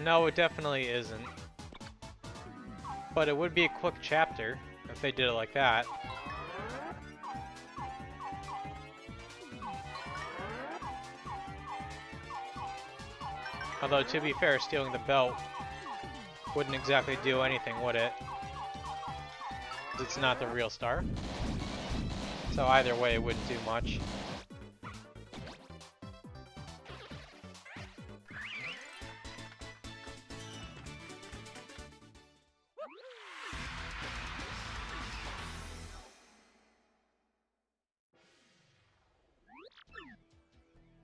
No, it definitely isn't. But it would be a quick chapter if they did it like that. Although, to be fair, stealing the belt wouldn't exactly do anything, would it? It's not the real star. So either way, it wouldn't do much.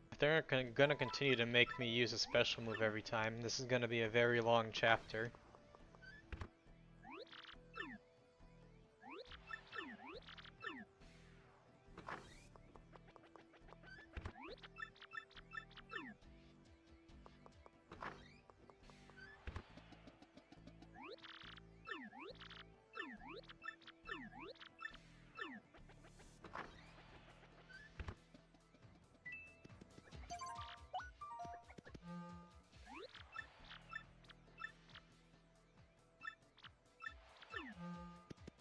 If they're gonna continue to make me use a special move every time, this is gonna be a very long chapter.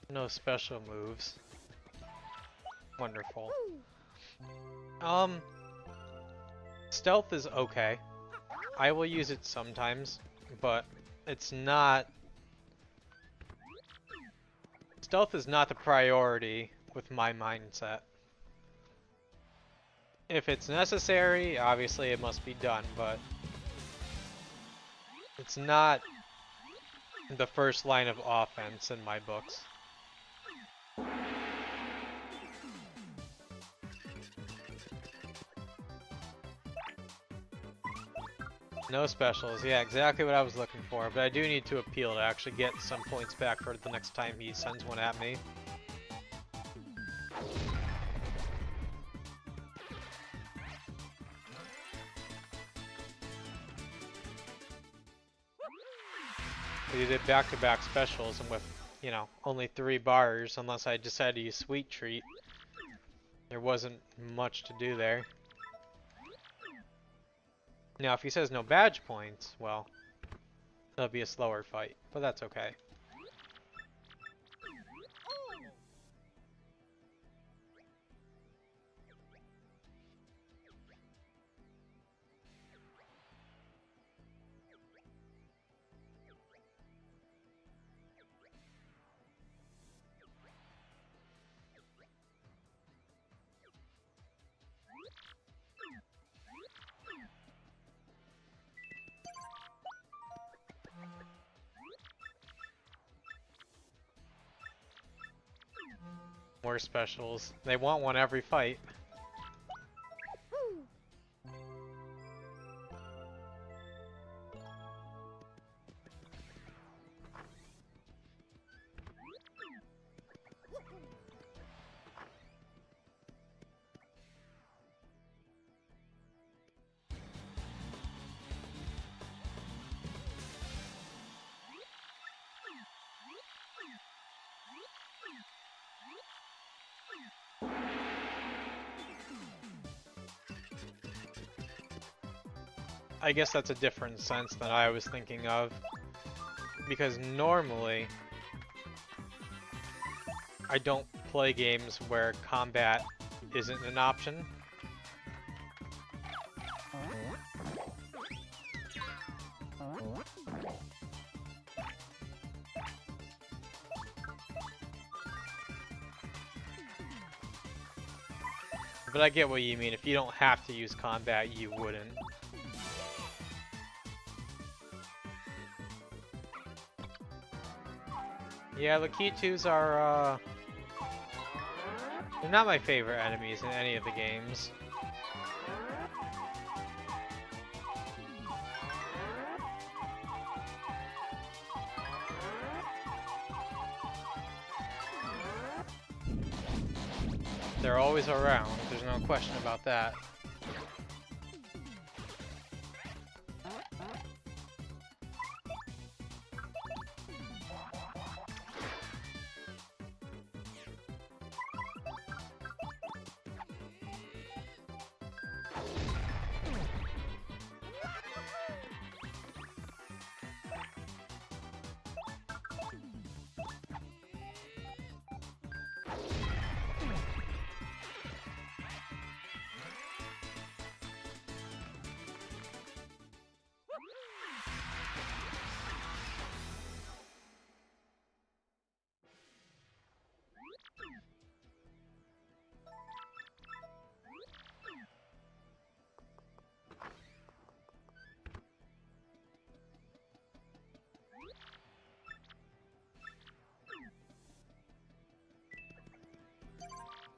No special moves. Wonderful. Stealth is okay. I will use it sometimes, but it's not... Stealth is not the priority with my mindset. If it's necessary, obviously it must be done, but it's not the first line of offense in my books. No specials, yeah, exactly what I was looking for, but I do need to appeal to actually get some points back for the next time he sends one at me. He did back-to-back specials, and with, you know, only 3 bars, unless I decided to use Sweet Treat, there wasn't much to do there. Now, if he says no badge points, well, it'll be a slower fight, but that's okay. More specials. They want one every fight. I guess that's a different sense than I was thinking of. Because normally, I don't play games where combat isn't an option. But I get what you mean. If you don't have to use combat, you wouldn't. Yeah, Lakitus are, they're not my favorite enemies in any of the games. They're always around, there's no question about that.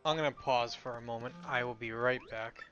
I'm gonna pause for a moment. I will be right back.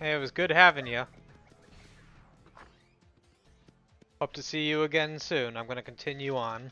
Hey, it was good having you. Hope to see you again soon. I'm gonna continue on.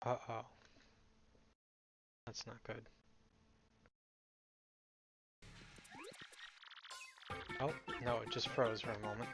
Uh-oh. That's not good. Oh, no, it just froze for a moment.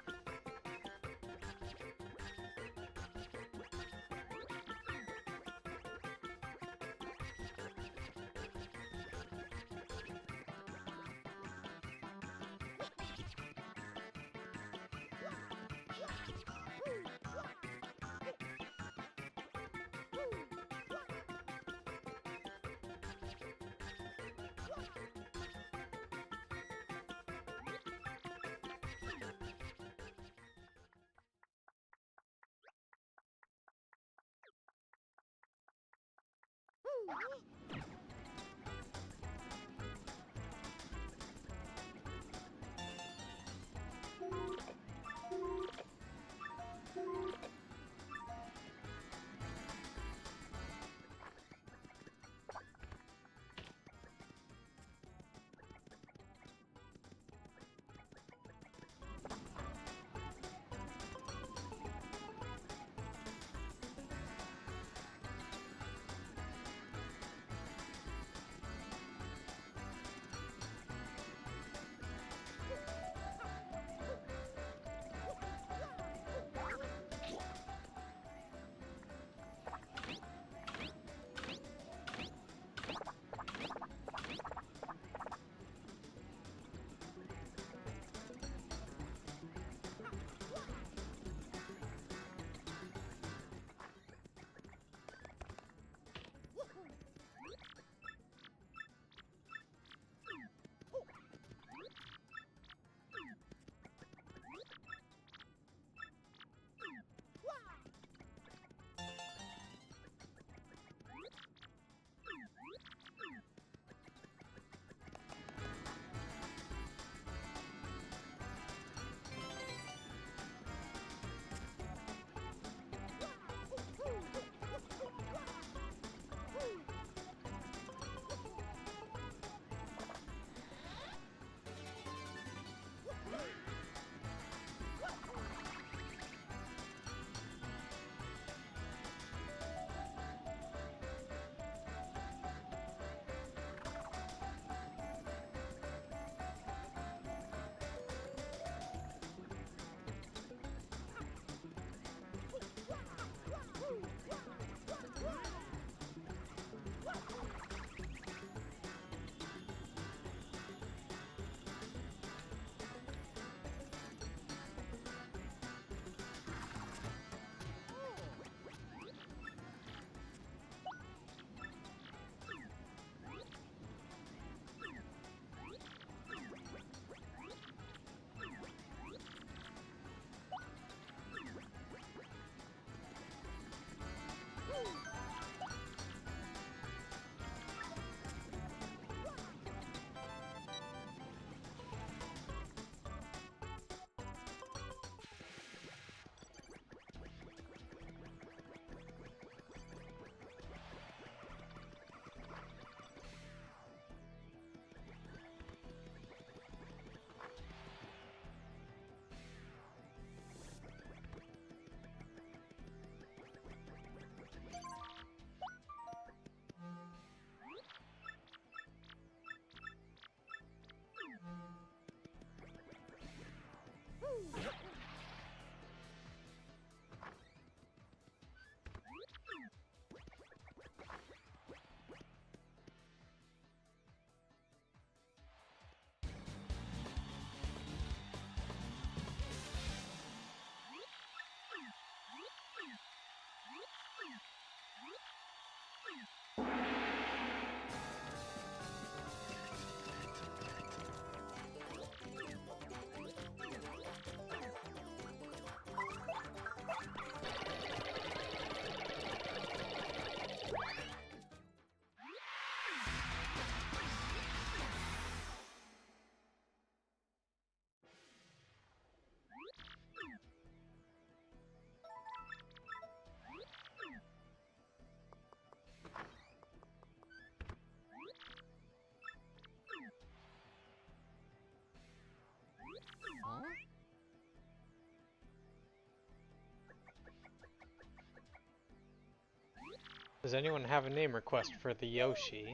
Does anyone have a name request for the Yoshi?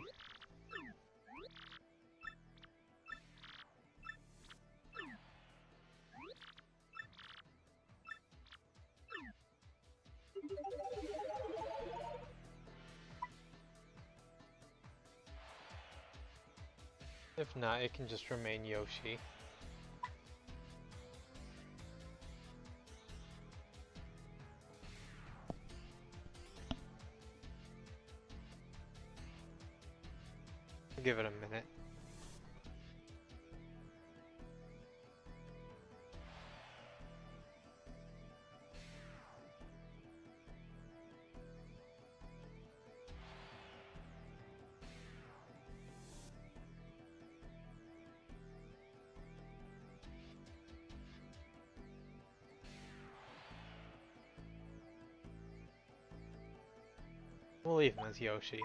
If not, it can just remain Yoshi. Give it a minute. We'll leave him as Yoshi.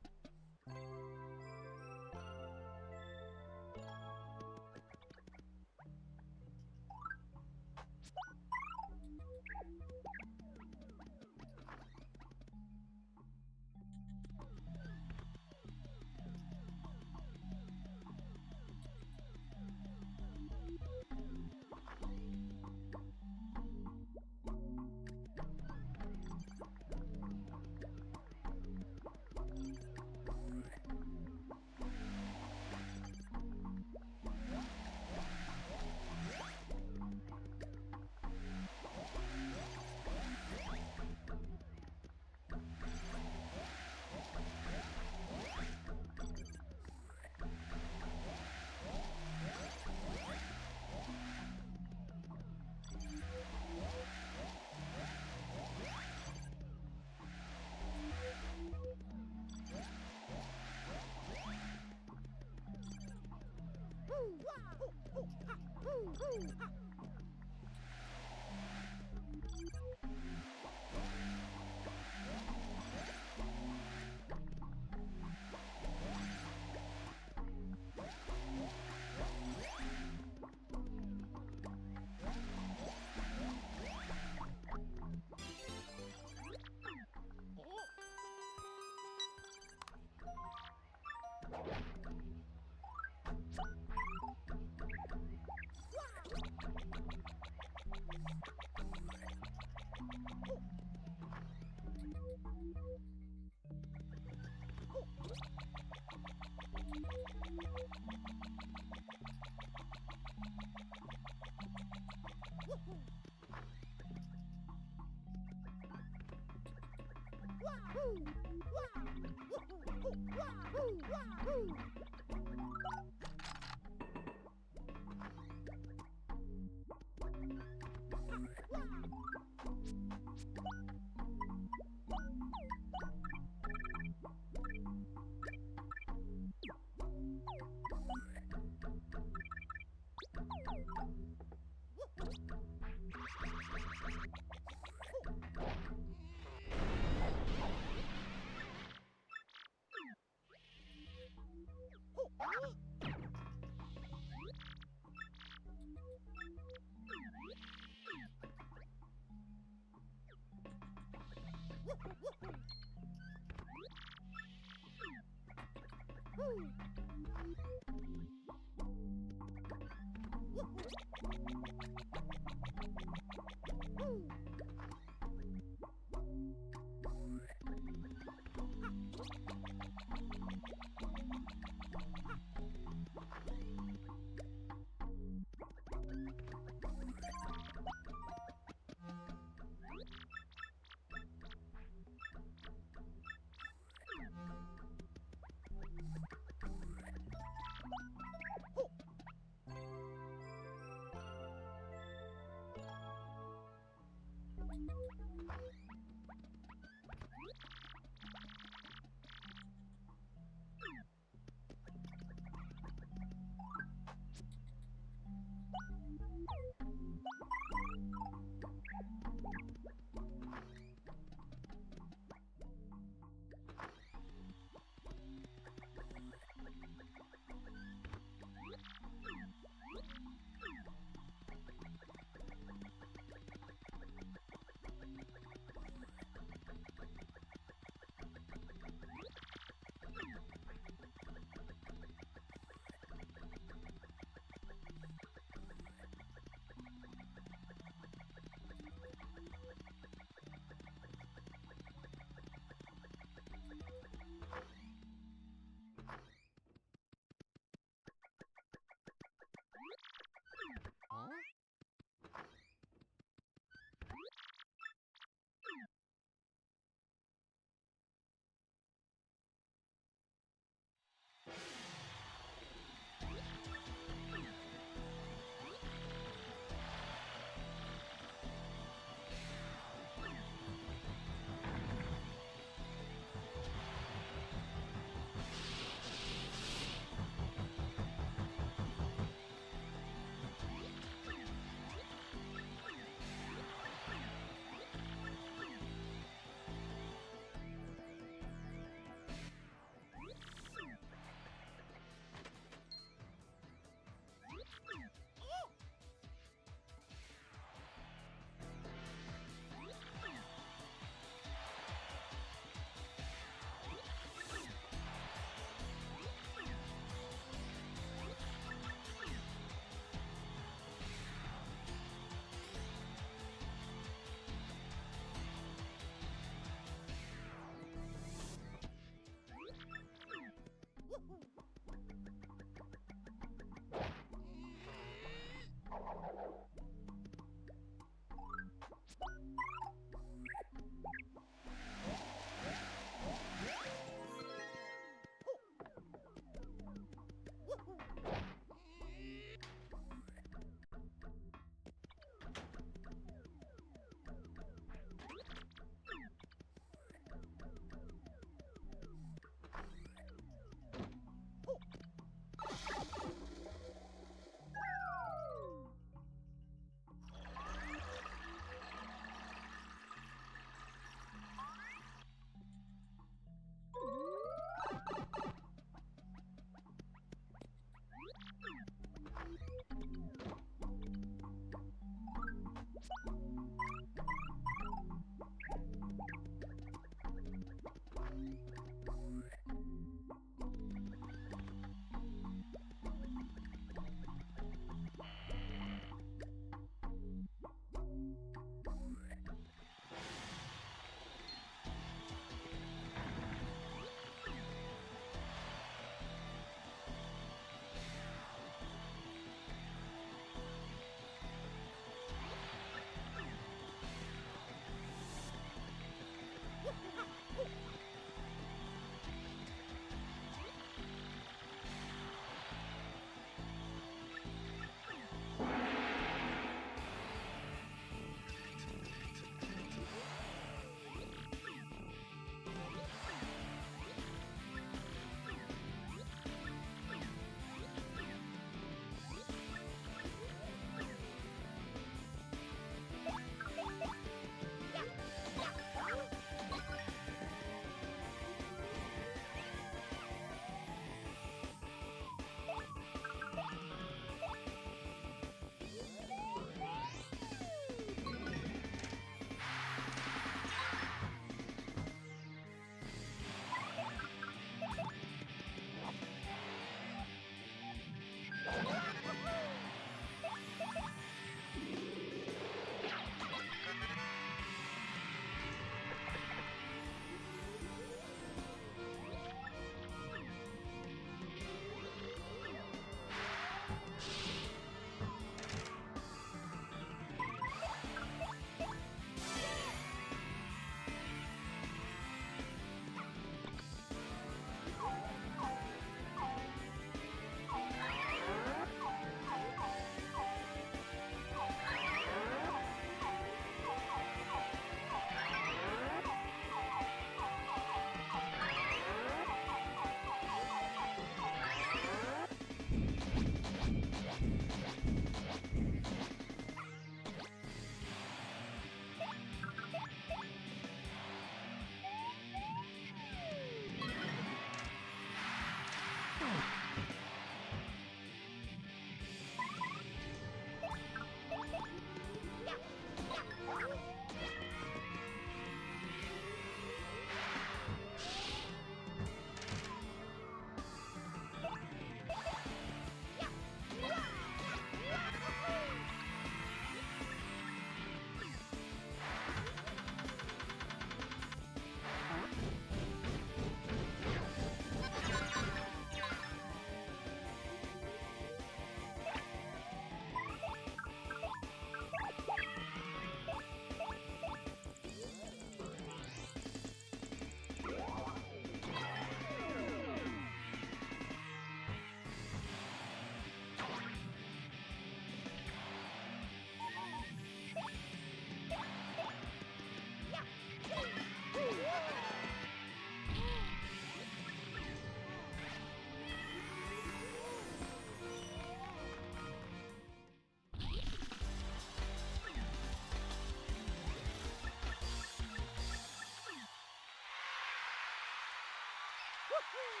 Huh?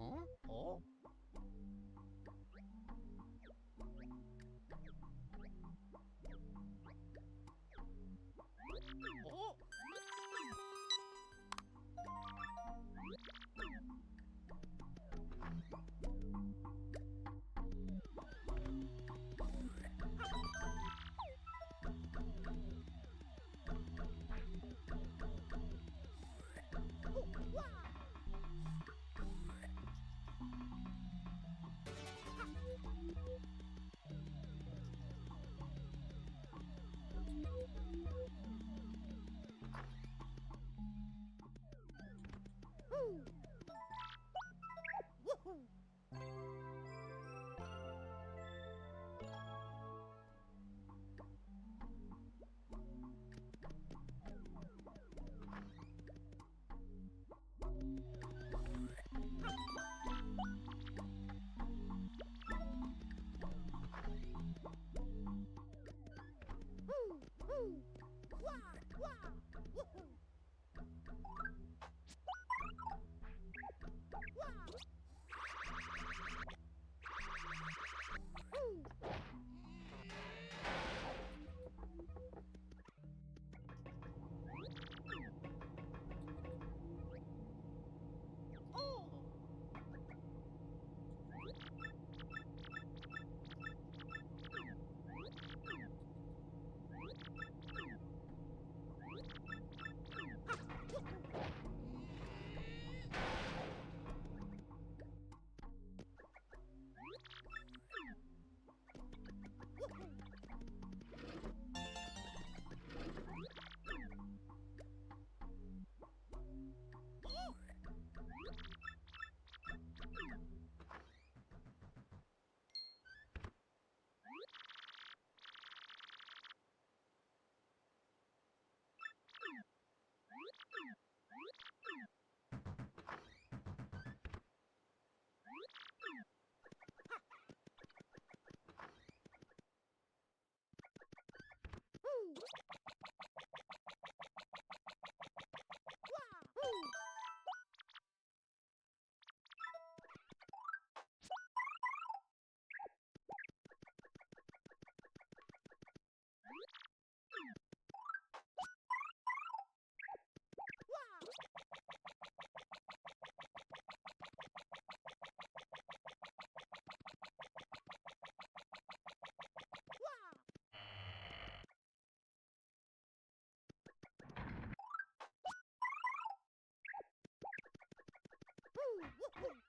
Oh. Oh. Woohoo! Woo! Woo! Wah! Wah! Woohoo! Wah! Woo! Oh! Woo! Wah! Woo! Wah! Wah! Woo! Woohoo!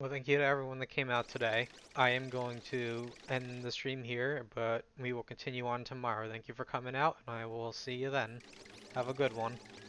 Well, thank you to everyone that came out today. I am going to end the stream here, but we will continue on tomorrow. Thank you for coming out, and I will see you then. Have a good one.